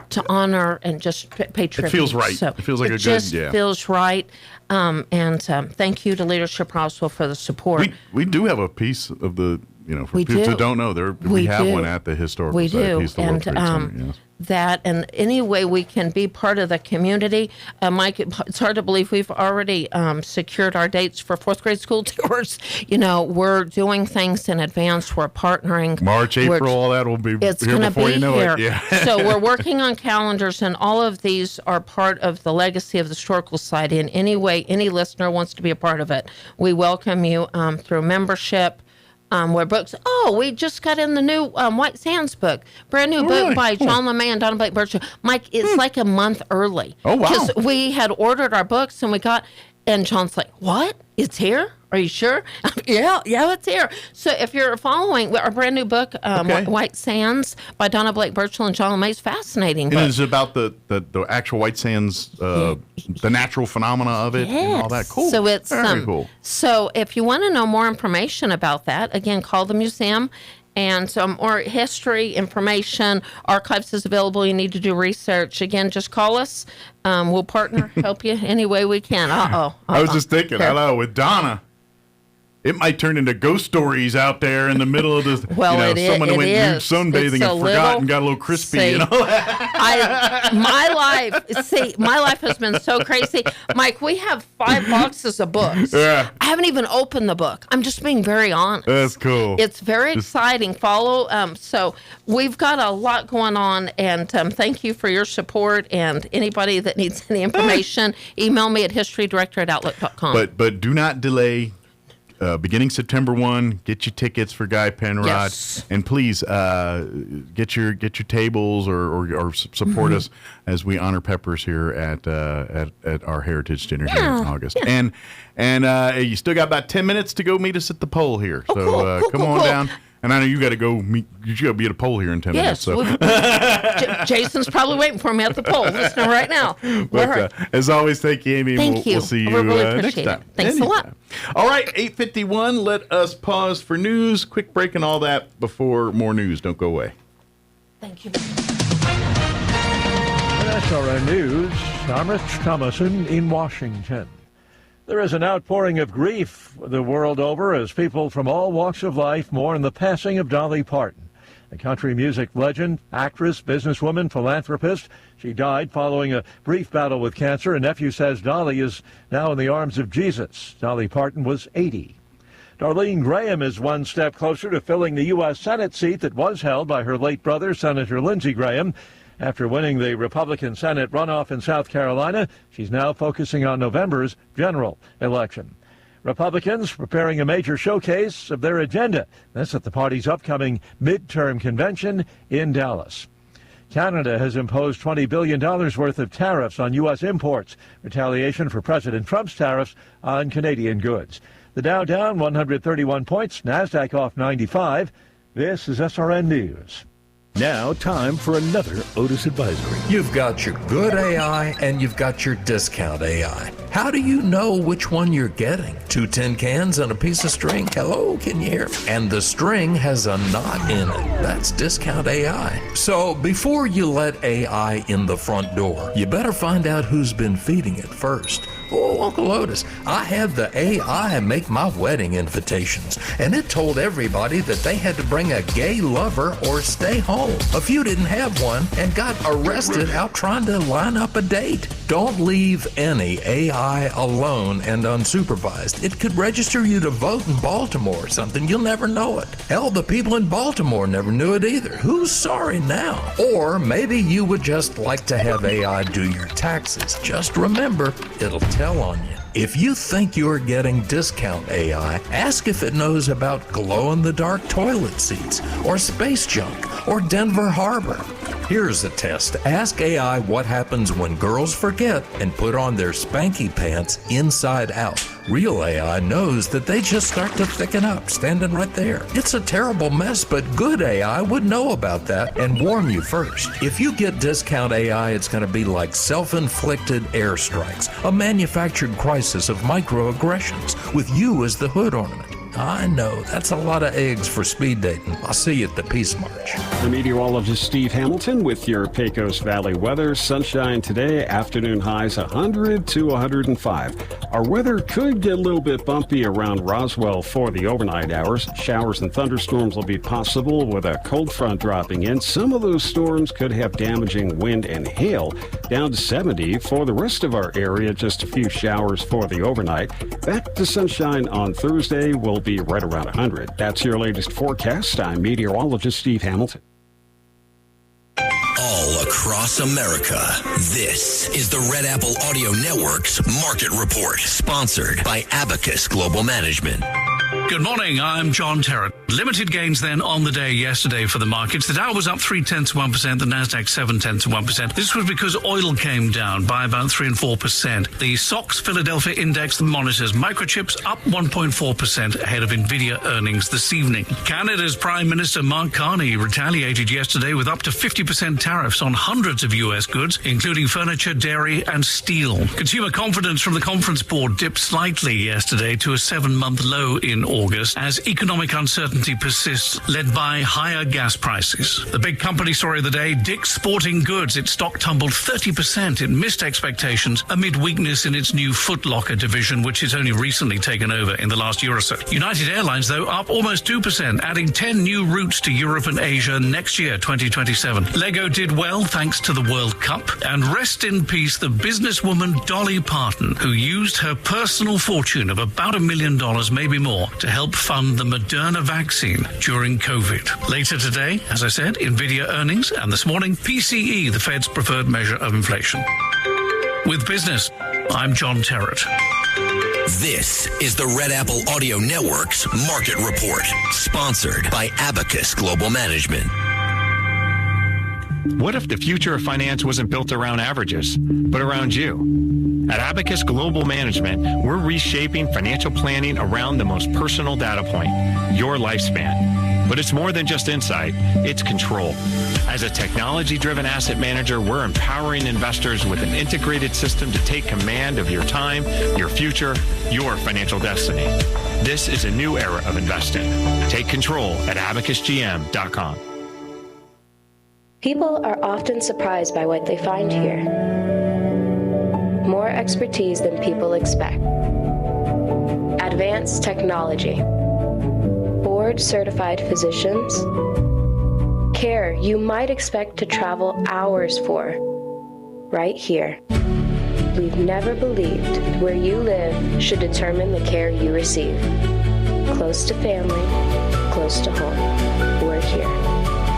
to honor and just pay tribute. It feels right. So it feels like it just feels right. And thank you to Leadership Roswell for the support. We do have a piece of the, for people who don't know, we have one at the Historical Society. We do. And that, and any way we can be part of the community. Mike, it's hard to believe we've already secured our dates for fourth grade school tours. We're doing things in advance. We're partnering. March, April, all that will be it's here before you know here. it. Yeah. So we're working on calendars, and all of these are part of the legacy of the Historical Society. In any way, any listener wants to be a part of it, we welcome you through membership. Where books? We just got in the new White Sands book, brand new book by John LeMay and Donna Blake Birchall. Mike, it's like a month early. Oh wow! Because we had ordered our books and and John's like, "What? It's here? Are you sure?" yeah, it's here. So if you're following our brand new book, White Sands by Donna Blake Birchall and John LeMay, is fascinating. And it's about the actual White Sands, the natural phenomena of it and all that. Cool. So it's very cool. So if you want to know more information about that, again, call the museum. And some more history information, archives is available. You need to do research. Again, just call us. We'll partner, help you any way we can. I was just thinking, with Donna, it might turn into ghost stories out there in the middle of the. Someone went nude sunbathing and forgot and got a little crispy. My life has been so crazy. Mike, we have 5 boxes of books. Yeah. I haven't even opened the book. I'm just being very honest. That's cool. It's very exciting. Follow. So we've got a lot going on, and thank you for your support. And anybody that needs any information, email me at historydirector@outlook.com. But do not delay. Beginning September 1, get your tickets for Guy Penrod, and please get your tables or support us as we honor Peppers here at our Heritage Dinner here in August. Yeah. And you still got about 10 minutes to go meet us at the pole here. So come on down. And I know you got to go meet. You got to be at a pole here in 10 minutes. So. Jason's probably waiting for me at the pole, listening right now. But, as always, thank you, Amy. Thank you. We'll see you really next time. Thanks a lot. All right, 8:51. Let us pause for news. Quick break and all that before more news. Don't go away. Thank you. That's our news. I'm Rich Thomason in Washington. There is an outpouring of grief the world over as people from all walks of life mourn the passing of Dolly Parton, a country music legend, actress, businesswoman, philanthropist. She died following a brief battle with cancer. A nephew says Dolly is now in the arms of Jesus. Dolly Parton was 80. Darlene Graham is one step closer to filling the U.S. Senate seat that was held by her late brother, Senator Lindsey Graham. After winning the Republican Senate runoff in South Carolina, she's now focusing on November's general election. Republicans preparing a major showcase of their agenda. That's at the party's upcoming midterm convention in Dallas. Canada has imposed $20 billion worth of tariffs on U.S. imports, retaliation for President Trump's tariffs on Canadian goods. The Dow down 131 points, NASDAQ off 95. This is SRN News. Now, time for another Otis Advisory. You've got your good AI and you've got your discount AI. How do you know which one you're getting? 2 tin cans and a piece of string. Hello, can you hear me? And the string has a knot in it. That's discount AI. So before you let AI in the front door, you better find out who's been feeding it first. Oh, Uncle Otis, I had the AI make my wedding invitations, and it told everybody that they had to bring a gay lover or stay home. A few didn't have one and got arrested out trying to line up a date. Don't leave any AI alone and unsupervised. It could register you to vote in Baltimore or something. You'll never know it. Hell, the people in Baltimore never knew it either. Who's sorry now? Or maybe you would just like to have AI do your taxes. Just remember, it'll tell on you. If you think you're getting discount AI, ask if it knows about glow-in-the-dark toilet seats, or space junk, or Denver Harbor. Here's a test. Ask AI what happens when girls forget and put on their spanky pants inside out. Real AI knows that they just start to thicken up, standing right there. It's a terrible mess, but good AI would know about that and warn you first. If you get discount AI, it's going to be like self-inflicted airstrikes, a manufactured crisis of microaggressions, with you as the hood ornament. I know, that's a lot of eggs for speed dating. I'll see you at the Peace March. The meteorologist Steve Hamilton with your Pecos Valley weather. Sunshine today, afternoon highs 100 to 105. Our weather could get a little bit bumpy around Roswell for the overnight hours. Showers and thunderstorms will be possible with a cold front dropping in. Some of those storms could have damaging wind and hail. Down to 70 for the rest of our area, just a few showers for the overnight. Back to sunshine on Thursday will be right around 100. That's your latest forecast. I'm meteorologist Steve Hamilton. All across America, this is the Red Apple Audio Network's Market Report, sponsored by Abacus Global Management. Good morning, I'm John Terrett. Limited gains then on the day yesterday for the markets. The Dow was up 0.3%, the Nasdaq 0.7%. This was because oil came down by about 3 and 4%. The SOX Philadelphia Index monitors microchips up 1.4% ahead of Nvidia earnings this evening. Canada's Prime Minister Mark Carney retaliated yesterday with up to 50% tariffs on hundreds of U.S. goods, including furniture, dairy, and steel. Consumer confidence from the Conference Board dipped slightly yesterday to a 7-month low in August as economic uncertainty persists, led by higher gas prices. The big company story of the day, Dick's Sporting Goods. Its stock tumbled 30%. It missed expectations amid weakness in its new Foot Locker division, which has only recently taken over in the last year or so. United Airlines, though, up almost 2%, adding 10 new routes to Europe and Asia next year, 2027. Lego did well thanks to the World Cup. And rest in peace, the businesswoman Dolly Parton, who used her personal fortune of about $1 million, maybe more, to help fund the Moderna vaccine during COVID. Later today, as I said, Nvidia earnings, and this morning, PCE, the Fed's preferred measure of inflation. With business, I'm John Terrett. This is the Red Apple Audio Network's Market Report, sponsored by Abacus Global Management. What if the future of finance wasn't built around averages, but around you? At Abacus Global Management, we're reshaping financial planning around the most personal data point, your lifespan. But it's more than just insight, it's control. As a technology-driven asset manager, we're empowering investors with an integrated system to take command of your time, your future, your financial destiny. This is a new era of investing. Take control at abacusgm.com. People are often surprised by what they find here. More expertise than people expect. Advanced technology. Board-certified physicians. Care you might expect to travel hours for. Right here. We've never believed where you live should determine the care you receive. Close to family, close to home. We're here.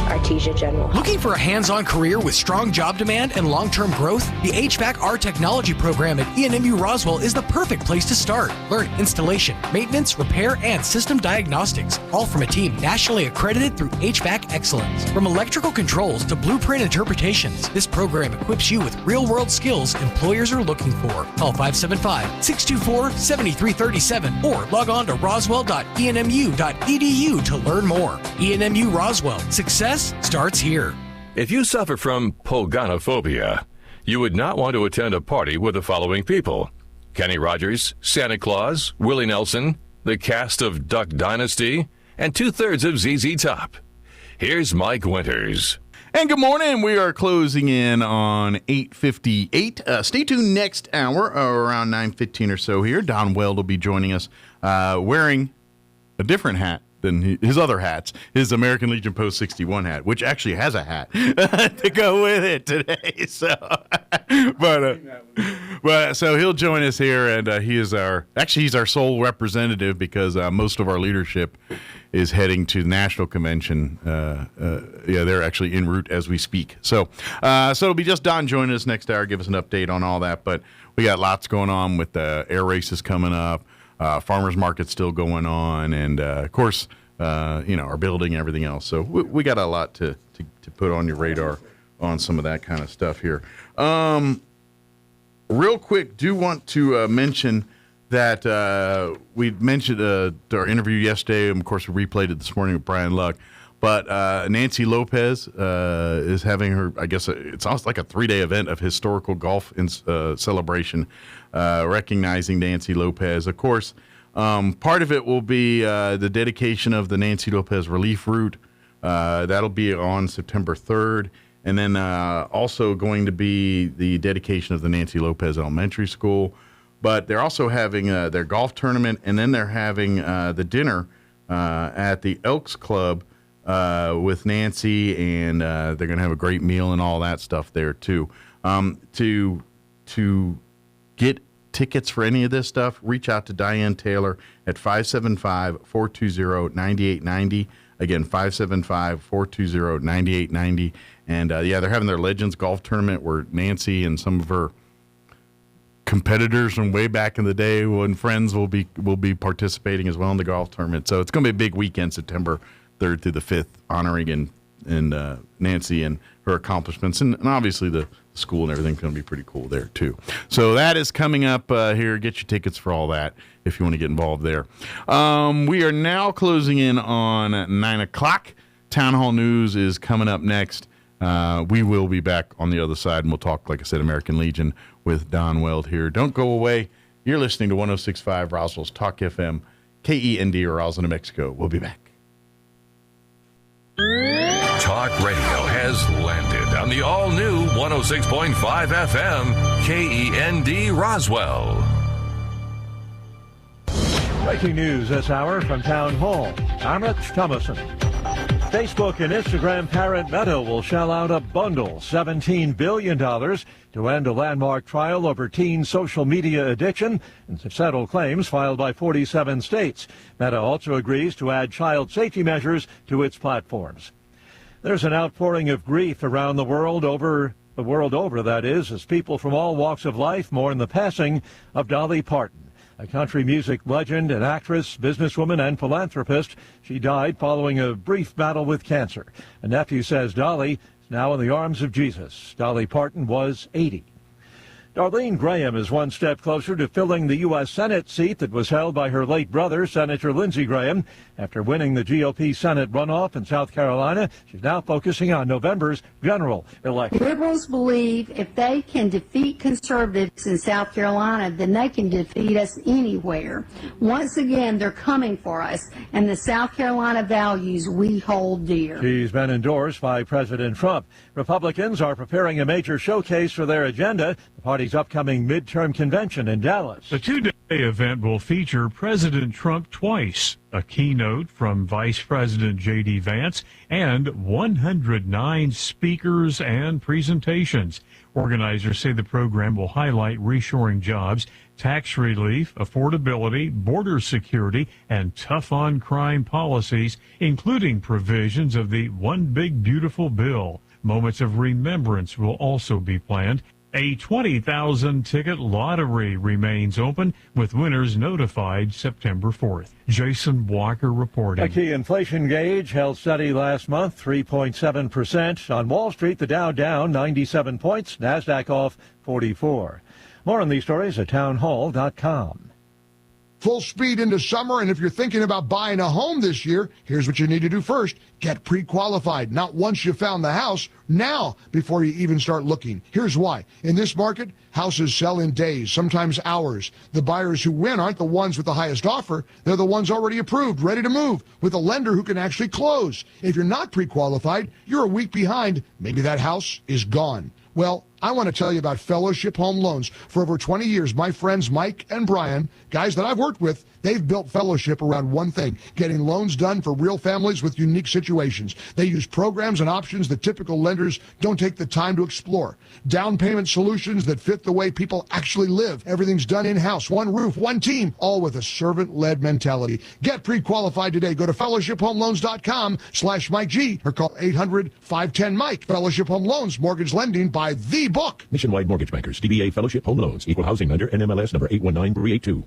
Artesia General. Looking for a hands-on career with strong job demand and long-term growth? The HVAC R Technology program at ENMU Roswell is the perfect place to start. Learn installation, maintenance, repair, and system diagnostics, all from a team nationally accredited through HVAC Excellence. From electrical controls to blueprint interpretations, this program equips you with real-world skills employers are looking for. Call 575-624-7337 or log on to roswell.enmu.edu to learn more. ENMU Roswell. Success starts here. If you suffer from pogonophobia, you would not want to attend a party with the following people: Kenny Rogers, Santa Claus, Willie Nelson, the cast of Duck Dynasty, and 2/3 of ZZ Top. Here's Mike Winters. And good morning. We are closing in on 8:58. Stay tuned next hour, around 9:15 or so here. Don Weld will be joining us wearing a different hat than his other hats, his American Legion Post 61 hat, which actually has a hat to go with it today. So, but so he'll join us here, and he's our sole representative because most of our leadership is heading to the national convention. They're actually en route as we speak. So it'll be just Don joining us next hour, give us an update on all that. But we got lots going on with the air races coming up, farmers market still going on, and of course, our building and everything else. So we got a lot to put on your radar on some of that kind of stuff here. Real quick, do want to mention that we mentioned our interview yesterday, and of course we replayed it this morning with Brian Luck. But Nancy Lopez is having her, I guess it's almost like a 3-day event of historical golf celebration, recognizing Nancy Lopez. Of course, part of it will be the dedication of the Nancy Lopez Relief Route. That'll be on September 3rd. And then also going to be the dedication of the Nancy Lopez Elementary School. But they're also having their golf tournament, and then they're having the dinner at the Elks Club with Nancy, and they're going to have a great meal and all that stuff there too. To get tickets for any of this stuff, reach out to Diane Taylor at 575-420-9890. Again, 575-420-9890. And they're having their Legends Golf Tournament where Nancy and some of her competitors from way back in the day when friends will be participating as well in the golf tournament. So it's going to be a big weekend, September 3rd through the 5th, honoring and Nancy and her accomplishments. And obviously the school and everything's going to be pretty cool there too. So that is coming up here. Get your tickets for all that if you want to get involved there. We are now closing in on 9 o'clock. Town Hall News is coming up next. We will be back on the other side, and we'll talk, like I said, American Legion with Don Weld here. Don't go away. You're listening to 106.5 Roswell's Talk FM, KEND, or Roswell, New Mexico. We'll be back. Talk radio has landed on the all-new 106.5 FM, KEND Roswell. Breaking news this hour from Town Hall. I'm Rich Thomason. Facebook and Instagram parent Meta will shell out a bundle, $17 billion, to end a landmark trial over teen social media addiction and to settle claims filed by 47 states. Meta also agrees to add child safety measures to its platforms. There's an outpouring of grief around the world over, that is, as people from all walks of life mourn the passing of Dolly Parton. A country music legend, an actress, businesswoman, and philanthropist. She died following a brief battle with cancer. A nephew says Dolly is now in the arms of Jesus. Dolly Parton was 80. Darlene Graham is one step closer to filling the U.S. Senate seat that was held by her late brother, Senator Lindsey Graham. After winning the GOP Senate runoff in South Carolina, she's now focusing on November's general election. Liberals believe if they can defeat conservatives in South Carolina, then they can defeat us anywhere. Once again, they're coming for us, and the South Carolina values we hold dear. She's been endorsed by President Trump. Republicans are preparing a major showcase for their agenda, the party's upcoming midterm convention in Dallas. The two-day event will feature President Trump twice, a keynote from Vice President J.D. Vance, and 109 speakers and presentations. Organizers say the program will highlight reshoring jobs, tax relief, affordability, border security, and tough-on-crime policies, including provisions of the One Big Beautiful Bill. Moments of remembrance will also be planned. A 20,000-ticket lottery remains open, with winners notified September 4th. Jason Walker reporting. A key inflation gauge held steady last month, 3.7%. On Wall Street, the Dow down 97 points, NASDAQ off 44. More on these stories at townhall.com. Full speed into summer, and if you're thinking about buying a home this year, here's what you need to do first. Get pre-qualified. Not once you found the house, now before you even start looking. Here's why. In this market, houses sell in days, sometimes hours. The buyers who win aren't the ones with the highest offer. They're the ones already approved, ready to move, with a lender who can actually close. If you're not pre-qualified, you're a week behind. Maybe that house is gone. Well, I want to tell you about Fellowship Home Loans. For over 20 years, my friends Mike and Brian, guys that I've worked with, They've built Fellowship around one thing, getting loans done for real families with unique situations. They use programs and options that typical lenders don't take the time to explore. Down payment solutions that fit the way people actually live. Everything's done in-house, one roof, one team, all with a servant-led mentality. Get pre-qualified today. Go to fellowshiphomeloans.com/Mike G or call 800-510-MIKE. Fellowship Home Loans, mortgage lending by the book. Nationwide Mortgage Bankers, DBA Fellowship Home Loans, Equal Housing Lender, NMLS number 819382.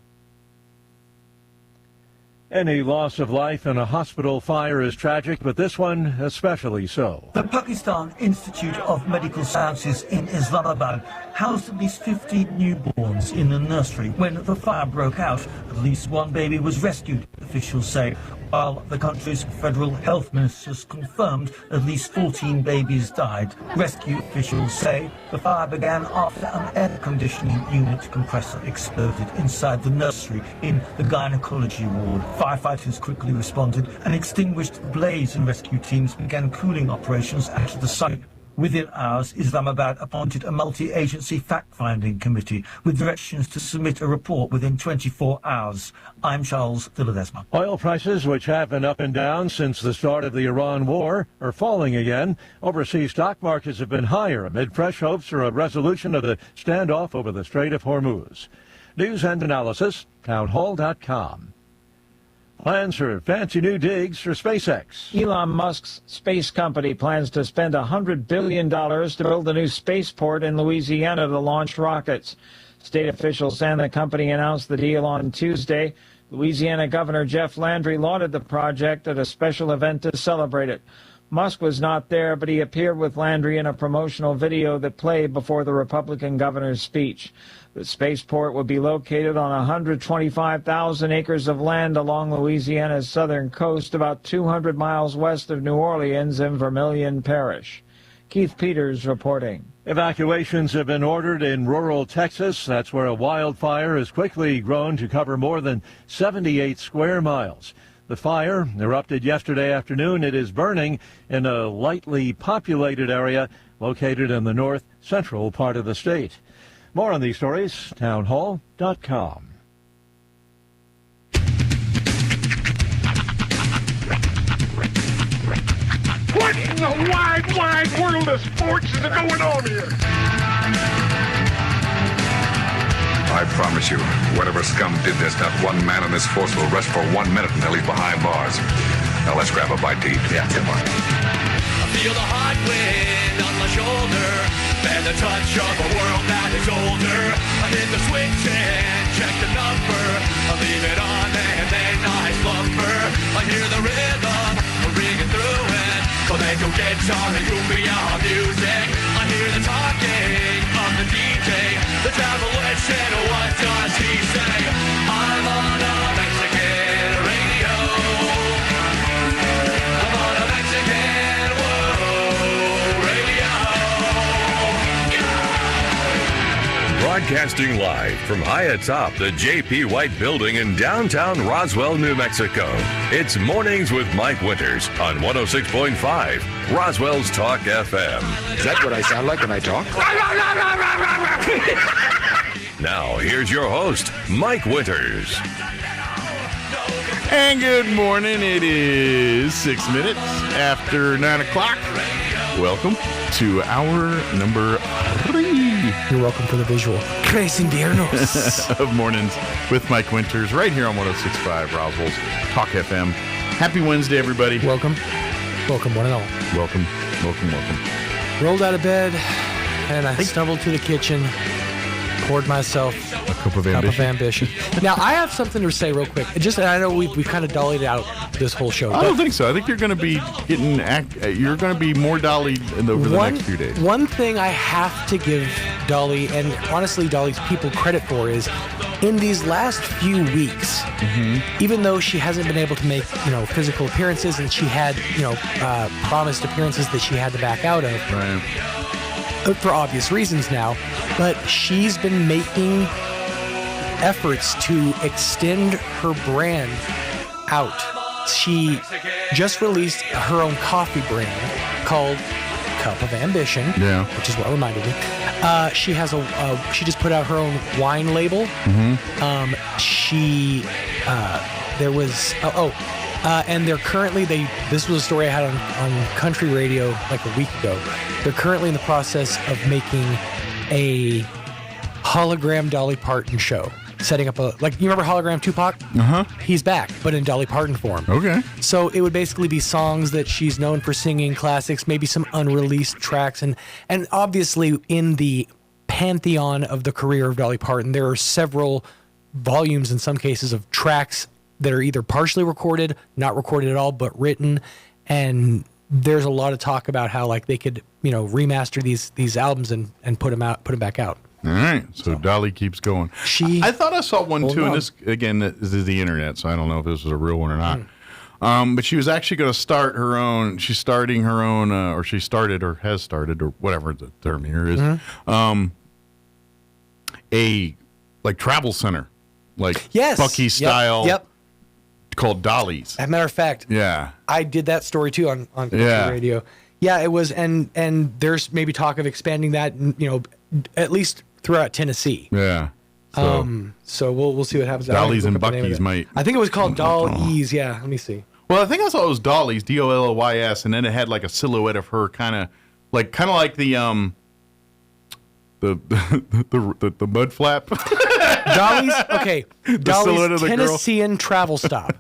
Any loss of life in a hospital fire is tragic, but this one especially so. The Pakistan Institute of Medical Sciences in Islamabad housed at least 50 newborns in a nursery. When the fire broke out, at least one baby was rescued, officials say, while the country's federal health ministers confirmed at least 14 babies died. Rescue officials say the fire began after an air conditioning unit compressor exploded inside the nursery in the gynecology ward. Firefighters quickly responded and extinguished the blaze, and rescue teams began cooling operations at the site. Within hours, Islamabad appointed a multi-agency fact-finding committee with directions to submit a report within 24 hours. I'm Charles de Ledesma. Oil prices, which have been up and down since the start of the Iran war, are falling again. Overseas stock markets have been higher amid fresh hopes for a resolution of the standoff over the Strait of Hormuz. News and analysis, townhall.com. Plans for fancy new digs for SpaceX. Elon Musk's space company plans to spend $100 billion to build a new spaceport in Louisiana to launch rockets. State officials and the company announced the deal on Tuesday. Louisiana Governor Jeff Landry lauded the project at a special event to celebrate it. Musk was not there, but he appeared with Landry in a promotional video that played before the Republican governor's speech. The spaceport will be located on 125,000 acres of land along Louisiana's southern coast, about 200 miles west of New Orleans in Vermilion Parish. Keith Peters reporting. Evacuations have been ordered in rural Texas. That's where a wildfire has quickly grown to cover more than 78 square miles. The fire erupted yesterday afternoon. It is burning in a lightly populated area located in the north central part of the state. More on these stories, townhall.com. What in the wide, wide world of sports is going on here? I promise you, whatever scum did this, not one man in this force will rest for 1 minute until he's behind bars. Now let's grab a bite to eat. Yeah, come on. I feel the hot wind on my shoulder and the touch of a world that is older. I hit the switch and check the number. I leave it on and then I slumber. I hear the rhythm ringing through it. Flamenco guitar and cumbia music. I hear the talking of the DJ. The travel listen, what does he say? I'm on a Mexican radio. I'm on a Mexican radio. Broadcasting live from high atop the J.P. White Building in downtown Roswell, New Mexico. It's Mornings with Mike Winters on 106.5 Roswell's Talk FM. Is that what I sound like when I talk? Now, here's your host, Mike Winters. And good morning. It is 6 minutes after 9 o'clock. Welcome to hour number 3. You're welcome for the visual. Tres inviernos. Of Mornings with Mike Winters right here on 106.5 Roswell's Talk FM. Happy Wednesday, everybody. Welcome. Welcome, one and all. Welcome. Rolled out of bed, and I stumbled to the kitchen, poured myself a cup of ambition. Now, I have something to say real quick. I know we've kind of dollied out this whole show. I don't think so. I think you're going to be you're going to be more dollied over the next few days. One thing I have to give Dolly, and honestly Dolly's people, credit for is in these last few weeks, even though she hasn't been able to make physical appearances, and she had promised appearances that she had to back out of. Right. For obvious reasons now, but she's been making efforts to extend her brand out. She just released her own coffee brand called Cup of Ambition, which is what reminded me. She has she just put out her own wine label. There was and they're currently this was a story I had on country radio like a week ago. They're currently in the process of making a hologram Dolly Parton show. Setting up you remember hologram Tupac? He's back, but in Dolly Parton form. Okay. So it would basically be songs that she's known for singing, classics, maybe some unreleased tracks, and obviously in the pantheon of the career of Dolly Parton, there are several volumes in some cases of tracks that are either partially recorded, not recorded at all, but written, and there's a lot of talk about how like they could remaster these albums and put them back out. All right, so Dolly keeps going. I thought I saw one too, and this again this is the internet, so I don't know if this was a real one or not. But she was actually going to start her own. She's starting her own, or she started, or has started, or whatever the term here is. A like travel center, like Bucky style. Yep. Called Dolly's. As a matter of fact, I did that story too on country radio. Yeah, it was, and there's maybe talk of expanding that, at least throughout Tennessee. Yeah. So we'll see what happens. Dolly's and Bucky's might. I think it was called Dolly's. Yeah, let me see. Well, I think I saw it was Dolly's, Dollys, and then it had like a silhouette of her, kind of like the mud flap. Dolly's, okay. Dolly's the Tennessean travel stop.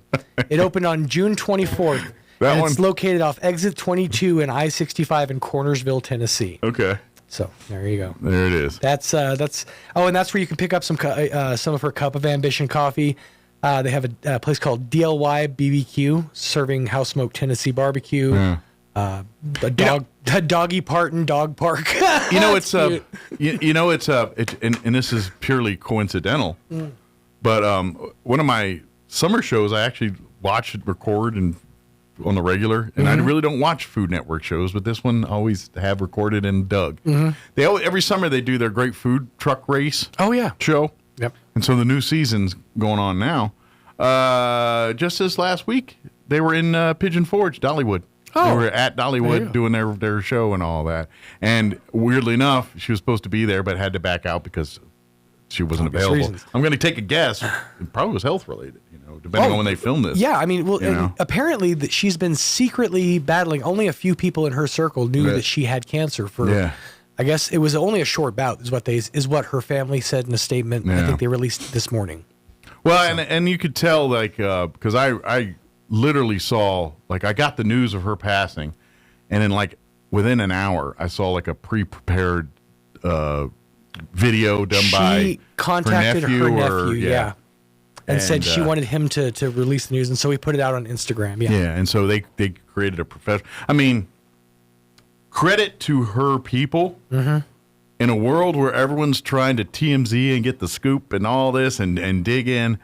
It opened on June 24th. It's located off exit 22 and I-65 in Cornersville, Tennessee. Okay. So there you go. There it is. That's and that's where you can pick up some of her Cup of Ambition coffee. They have a place called DLY BBQ, serving house smoked Tennessee barbecue. Yeah. A Doggy Parton Dog Park. It's and this is purely coincidental, but one of my summer shows I actually watch it record and on the regular, and I really don't watch Food Network shows, but this one I always have recorded and dug. They every summer they do their great food truck race. Show. Yep. And so the new season's going on now. Just this last week they were in Pigeon Forge, Dollywood. They were at Dollywood doing their show and all that. And weirdly enough, she was supposed to be there, but had to back out because she wasn't available. Reasons. I'm going to take a guess. It probably was health related, depending on when they filmed this. Yeah, I mean, and apparently that she's been secretly battling. Only a few people in her circle knew that she had cancer for. I guess it was only a short bout, is what her family said in a statement. I think they released this morning. Well, and you could tell, like, because I literally saw, like, I got the news of her passing, and then, like, within an hour, I saw, like, a pre-prepared video done by She contacted her nephew, and said she wanted him to release the news, and so he put it out on Instagram. Yeah, and so they created a professional. I mean, credit to her people. In a world where everyone's trying to TMZ and get the scoop and all this and dig in,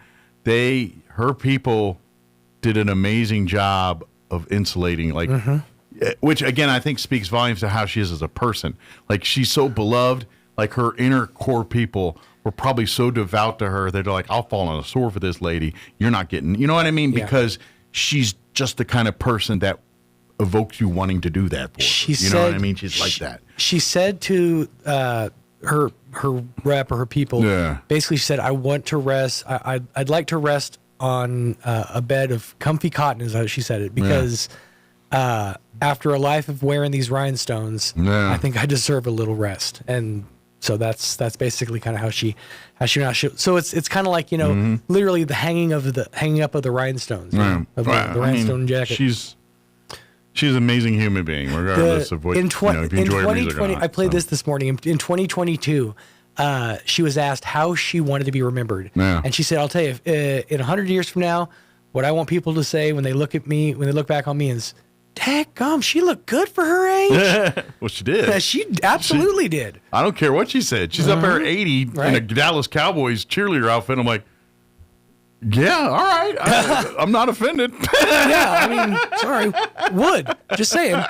her people did an amazing job of insulating, like, which again I think speaks volumes to how she is as a person. Like, she's so beloved. Like, her inner core people were probably so devout to her that they're like, I'll fall on a sword for this lady. You're not getting, you know what I mean? Because she's just the kind of person that evokes you wanting to do that for her. You know what I mean? She's like that. She said to her rep or her people, basically she said, I want to rest. I'd like to rest on a bed of comfy cotton, is how she said it, because after a life of wearing these rhinestones, I think I deserve a little rest. And so that's basically kind of how she now. So it's kind of like, literally the hanging up of the rhinestones, of the rhinestone jacket. She's an amazing human being, regardless of what, if you enjoy her music or not. I played this morning. In 2022, she was asked how she wanted to be remembered. And she said, I'll tell you, in 100 years from now, what I want people to say when they look at me, when they look back on me is, daggum, she looked good for her age. Well, she did. She absolutely did. I don't care what she said. She's up there at 80 in a Dallas Cowboys cheerleader outfit. I'm like, yeah, all right. I'm not offended. Yeah, I mean, sorry. Would. Just saying.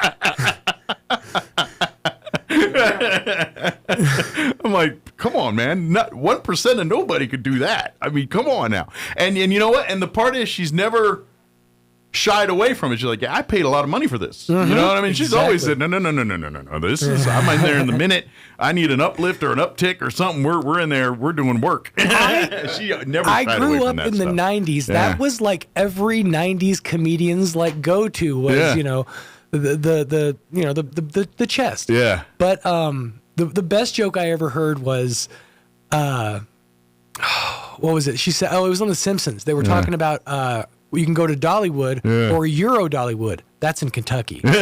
I'm like, come on, man. Not 1% of nobody could do that. I mean, come on now. And you know what? And the part is, she's never shied away from it. She's like, yeah, I paid a lot of money for this. You know what I mean? She's always said, no. This is, I'm in there in the minute. I need an uplift or an uptick or something. We're in there. We're doing work. She never I shied grew away up from that in stuff. the 90s. Yeah. That was like every 90s comedian's like go-to was, you know, the chest. Yeah. But the best joke I ever heard was what was it? She said, it was on The Simpsons. They were talking about you can go to Dollywood or Euro Dollywood. That's in Kentucky. But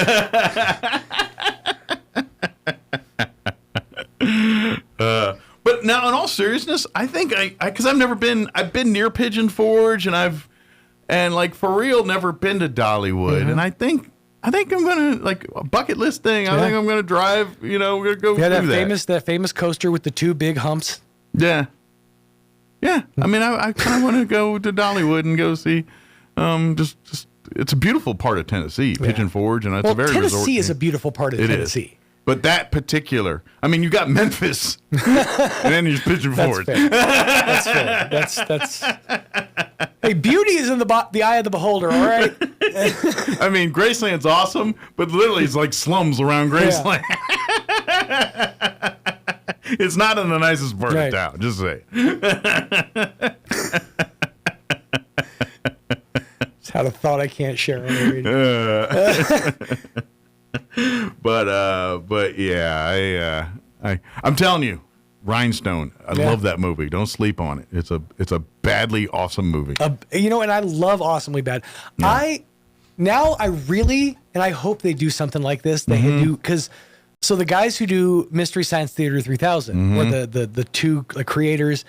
now, in all seriousness, I think because I've been near Pigeon Forge, and like for real, never been to Dollywood, and I think I'm gonna like a bucket list thing. I think I'm gonna drive. You know, we're gonna go do that famous coaster with the two big humps. Yeah. I mean, I kind of want to go to Dollywood and go see. Just it's a beautiful part of Tennessee, Pigeon Forge, and it's a very Tennessee is a beautiful part of Tennessee. Is. But that particular, I mean, you got Memphis, and then there's Pigeon Forge. That's fair. That's. Hey, beauty is in the eye of the beholder. All right. I mean, Graceland's awesome, but literally it's like slums around Graceland. Yeah. It's not in the nicest part of town. Just say. It's had a thought I can't share on the radio. But yeah, I'm telling you, Rhinestone. I love that movie. Don't sleep on it. It's a badly awesome movie. You know, and I love Awesomely Bad. Yeah. I hope they do something like this. They do because. So the guys who do Mystery Science Theater 3000, or the two creators,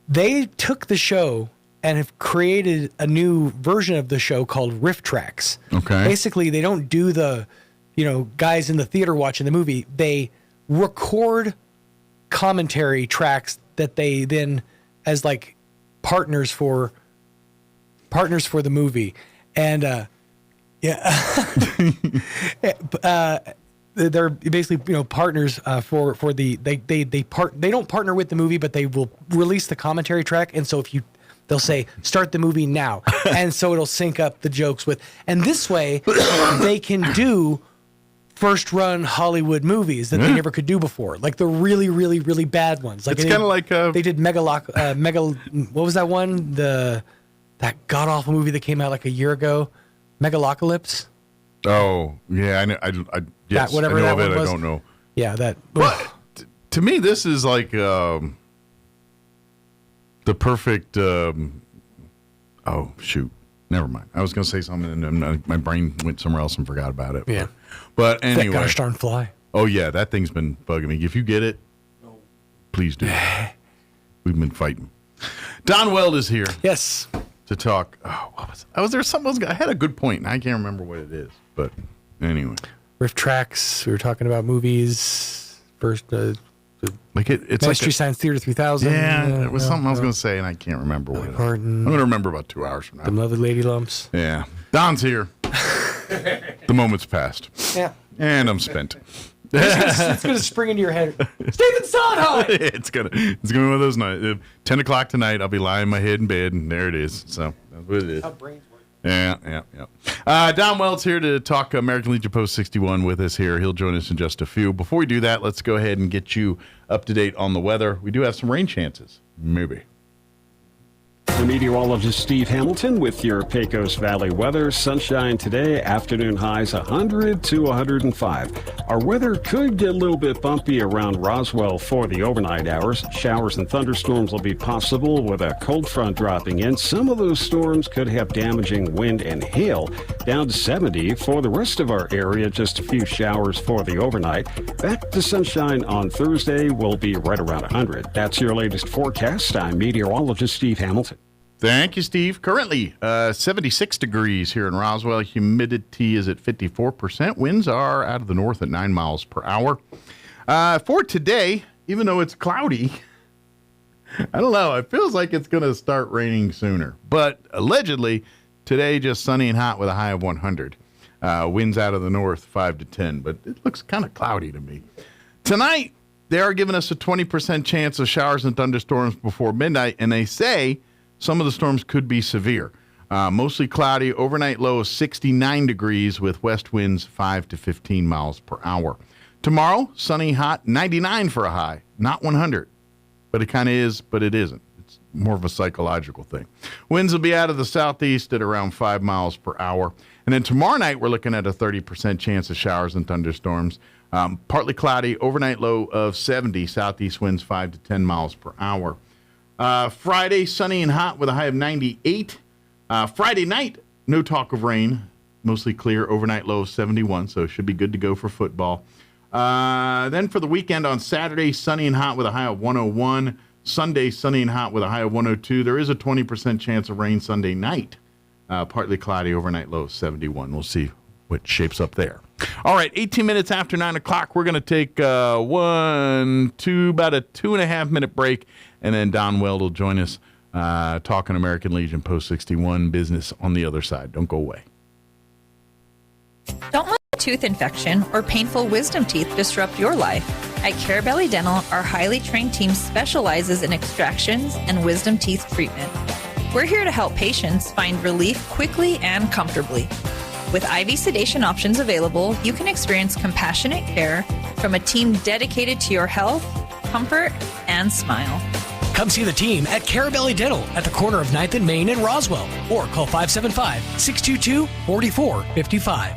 they took the show and have created a new version of the show called Riff Tracks. Okay. Basically, they don't do the, guys in the theater watching the movie. They record commentary tracks that they then, as like partners for the movie, and they're basically partners for the they don't partner with the movie, but they will release the commentary track, and so they'll say start the movie now, and so it'll sync up the jokes with, and this way they can do first run Hollywood movies that they never could do before, like the really really really bad ones. Like it's kind of like they did what was that one, that god awful movie that came out like a year ago, Megalocalypse. Oh yeah, I know. Yes, whatever I know that of it. one was. I don't know. Yeah, that. But to me, this is like the perfect. Oh shoot! Never mind. I was going to say something, and my brain went somewhere else and forgot about it. Yeah. But anyway, that gosh darn fly. Oh yeah, that thing's been bugging me. If you get it, please do. We've been fighting. Don Weld is here. Yes. To talk. Oh, what was? Was there something? I had a good point, and I can't remember what it is. But anyway. Riff Tracks. We were talking about movies. First, it's Mystery like Science Theater 3000. Yeah, it was something I was going to say, and I can't remember what it is. I'm going to remember about 2 hours from now. The lovely lady lumps. Yeah. Don's here. The moment's passed. Yeah. And I'm spent. It's going to spring into your head. Stephen Sondheim! It's gonna be one of those nights. 10 o'clock tonight, I'll be lying my head in bed, and there it is. So that's what it is. How brains work. Yeah. Don Weld's here to talk American Legion Post 61 with us here. He'll join us in just a few. Before we do that, let's go ahead and get you up to date on the weather. We do have some rain chances. Maybe. The meteorologist Steve Hamilton with your Pecos Valley weather. Sunshine today, afternoon highs 100 to 105. Our weather could get a little bit bumpy around Roswell for the overnight hours. Showers and thunderstorms will be possible with a cold front dropping in. Some of those storms could have damaging wind and hail. Down to 70 for the rest of our area, just a few showers for the overnight. Back to sunshine on Thursday will be right around 100. That's your latest forecast. I'm meteorologist Steve Hamilton. Thank you, Steve. Currently, 76 degrees here in Roswell. Humidity is at 54%. Winds are out of the north at 9 miles per hour. For today, even though it's cloudy, I don't know. It feels like it's going to start raining sooner. But allegedly, today just sunny and hot with a high of 100. Winds out of the north 5 to 10. But it looks kind of cloudy to me. Tonight, they are giving us a 20% chance of showers and thunderstorms before midnight, and they say some of the storms could be severe. Mostly cloudy, overnight low of 69 degrees with west winds 5 to 15 miles per hour. Tomorrow, sunny, hot, 99 for a high, not 100. But it kind of is, but it isn't. It's more of a psychological thing. Winds will be out of the southeast at around 5 miles per hour. And then tomorrow night, we're looking at a 30% chance of showers and thunderstorms. Partly cloudy, overnight low of 70, southeast winds 5 to 10 miles per hour. Friday, sunny and hot with a high of 98. Friday night, no talk of rain, mostly clear, overnight low of 71, so it should be good to go for football. Then for the weekend on Saturday, sunny and hot with a high of 101. Sunday, sunny and hot with a high of 102. There is a 20% chance of rain Sunday night. Partly cloudy, overnight low of 71. We'll see what shapes up there. All right, 18 minutes after 9 o'clock, we're going to take about a 2.5 minute break, and then Don Weld will join us talking American Legion Post 61 business on the other side. Don't go away. Don't let a tooth infection or painful wisdom teeth disrupt your life. At Carabelli Dental, our highly trained team specializes in extractions and wisdom teeth treatment. We're here to help patients find relief quickly and comfortably. With IV sedation options available, you can experience compassionate care from a team dedicated to your health, comfort, and smile. Come see the team at Carabelli Dental at the corner of 9th and Main in Roswell, or call 575-622-4455.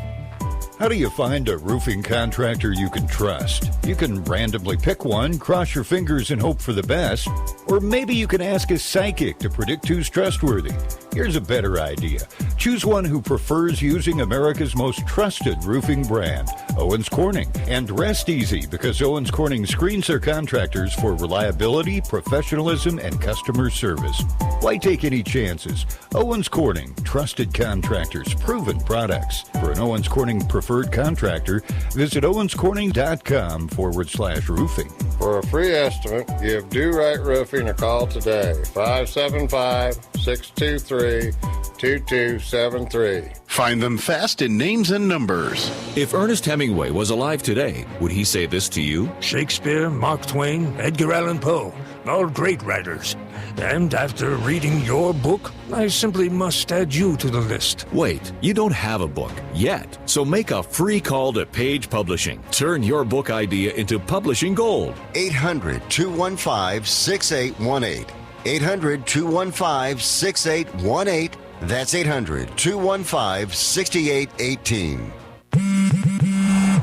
How do you find a roofing contractor you can trust? You can randomly pick one, cross your fingers, and hope for the best. Or maybe you can ask a psychic to predict who's trustworthy. Here's a better idea. Choose one who prefers using America's most trusted roofing brand, Owens Corning. And rest easy, because Owens Corning screens their contractors for reliability, professionalism, and customer service. Why take any chances? Owens Corning, trusted contractors, proven products. For an Owens Corning preferred contractor, visit owenscorning.com/roofing. For a free estimate, give Do Right Roofing a call today. 575-623-2273. Find them fast in names and numbers. If Ernest Hemingway was alive today, would he say this to you? Shakespeare, Mark Twain, Edgar Allan Poe, all great writers. And after reading your book, I simply must add you to the list. Wait, you don't have a book yet. So make a free call to Page Publishing. Turn your book idea into publishing gold. 800-215-6818. 800-215-6818. That's 800-215-6818.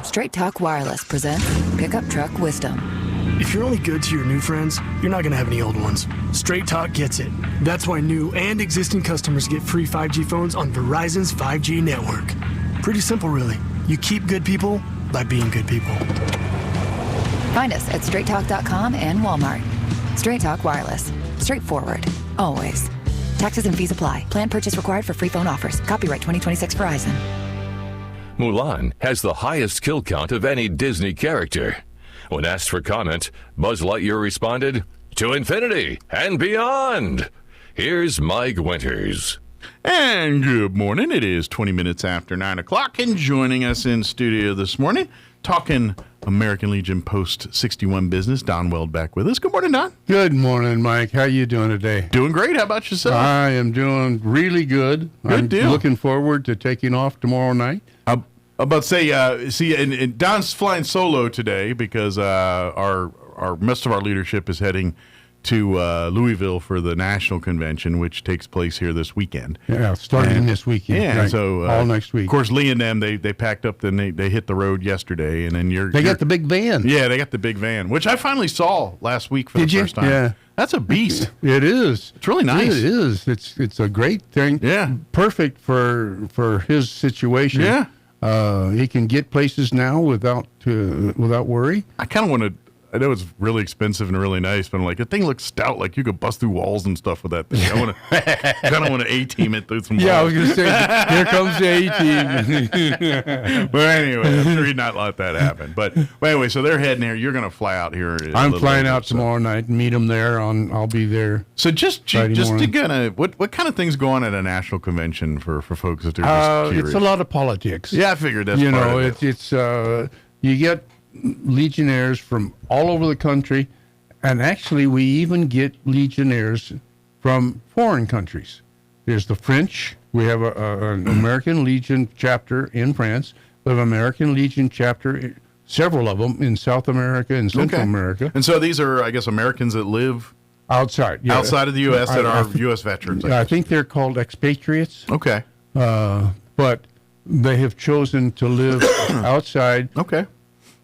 Straight Talk Wireless presents Pickup Truck Wisdom. If you're only good to your new friends, you're not going to have any old ones. Straight Talk gets it. That's why new and existing customers get free 5G phones on Verizon's 5G network. Pretty simple, really. You keep good people by being good people. Find us at straighttalk.com and Walmart. Straight Talk Wireless. Straightforward. Always. Taxes and fees apply. Plan purchase required for free phone offers. Copyright 2026 Verizon. Mulan has the highest kill count of any Disney character. When asked for comment, Buzz Lightyear responded, "To infinity and beyond." Here's Mike Winters. And good morning. It is 20 minutes after 9 o'clock, and joining us in studio this morning, talking American Legion Post 61 business, Don Weld back with us. Good morning, Don. Good morning, Mike. How you doing today? Doing great. How about yourself? I am doing really good. I'm deal. Looking forward to taking off tomorrow night. I'm about to say, and Don's flying solo today because our most of our leadership is heading to Louisville for the national convention, which takes place here this weekend. Yeah, starting this weekend. Yeah, right. so all next week. Of course, Lee and them they packed up, then they hit the road yesterday, and then they got the big van. Yeah, they got the big van, which I finally saw last week for the first time. Yeah, that's a beast. It is. It's really nice. It is. It's a great thing. Yeah, perfect for his situation. Yeah, he can get places now without worry. I kind of want to. I know it's really expensive and really nice, but I'm like, the thing looks stout. Like you could bust through walls and stuff with that thing. I want to A-team it through some walls. Yeah, I was going to say, here comes the A-team. But anyway, I'm sure he'd not let that happen. But anyway, so they're heading here. You're going to fly out here. I'm flying out tomorrow night and meet them there. I'll be there. So just to kind of, what kind of things go on at a national convention for folks that are just curious? It's a lot of politics. Yeah, I figured that's part of it. It's you get Legionnaires from all over the country, and actually we even get Legionnaires from foreign countries. There's the French. We have an American Legion chapter in France. We have an American Legion chapter, several of them in South America and Central America. And so these are, I guess, Americans that live outside of the U.S. that are U.S. veterans. I think they're called expatriates. Okay. But they have chosen to live outside. Okay.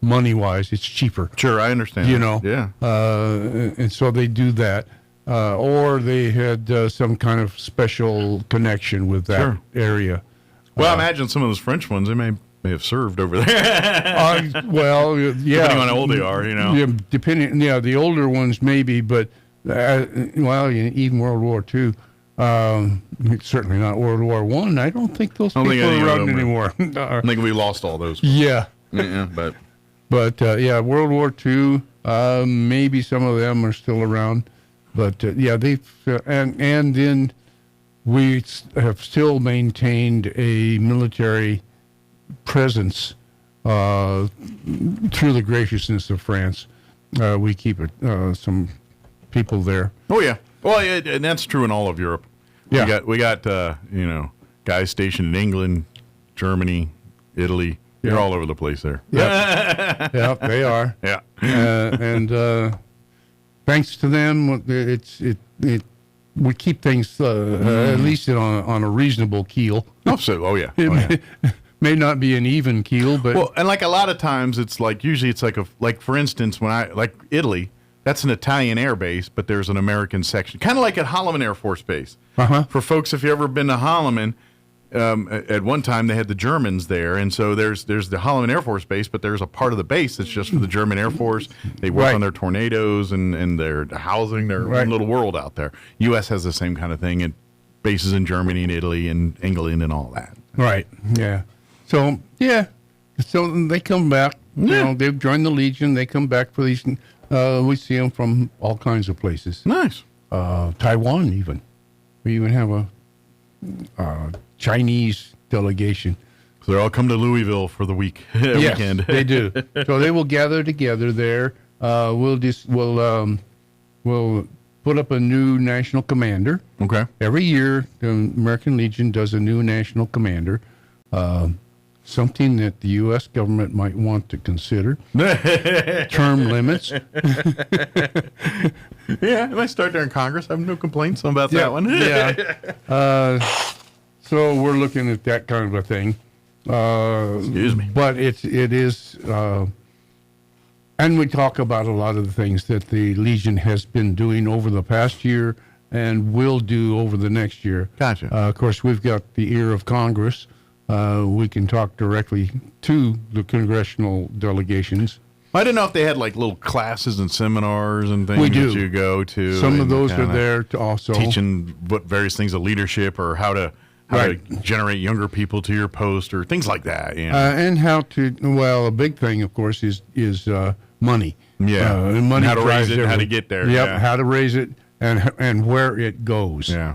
Money-wise, it's cheaper. Sure, I understand. Yeah. And so they do that. Or they had some kind of special connection with that area. Well, I imagine some of those French ones, they may have served over there. Well, yeah. Depending on how old they are, Yeah, the older ones maybe, but, even World War II, certainly not World War I. I don't think those people are around anymore. I think we lost all those. Yeah. But World War II, maybe some of them are still around. But they've and then we have still maintained a military presence through the graciousness of France. We keep some people there. Oh yeah, well, and that's true in all of Europe. Yeah, we got guys stationed in England, Germany, Italy. They're all over the place there. Yep, they are. Yeah, and. Thanks to them, we keep things at least on a reasonable keel. It may not be an even keel, but and like a lot of times, it's like usually it's like for instance, when I like Italy, that's an Italian air base, but there's an American section, kind of like at Holloman Air Force Base. For folks, if you ever been to Holloman, at one time they had the Germans there, and so there's the Holloman Air Force Base, but there's a part of the base that's just for the German Air Force. They work on their tornadoes and they're housing their own little world out there. U.S. has the same kind of thing at bases in Germany and Italy and England and all that. Right. Yeah. So they come back. You know, they've joined the Legion. They come back for these. We see them from all kinds of places. Nice. Taiwan even. We even have a Chinese delegation. So they all come to Louisville for the weekend. They do. So they will gather together there. We'll put up a new national commander. Okay. Every year, the American Legion does a new national commander. Something that the U.S. government might want to consider. Term limits. Yeah, it might start there in Congress. I have no complaints about that one. So we're looking at that kind of a thing. Excuse me. But it is, and we talk about a lot of the things that the Legion has been doing over the past year and will do over the next year. Gotcha. Of course, we've got the ear of Congress. We can talk directly to the congressional delegations. I didn't know if they had like little classes and seminars and things We do. that you go to. Some of those are there to also teaching what various things of leadership or how to generate younger people to your post or things like that. You know? And how to, a big thing, of course, is money. Yeah, and money how to raise it, everything. how to get there. Yep, Yeah. how to raise it and where it goes. Yeah.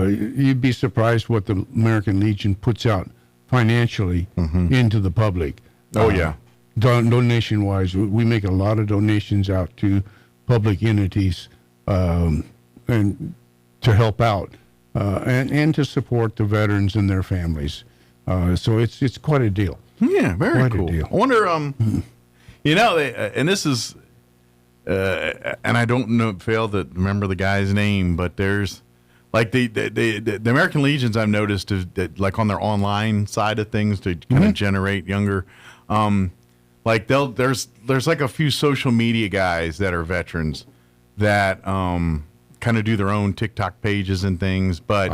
You'd be surprised what the American Legion puts out financially into the public. Oh, yeah. Donation-wise, we make a lot of donations out to public entities and to help out and to support the veterans and their families. So it's quite a deal. Yeah, very Quite cool. a deal. I wonder, and this is, and I don't fail to remember the guy's name, but there's like the American Legions I've noticed is that like on their online side of things to kind of generate younger, like there's like a few social media guys that are veterans that kind of do their own TikTok pages and things, but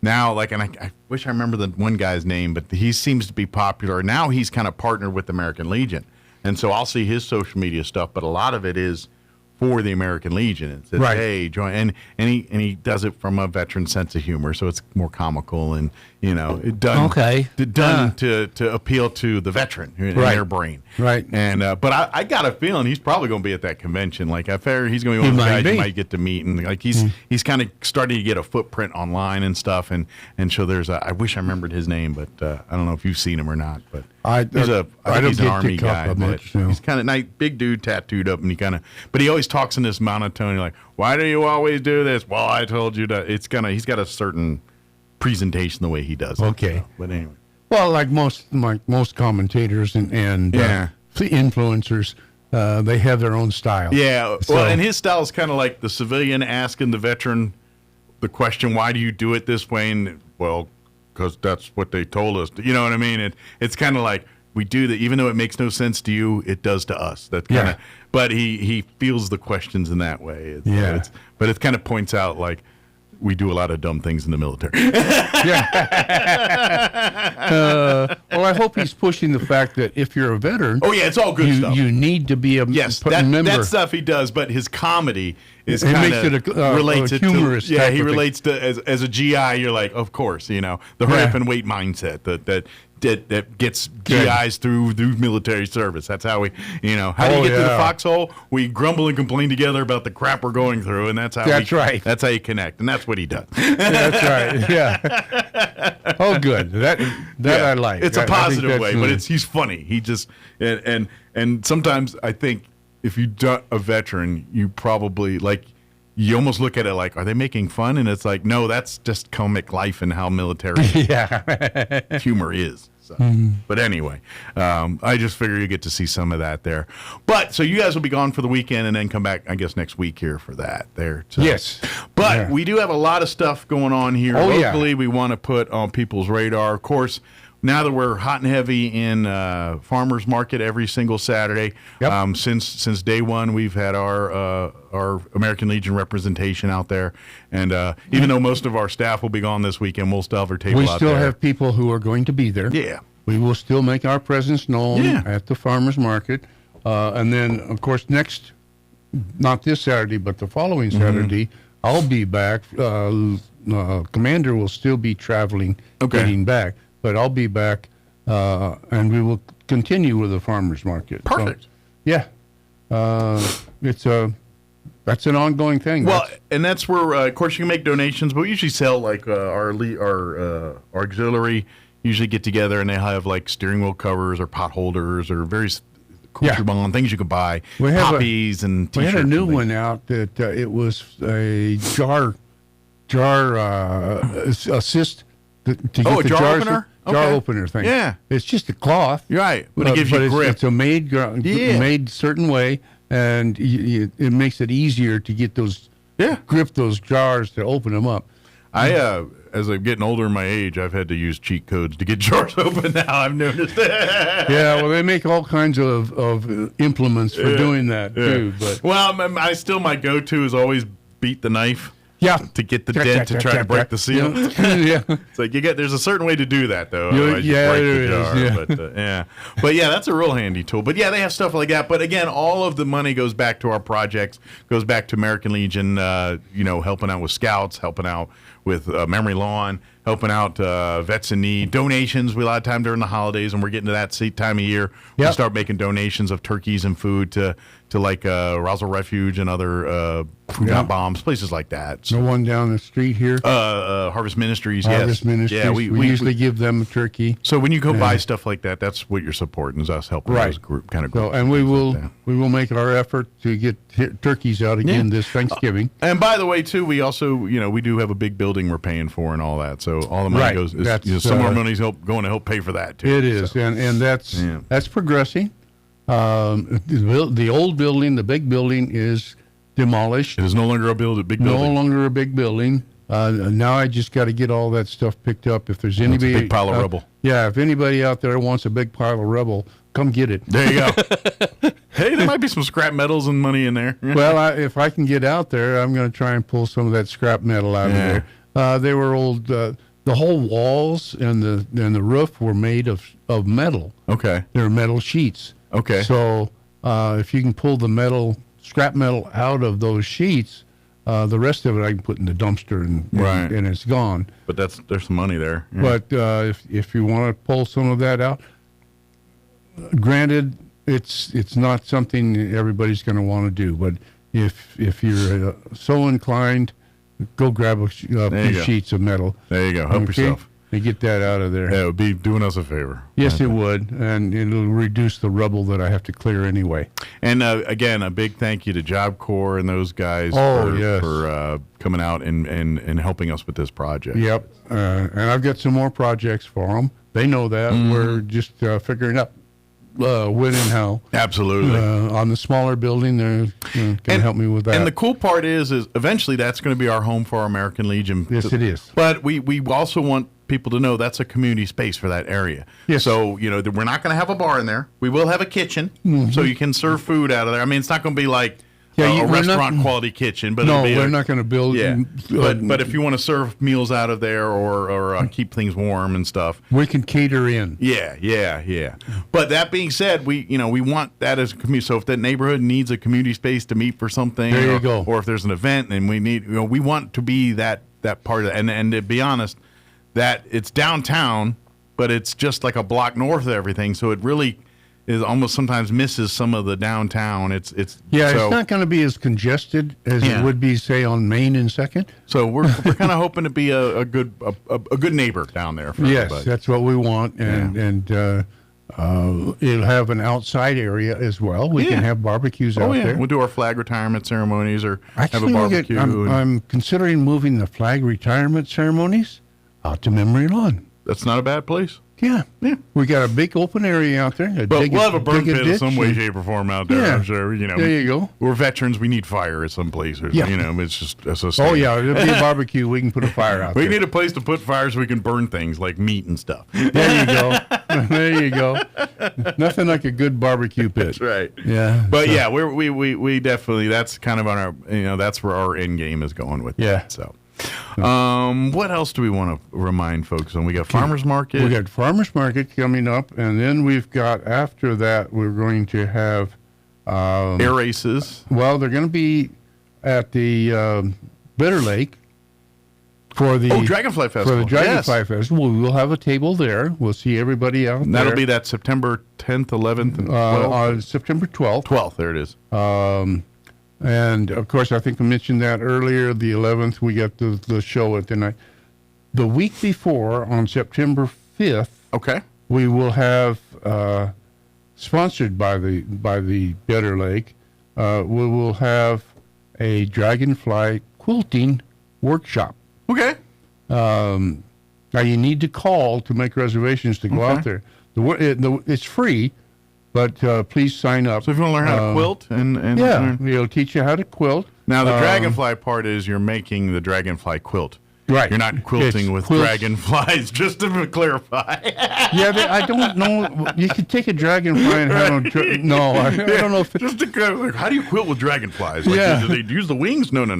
now like, and I wish I remember the one guy's name, but he seems to be popular now. He's kind of partnered with the American Legion, and so I'll see his social media stuff, but a lot of it is for the American Legion. It says, hey, join, and he does it from a veteran sense of humor, so it's more comical and done to appeal to the veteran in their brain. Right. And but I got a feeling he's probably going to be at that convention. Like I figure he's going to be one of the guys you might get to meet, and like he's kind of starting to get a footprint online and stuff. And so there's I wish I remembered his name, but I don't know if you've seen him or not. But I think he's an Army guy. He's kind of nice, big dude, tattooed up, and but he always talks in this monotone. Like, why do you always do this? Well, I told you to. He's got a certain presentation the way he does it. Okay. So, but anyway. Well, like most commentators and influencers, they have their own style. Yeah. So, Well, and his style is kind of like the civilian asking the veteran the question, why do you do it this way? And, well, because that's what they told us. You know what I mean? It's kind of like, we do that, even though it makes no sense to you, it does to us. That kind of, but he feels the questions in that way. But it kind of points out, like, we do a lot of dumb things in the military. Well, I hope he's pushing the fact that if you're a veteran, it's all good stuff. You need to be a member. That stuff he does, but his comedy is it kind makes of it a humorous. To, type he of relates to as a GI. You're like, of course, the hurry up and wait mindset that gets GIs through military service. That's how we, how do you get to the foxhole? We grumble and complain together about the crap we're going through, and that's how. That's how you connect, and that's what he does. That's right. Yeah. Oh, good. That I like. It's a positive way, but he's funny. He just and sometimes I think if you're a veteran, you probably you almost look at it like, are they making fun? And it's like, no, that's just comic life and how military humor is. So. But anyway, I just figure you get to see some of that there. But so you guys will be gone for the weekend and then come back, I guess, next week here for that there. So. Yes. But we do have a lot of stuff going on here locally. We want to put on people's radar. Of course, now that we're hot and heavy in farmers market every single Saturday, since day one, we've had our American Legion representation out there, and even though most of our staff will be gone this weekend, we'll still have our table out there. We still have people who are going to be there. Yeah, we will still make our presence known at the farmers market, and then of course not this Saturday, but the following Saturday, I'll be back. Commander will still be traveling, getting back. But I'll be back, and we will continue with the farmers market. Perfect. So, that's an ongoing thing. Well, and that's where, of course, you can make donations, but we usually sell like our auxiliary. Usually get together and they have like steering wheel covers or pot holders or various things you could buy. Poppies and T-shirts. We had a new one out that it was a jar assist. To get the jar opener? Jar opener thing. Yeah. It's just a cloth. Right. But it gives you grip. It's a made certain way, and it makes it easier to get those, grip those jars to open them up. As I'm getting older in my age, I've had to use cheat codes to get jars open now, I've noticed. Well, they make all kinds of implements for doing that, too. But my go-to is always beat the knife. Yeah, to get the dent to try to break the seal. It's like there's a certain way to do that though. Otherwise you break the jar. But that's a real handy tool. But they have stuff like that. But again, all of the money goes back to our projects, goes back to American Legion. Helping out with scouts, helping out with Memory Lawn, helping out vets in need. Donations. We a lot of time during the holidays, and we're getting to that time of year. We start making donations of turkeys and food to like Roswell Refuge and other food not bombs, places like that. So, the one down the street here? Harvest Ministries, Harvest Ministries. We usually give them a turkey. So when you go buy stuff like that, that's what you're supporting, is us helping those groups. So, and we will make our effort to get turkeys out again this Thanksgiving. And by the way, too, we also, we do have a big building we're paying for and all that. So all the money goes, some of our money's going to help pay for that, too. It is, and that's progressing. The old building, the big building, is demolished. It is no longer a big building. No longer a big building. Now I just got to get all that stuff picked up. If there's anybody, a big pile of rubble. If anybody out there wants a big pile of rubble, come get it. There you go. Hey, there might be some scrap metals and money in there. Well, if I can get out there, I'm going to try and pull some of that scrap metal out of there. They were old. The whole walls and the roof were made of metal. Okay. They're metal sheets. Okay. So if you can pull the scrap metal out of those sheets, the rest of it I can put in the dumpster and it's gone. But there's some money there. Yeah. But if you want to pull some of that out, granted, it's not something everybody's going to want to do. But if you're so inclined, go grab a few sheets of metal. There you go. Help yourself. to get that out of there. Yeah, it would be doing us a favor. Yes, it would, and it'll reduce the rubble that I have to clear anyway. And again, a big thank you to Job Corps and those guys for coming out and helping us with this project. Yep, and I've got some more projects for them. They know that. We're just figuring out when and how. Absolutely. On the smaller building, they're going to help me with that. And the cool part is eventually that's going to be our home for our American Legion. Yes, it is. But we also want people to know that's a community space for that area. Yes. So, we're not going to have a bar in there. We will have a kitchen, so you can serve food out of there. I mean, it's not going to be like a restaurant quality kitchen, but we're not going to build. Yeah, but if you want to serve meals out of there or keep things warm and stuff, we can cater in. Yeah. But that being said, we want that as a community. So if that neighborhood needs a community space to meet for something, there you go. Or if there's an event and we need, we want to be that part of it. And to be honest, that it's downtown, but it's just like a block north of everything. So it really is almost sometimes misses some of the downtown. It's not going to be as congested as it would be, say, on Main and Second. So we're kind of hoping to be a good neighbor down there. For everybody. That's what we want, and it'll have an outside area as well. We can have barbecues out there. We'll do our flag retirement ceremonies or have a barbecue. I'm considering moving the flag retirement ceremonies out to Memory Lawn. That's not a bad place. Yeah. We got a big open area out there. But we'll have a burn pit in some way, shape, or form out there. Yeah. I'm sure. There you go. We're veterans. We need fire at some place. Yeah. It's just that's a oh yeah, it'll be a barbecue. We can put a fire out there. We need a place to put fires so we can burn things like meat and stuff. There you go. There you go. Nothing like a good barbecue pit. That's right. Yeah. But yeah, we definitely, that's kind of on our, that's where our end game is going with that. So. What else do we want to remind folks on? We got Farmers Market. We got Farmers Market coming up, and then we've got, after that, we're going to have air races. Well, they're going to be at the Bitter Lake for the Dragonfly Festival. For the Dragonfly Festival. We'll have a table there. We'll see everybody out there. That'll be that September 10th, 11th, and 12th. September 12th. 12th, there it is. And, of course, I think I mentioned that earlier. The 11th, we got the show at the night. The week before, on September 5th, we will have, sponsored by the Better Lake, we will have a Dragonfly quilting workshop. Okay. Now, you need to call to make reservations to go out there. It's free. But please sign up. So if you want to learn how to quilt, we'll teach you how to quilt. Now the dragonfly part is you're making the dragonfly quilt. Right. You're not quilting with dragonflies, just to clarify. I don't know. You could take a dragonfly and have them. No, I don't know if just to, how do you quilt with dragonflies? Do they use the wings? No. No,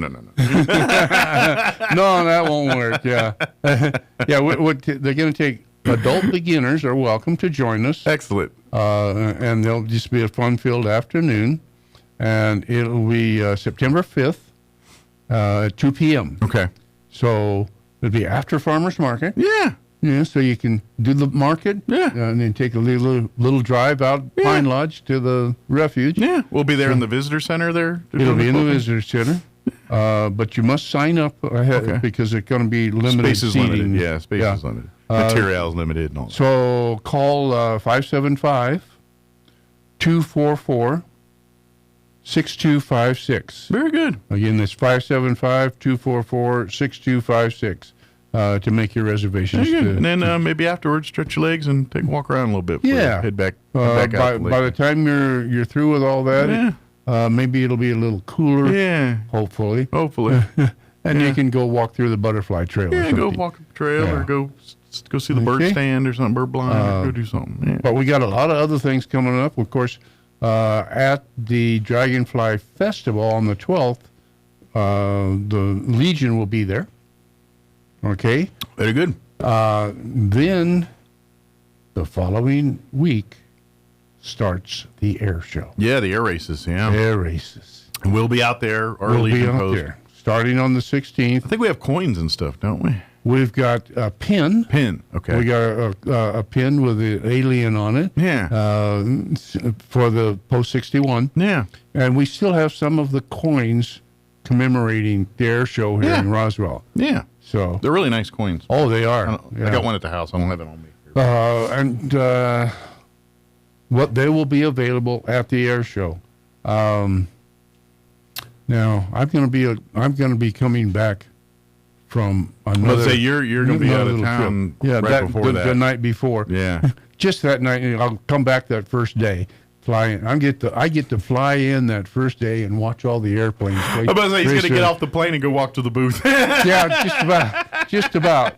that won't work. Yeah. They're going to take. Adult beginners are welcome to join us. Excellent. And there'll just be a fun-filled afternoon. And it'll be September 5th at 2 p.m. Okay. So it'll be after Farmers Market. Yeah, so you can do the market. Yeah. And then take a little drive out Pine Lodge to the refuge. Yeah. We'll be there in the visitor center there. It'll be in the visitor center. But you must sign up ahead because it's going to be limited space is seating. Limited. Yeah, space is limited. Material is limited and all that. So call 575-244-6256. Very good. Again, that's 575-244-6256 to make your reservations. And then maybe afterwards, stretch your legs and take a walk around a little bit. Head back out. By the time you're through with all that, maybe it'll be a little cooler. Yeah. Hopefully. And you can go walk through the butterfly trail. Yeah, go walk the trail or go see the bird stand or something, bird blind, or go do something. Yeah. But we got a lot of other things coming up. Of course, at the Dragonfly Festival on the 12th, the Legion will be there. Okay? Very good. Then the following week starts the air show. Yeah, the air races, Air races. And we'll be out there early. We'll be out there. Starting on the 16th. I think we have coins and stuff, don't we? We've got a pin. Okay. We got a pin with the alien on it. Yeah. For the Post 61. Yeah. And we still have some of the coins commemorating the air show here in Roswell. Yeah. So they're really nice coins. Oh, they are. I got one at the house. I don't have it on me. What they will be available at the air show. Now I'm going to be coming back from another. Let's say you're going to be out of town. Yeah, before that. The night before. Yeah, just that night. I'll come back that first day. Fly in. I get to fly in that first day and watch all the airplanes. I'm about to say he's going to get off the plane and go walk to the booth. Yeah, just about.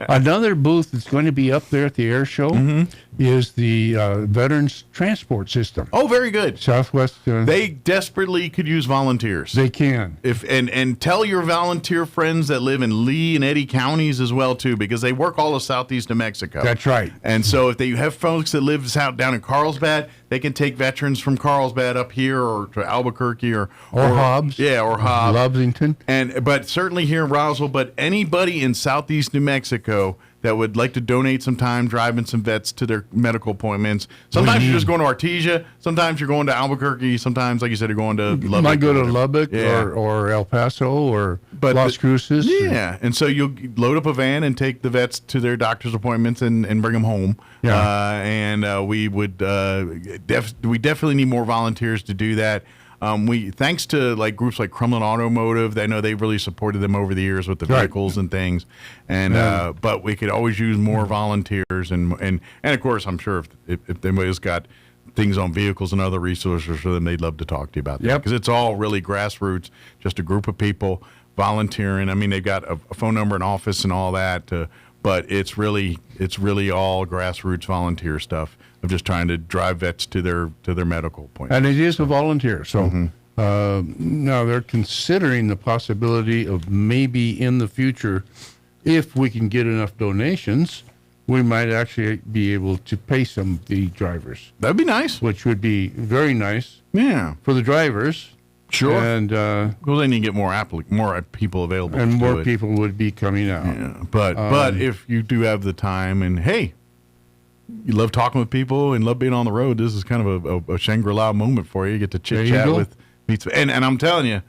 Another booth that's going to be up there at the air show is the Veterans Transport System. Oh, very good. Southwest. They desperately could use volunteers. They can. And tell your volunteer friends that live in Lee and Eddy counties as well too, because they work all of southeast New Mexico. That's right. And so if they have folks that live out down in Carlsbad, they can take veterans from Carlsbad up here or to Albuquerque or Hobbs. Yeah, or Hobbs. Lovington. But certainly here in Roswell, but anybody in southeast New Mexico that would like to donate some time driving some vets to their medical appointments. Sometimes you're just going to Artesia. Sometimes you're going to Albuquerque. Sometimes, like you said, you're going to Lubbock. You might go to Lubbock or El Paso or Las Cruces. Yeah, and so you'll load up a van and take the vets to their doctor's appointments and bring them home. Yeah. We would we definitely need more volunteers to do that. Thanks to like groups like Crumlin Automotive, I know they've really supported them over the years with the vehicles and things, and but we could always use more volunteers and of course I'm sure if anybody's got things on vehicles and other resources for them, they'd love to talk to you about that because it's all really grassroots, just a group of people volunteering. I mean, they've got a phone number, an office, and all that, but it's really all grassroots volunteer stuff of just trying to drive vets to their medical appointments. And it is a volunteer. So now they're considering the possibility of maybe in the future, if we can get enough donations, we might actually be able to pay some of the drivers. That'd be nice. Which would be very nice. Yeah. For the drivers. Sure. And well, then you get more people available. And to more do it. people would be coming out. Yeah. But if you do have the time and hey, you love talking with people and love being on the road, this is kind of a Shangri-La moment for you. You get to chit chat with and I'm telling you,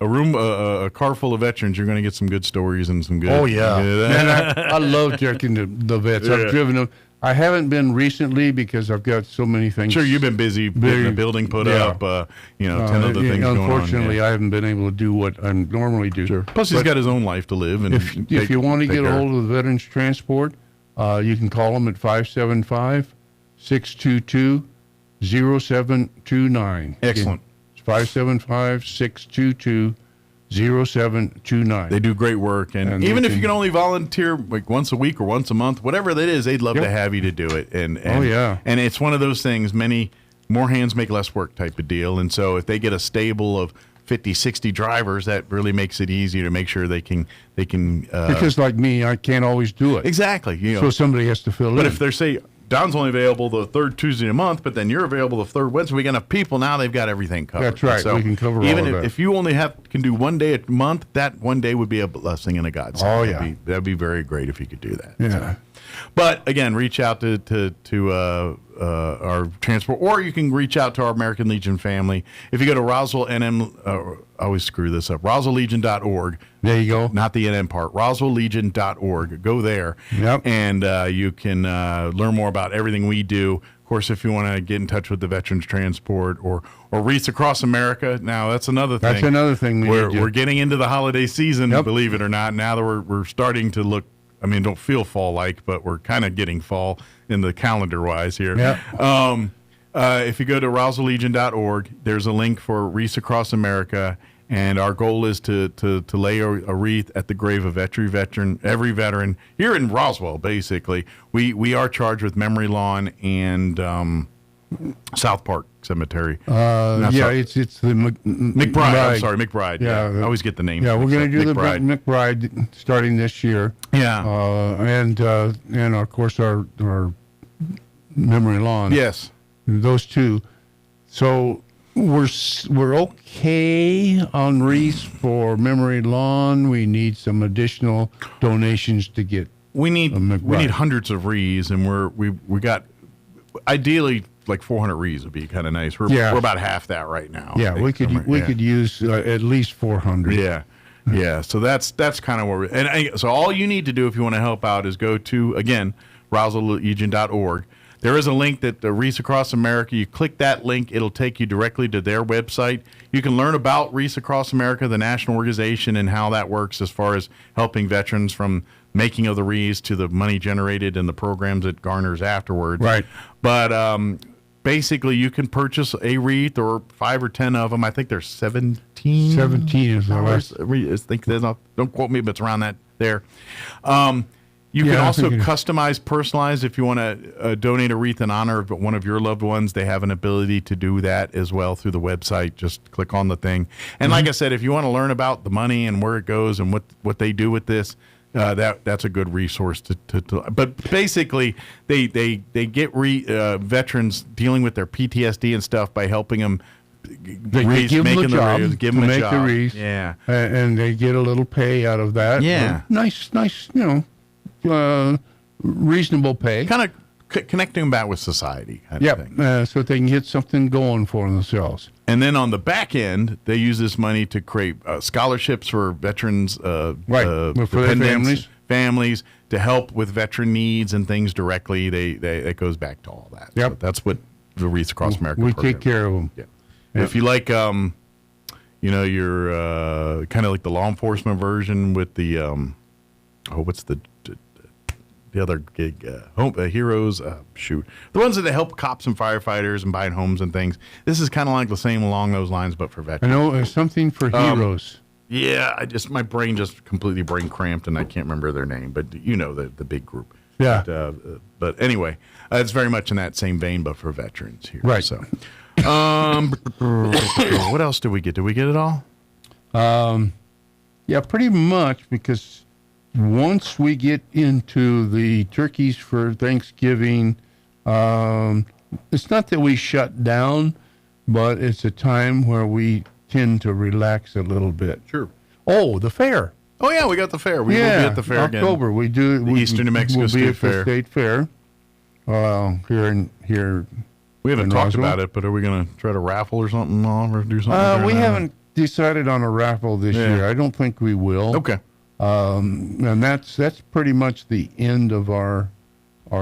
a car full of veterans, you're going to get some good stories and some good. Oh yeah, man, I love checking the vets. I've driven them. I haven't been recently because I've got so many things. Sure, you've been busy getting the building put up. 10 other things going on. Unfortunately, I haven't been able to do what I normally do. Sure. Plus, he's got his own life to live. And if you want to get a hold of the Veterans Transport, you can call them at 575-622-0729. Excellent. It's 575-622-0729. They do great work, and even if you can only volunteer like once a week or once a month, whatever that is, they'd love to have you to do it. And and it's one of those things. Many more hands make less work type of deal, and so if they get a stable of 50, 60 drivers, that really makes it easier to make sure they can. Because like me, I can't always do it. Exactly. So somebody has to fill in. But if they're say Don's only available the third Tuesday a month, but then you're available the third Wednesday, we got enough people now. They've got everything covered. That's right. So we can cover even all of that. If you only can do one day a month, that one day would be a blessing and a godsend. Oh yeah, that'd be very great if you could do that. Yeah. So. But again, reach out to our transport, or you can reach out to our American Legion family. If you go to Roswell NM, I always screw this up, RoswellLegion.org. There you go. Not the NM part. RoswellLegion.org. Go there. Yep. And you can learn more about everything we do. Of course, if you want to get in touch with the Veterans Transport or Wreaths Across America, now that's another thing. That's another thing we're getting into the holiday season, believe it or not. Now that we're starting to look. I mean, don't feel fall-like, but we're kind of getting fall in the calendar-wise here. Yep. If you go to RoswellLegion.org, there's a link for Wreaths Across America, and our goal is to lay a wreath at the grave of every veteran here in Roswell. Basically, we are charged with Memory Lawn and South Park Cemetery. It's the McBride. I'm sorry, McBride. Yeah, I always get the name. Yeah, we're going to do the McBride starting this year. Yeah, and of course our Memory Lawn. Yes, those two. So we're okay on wreaths for Memory Lawn. We need some additional donations to get. We need hundreds of wreaths, and we got ideally. Like 400 wreaths would be kind of nice. We're about half that right now. Yeah, we could use at least 400. Yeah, Yeah, so that's kind of where so all you need to do if you want to help out is go to, again, RoswellLegion.org. There is a link that Reese Across America, you click that link, it'll take you directly to their website. You can learn about Reese Across America, the national organization, and how that works as far as helping veterans from making of the wreaths to the money generated and the programs it garners afterwards. Right. But basically, you can purchase a wreath or 5 or 10 of them. I think there's 17. 17 is the last. I think there's not, don't quote me, but it's around that there. You can also customize, personalize. If you want to donate a wreath in honor of one of your loved ones, they have an ability to do that as well through the website. Just click on the thing. And like I said, if you want to learn about the money and where it goes and what they do with this, that's a good resource to. But basically, they get veterans dealing with their PTSD and stuff by helping them. They give them a job to make the wreath, yeah, and they get a little pay out of that. Yeah, nice, reasonable pay. Kind of connecting them back with society. So they can get something going for themselves. And then on the back end, they use this money to create scholarships for veterans, for their families to help with veteran needs and things directly. It goes back to all that. Yep. So that's what the Wreaths Across America we program take care of them. Yeah. If you like, you're kind of like the law enforcement version with the, what's the other gig? Heroes, the ones that help cops and firefighters and buying homes and things. This is kind of like the same along those lines, but for veterans. I know something for heroes. Yeah, my brain just completely brain cramped and I can't remember their name, but you know the big group. Yeah. But anyway, it's very much in that same vein, but for veterans here. Right. So, what else did we get? Did we get it all? Yeah, pretty much, because once we get into the turkeys for Thanksgiving, it's not that we shut down, but it's a time where we tend to relax a little bit. Sure. Oh, the fair. Oh, yeah, we got the fair. We will be at the fair October. again. We do. The Eastern New Mexico we'll State be at Fair. The State Fair. Here. We haven't in talked Roswell. about it, but are we going to try to raffle or something off or do something? We haven't decided on a raffle this year. I don't think we will. Okay. And that's pretty much the end of our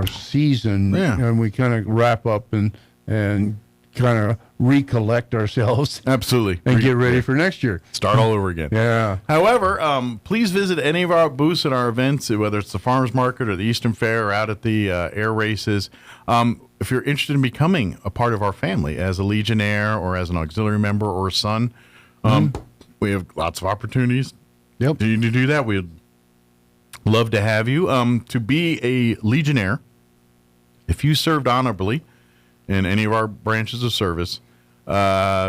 season. Yeah. And we kind of wrap up and kind of recollect ourselves. Absolutely. And get ready for next year. Start all over again. Yeah. However, please visit any of our booths at our events, whether it's the farmers market or the Eastern Fair or out at the air races. If you're interested in becoming a part of our family as a Legionnaire or as an auxiliary member or a son, we have lots of opportunities. Yep. To do that, we'd love to have you. To be a Legionnaire, if you served honorably in any of our branches of service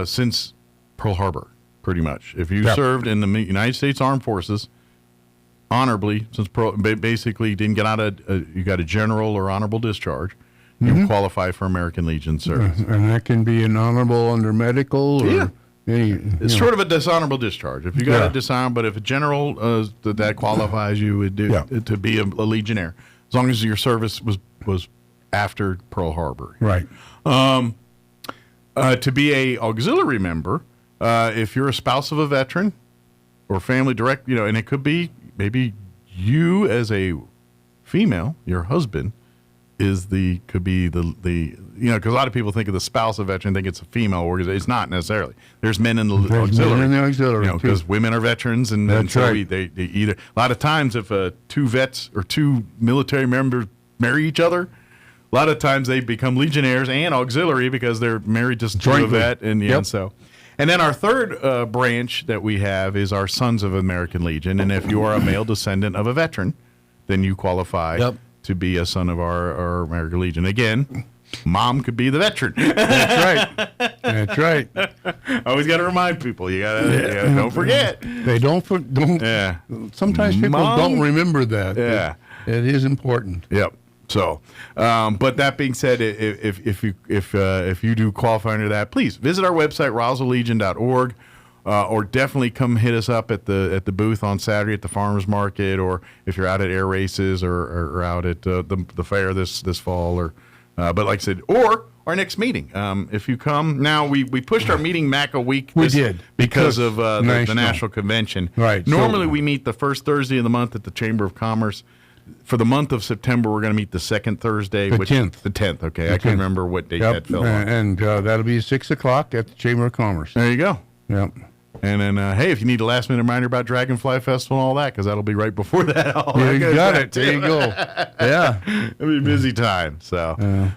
since Pearl Harbor, pretty much. If you served in the United States Armed Forces honorably since basically didn't get out you got a general or honorable discharge, you qualify for American Legion service. And that can be an honorable under medical or it's sort of a dishonorable discharge. If you got a dishonorable, but if a general that qualifies you would do to be a Legionnaire, as long as your service was after Pearl Harbor. Right. To be a auxiliary member, if you're a spouse of a veteran or family direct, and it could be maybe you as a female, your husband could be the because a lot of people think of the spouse of a veteran, think it's a female organization. It's not necessarily. There's men in the auxiliary. Men in the auxiliary, because women are veterans, and so right. they either. A lot of times, if two vets or two military members marry each other, a lot of times they become Legionnaires and auxiliary because they're married to a vet, and so. And then our third branch that we have is our Sons of American Legion, and if you are a male descendant of a veteran, then you qualify to be a son of our American Legion. Again, mom could be the veteran. That's right. That's right. Always got to remind people. You gotta don't forget. They don't. Yeah. Sometimes people don't remember that. Yeah. It is important. Yep. So, but that being said, if you do qualify under that, please visit our website RoswellLegion.org. Or definitely come hit us up at the booth on Saturday at the farmers market, or if you're out at air races or out at the fair this fall, or but like I said, or our next meeting. If you come now, we pushed our meeting back a week. We did because of the national convention. Right. Normally we meet the first Thursday of the month at the Chamber of Commerce. For the month of September, we're going to meet the second Thursday. The 10th. The 10th, okay. The I can't 10th. remember what date that fell on. And that'll be 6 o'clock at the Chamber of Commerce. There you go. Yep. And then, hey, if you need a last-minute reminder about Dragonfly Festival and all that, because that'll be right before that. You got it. There you go. Yeah. It'll be a busy time. So,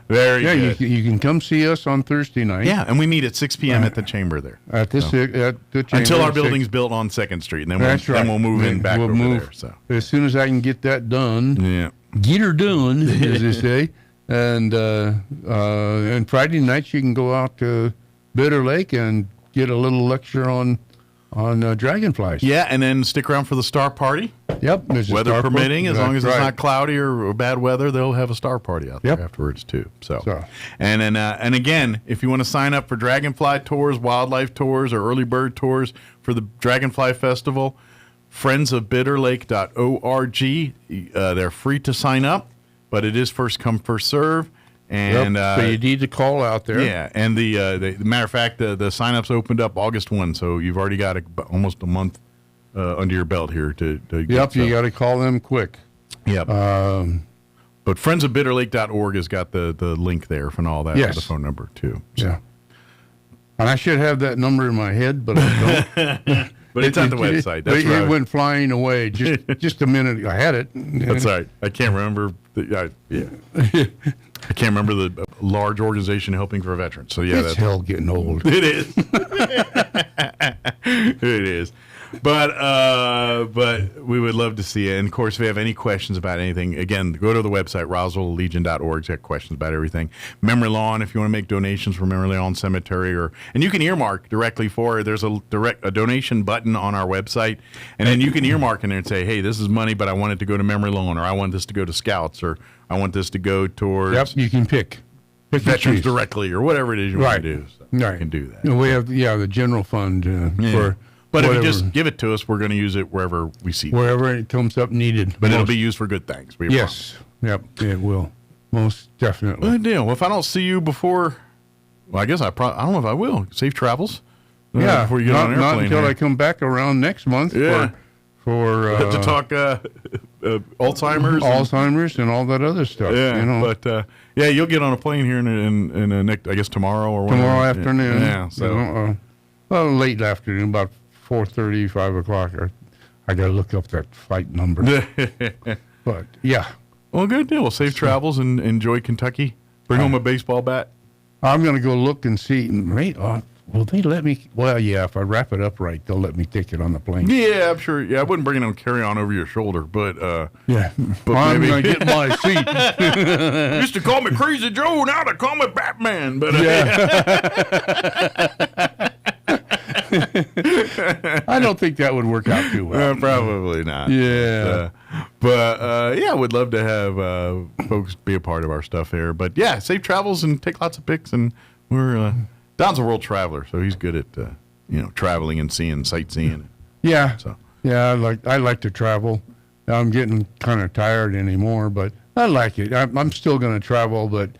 very good. You can come see us on Thursday night. Yeah, and we meet at 6 p.m. at the Chamber there. At the Chamber. Until our building's built on 2nd Street, and then we'll move in back over there. So as soon as I can get that done, get her done, as they say. And Friday nights you can go out to Bitter Lake and get a little lecture on dragonflies. Yeah, and then stick around for the star party. Yep. Weather permitting, as long as it's not cloudy or bad weather, they'll have a star party out there afterwards too. So. And then and again, if you want to sign up for dragonfly tours, wildlife tours, or early bird tours for the Dragonfly Festival, friendsofbitterlake.org. They're free to sign up, but it is first come, first serve. And so you need to call out there. Yeah, and the matter of fact, the sign-ups opened up August 1, so you've already got almost a month under your belt here to you got to call them quick. Yep. But friendsofbitterlake.org has got the link there and all that, yes. the phone number too. So. Yeah. And I should have that number in my head, but I don't. But it's on the website. That's right. It went flying away just a minute. I had it. That's right. I can't remember. I can't remember the large organization helping for veterans. So yeah, it's hell getting old. It is. It is. But we would love to see it. And of course, if you have any questions about anything, again, go to the website roswelllegion.org. Got questions about everything. Memory Lawn, if you want to make donations for Memory Lawn Cemetery, and you can earmark directly for it. There's a donation button on our website, and then you can earmark in there and say, hey, this is money, but I want it to go to Memory Lawn, or I want this to go to Scouts, or I want this to go towards. Yep, you can pick veterans directly, or whatever it is you want to do. So you can do that. We have the general fund for. But if you just give it to us, we're going to use it wherever we see it. Wherever it comes up needed. But it'll be used for good things. Yes. Yep, it will. Most definitely. Good deal. Well, if I don't see you before, I guess I don't know if I will. Safe travels. Yeah. Before you get on an airplane. Not until I come back around next month for to talk Alzheimer's and all that other stuff. Yeah, but you'll get on a plane here in next, I guess tomorrow or tomorrow afternoon. Yeah, so late afternoon, about 4:30, 5 o'clock. I got to look up that flight number. But yeah. Well, good deal. Well, safe travels and enjoy Kentucky. Bring home a baseball bat. I'm going to go look and see. Will they let me? Well, yeah, if I wrap it up right, they'll let me take it on the plane. Yeah, I'm sure. Yeah, I wouldn't bring it on carry-on over your shoulder, but yeah. But I'm going to get my seat. Used to call me Crazy Joe, now they call me Batman. But I don't think that would work out too well. Probably not. Yeah. But I would love to have folks be a part of our stuff here. But yeah, safe travels and take lots of pics. And we're Don's a world traveler, so he's good at traveling and seeing sightseeing. Yeah. Yeah, I like to travel. I'm getting kind of tired anymore, but I like it. I'm still going to travel, but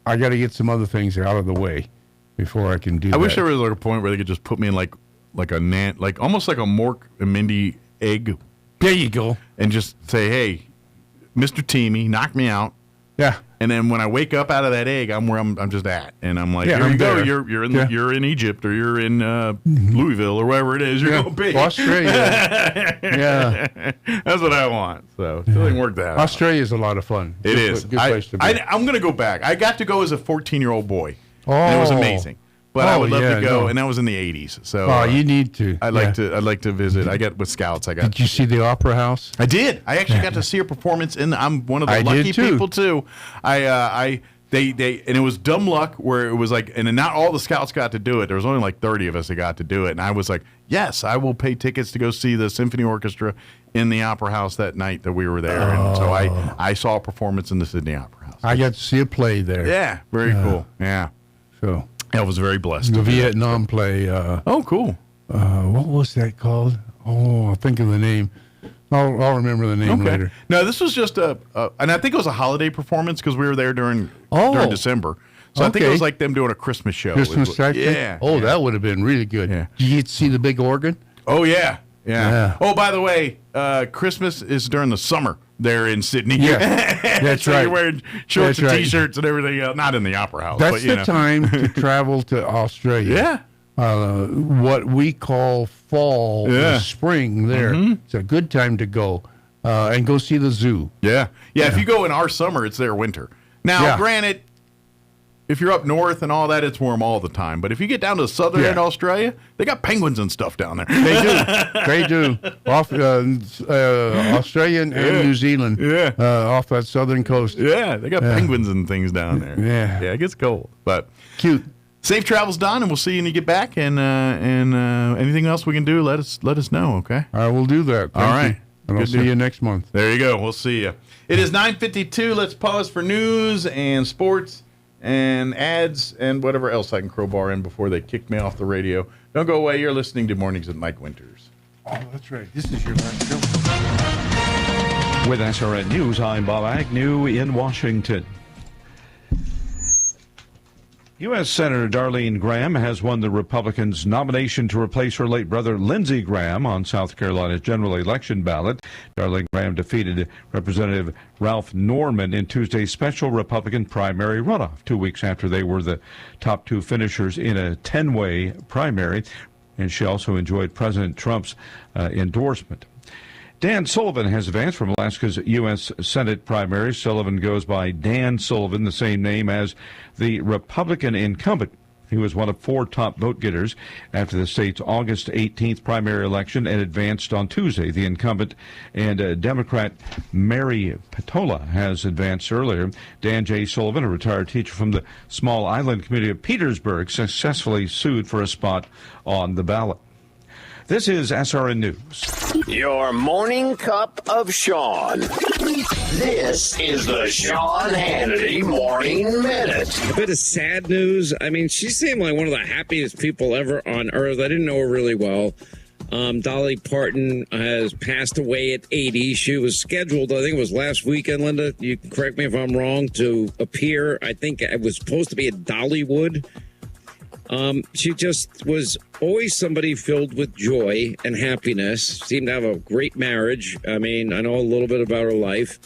I got to get some other things out of the way before I can do that. I wish there was like a point where they could just put me in like a almost like a Mork and Mindy egg. There you go. And just say, hey, Mr. Teamy, knock me out. Yeah. And then when I wake up out of that egg, I'm where I'm just at, and I'm like, here you go. You're in Egypt, or you're in Louisville, or wherever it is you're going to be. Australia. Yeah, that's what I want. So it doesn't work that. Australia is a lot of fun. It is. Good place to be. I'm going to go back. I got to go as a 14-year-old boy. And it was amazing. But I would love to go, and that was in the 80s. So you need to. I'd like to visit. I got with Scouts. Did you see the Opera House? I did. I actually got to see a performance I'm one of the lucky people too. They and it was dumb luck where it was like, and not all the Scouts got to do it. There was only like 30 of us that got to do it, and I was like, yes, I will pay tickets to go see the symphony orchestra in the Opera House that night that we were there. And so I saw a performance in the Sydney Opera House. I got to see a play there. Yeah, very cool. Yeah. So I was very blessed. The Vietnam play. Cool. What was that called? Oh, I'll think of the name. I'll remember the name later. No, this was just and I think it was a holiday performance because we were there during December. So I think it was like them doing a Christmas show. Christmas section? Yeah. Oh, that would have been really good. Yeah. Did you get to see the big organ? Oh, yeah. Oh, by the way, Christmas is during the summer there in Sydney. Yeah, that's so right. You're wearing shorts and T-shirts and everything else. Not in the Opera House. That's but, you the time to travel to Australia. Yeah. What we call fall or spring there. It's a good time to go and go see the zoo. Yeah. If you go in our summer, it's their winter. Now, granted, if you're up north and all that, it's warm all the time. But if you get down to southern Australia, they got penguins and stuff down there. They do. Off Australian and New Zealand. Off that southern coast. Yeah, they got penguins and things down there. Yeah, it gets cold, but cute. Safe travels, Don, and we'll see you when you get back. And anything else we can do, let us know. Okay. I will do that. All right. And I'll see you next month. There you go. We'll see you. It is 9:52. Let's pause for news and sports and ads and whatever else I can crowbar in before they kick me off the radio. Don't go away. You're listening to Mornings with Mike Winters. Oh, that's right. This is your last show. With SRN News, I'm Bob Agnew in Washington. U.S. Senator Darlene Graham has won the Republicans' nomination to replace her late brother Lindsey Graham on South Carolina's general election ballot. Darlene Graham defeated Representative Ralph Norman in Tuesday's special Republican primary runoff, 2 weeks after they were the top two finishers in a 10-way primary, and she also enjoyed President Trump's endorsement. Dan Sullivan has advanced from Alaska's U.S. Senate primary. Sullivan goes by Dan Sullivan, the same name as the Republican incumbent. He was one of four top vote-getters after the state's August 18th primary election and advanced on Tuesday. The incumbent and Democrat Mary Patola has advanced earlier. Dan J. Sullivan, a retired teacher from the small island community of Petersburg, successfully sued for a spot on the ballot. This is SRN News. Your morning cup of Sean. This is the Sean Hannity Morning Minute. A bit of sad news. I mean, she seemed like one of the happiest people ever on earth. I didn't know her really well. Dolly Parton has passed away at 80. She was scheduled, I think it was last weekend, Linda. You correct me if I'm wrong, to appear. I think it was supposed to be at Dollywood. She just was always somebody filled with joy and happiness. Seemed to have a great marriage. I mean, I know a little bit about her life.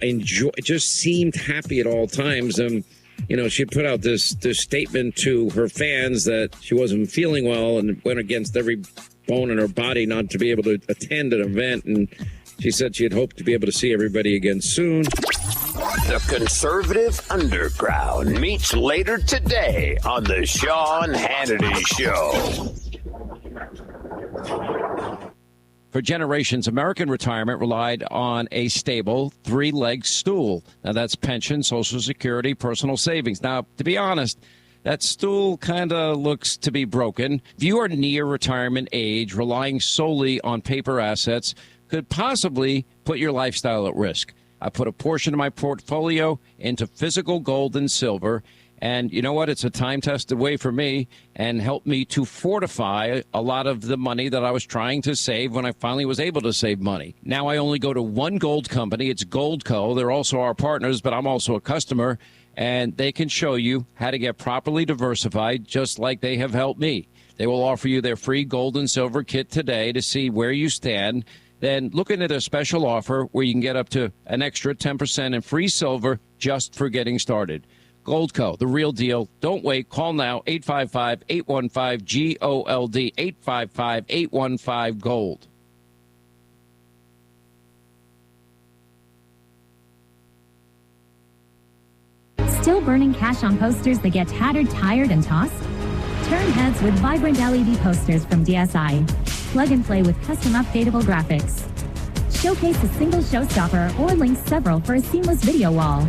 Just seemed happy at all times. And, you know, she put out this statement to her fans that she wasn't feeling well and went against every bone in her body not to be able to attend an event. And she said she had hoped to be able to see everybody again soon. The Conservative Underground meets later today on the Sean Hannity Show. For generations, American retirement relied on a stable three-legged stool. Now, that's pension, Social Security, personal savings. Now, to be honest, that stool kind of looks to be broken. If you are near retirement age, relying solely on paper assets could possibly put your lifestyle at risk. I put a portion of my portfolio into physical gold and silver. And you know what? It's a time-tested way for me and helped me to fortify a lot of the money that I was trying to save when I finally was able to save money. Now I only go to one gold company. It's Goldco. They're also our partners, but I'm also a customer. And they can show you how to get properly diversified, just like they have helped me. They will offer you their free gold and silver kit today to see where you stand. Then looking at a special offer where you can get up to an extra 10% in free silver just for getting started. Goldco, the real deal. Don't wait. Call now, 855-815-GOLD, 855-815-GOLD. Still burning cash on posters that get tattered, tired, and tossed? Turn heads with vibrant LED posters from DSI. Plug and play with custom updatable graphics. Showcase a single showstopper or link several for a seamless video wall.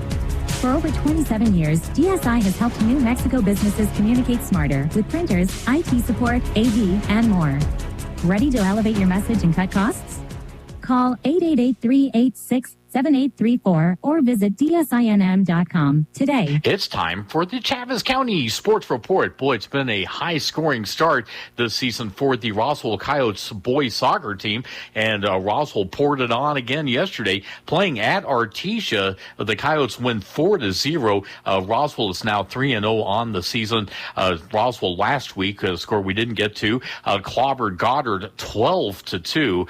For over 27 years, DSI has helped New Mexico businesses communicate smarter with printers, IT support, AV, and more. Ready to elevate your message and cut costs? Call 888-386-0000 888-7834 or visit dsinm.com today. It's time for the Chaves County Sports Report. Boy, it's been a high-scoring start this season for the Roswell Coyotes boys soccer team, and Roswell poured it on again yesterday, playing at Artesia. The Coyotes win 4-0. Roswell is now 3-0 on the season. Roswell last week, a score we didn't get to, clobbered Goddard 12-2.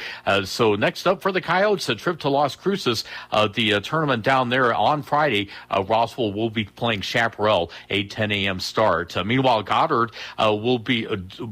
So next up for the Coyotes, a trip to Las Cruces, the tournament down there on Friday. Roswell will be playing Chaparral, a 10 a.m. start. Meanwhile, Goddard will be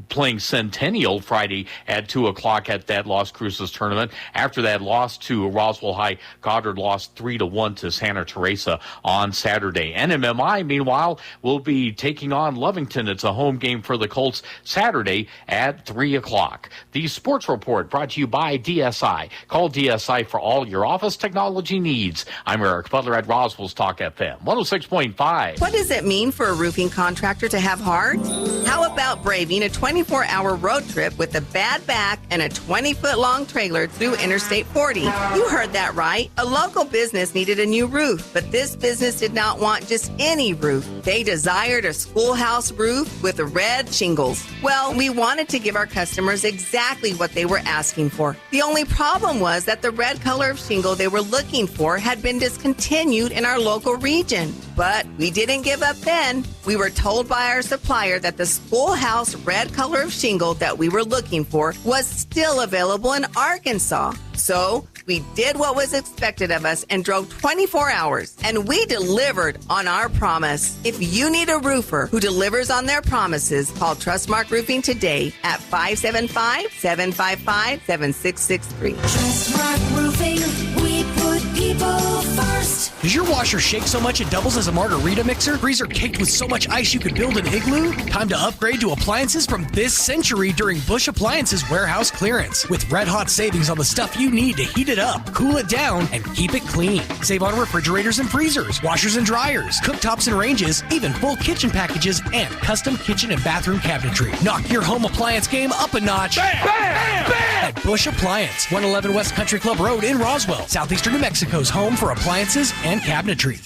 playing Centennial Friday at 2 o'clock at that Las Cruces tournament. After that loss to Roswell High, Goddard lost 3-1 to Santa Teresa on Saturday. NMMI, meanwhile, will be taking on Lovington. It's a home game for the Colts Saturday at 3 o'clock. The Sports Report brought to you by DSI. Call DSI for all your office technology needs. I'm Eric Butler at Roswell's Talk FM 106.5. What does it mean for a roofing contractor to have heart? How about braving a 24-hour road trip with a bad back and a 20-foot-long trailer through Interstate 40? You heard that right. A local business needed a new roof, but this business did not want just any roof. They desired a schoolhouse roof with red shingles. Well, we wanted to give our customers exactly what they were asking for. The only problem was that the red color of shingle they were looking for had been discontinued in our local region. But we didn't give up then. We were told by our supplier that the schoolhouse red color of shingle that we were looking for was still available in Arkansas. So we did what was expected of us and drove 24 hours, and we delivered on our promise. If you need a roofer who delivers on their promises, call Trustmark Roofing today at 575-755-7663. Trustmark Roofing, we put people first. Does your washer shake so much it doubles as a margarita mixer? Freezer caked with so much ice you could build an igloo? Time to upgrade to appliances from this century during Bush Appliances warehouse clearance. With red-hot savings on the stuff you need to heat it up, cool it down, and keep it clean. Save on refrigerators and freezers, washers and dryers, cooktops and ranges, even full kitchen packages, and custom kitchen and bathroom cabinetry. Knock your home appliance game up a notch. Bam! Bam! Bam! At Bush Appliance, 111 West Country Club Road in Roswell, southeastern New Mexico's home for appliances and cabinetry.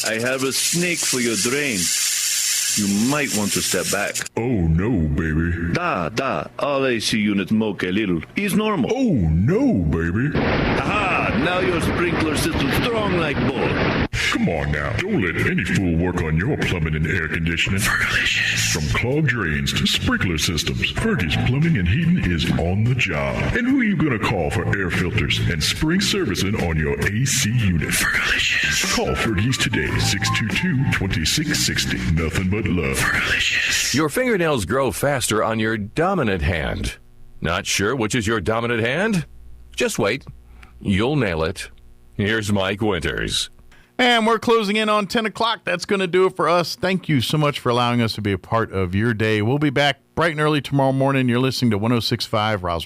I have a snake for your drain. You might want to step back. Oh no, baby. All AC units moke a little. Is normal. Oh no, baby. Aha, now your sprinkler system's strong like bull. Come on now. Don't let any fool work on your plumbing and air conditioning. Fergalicious. From clogged drains to sprinkler systems, Fergie's Plumbing and Heating is on the job. And who are you going to call for air filters and spring servicing on your AC unit? Fergalicious. Call Fergie's today, 622-2660. Nothing but love. Fergalicious. Your fingernails grow faster on your dominant hand. Not sure which is your dominant hand? Just wait. You'll nail it. Here's Mike Winters. And we're closing in on 10 o'clock. That's going to do it for us. Thank you so much for allowing us to be a part of your day. We'll be back bright and early tomorrow morning. You're listening to 106.5 Roswell.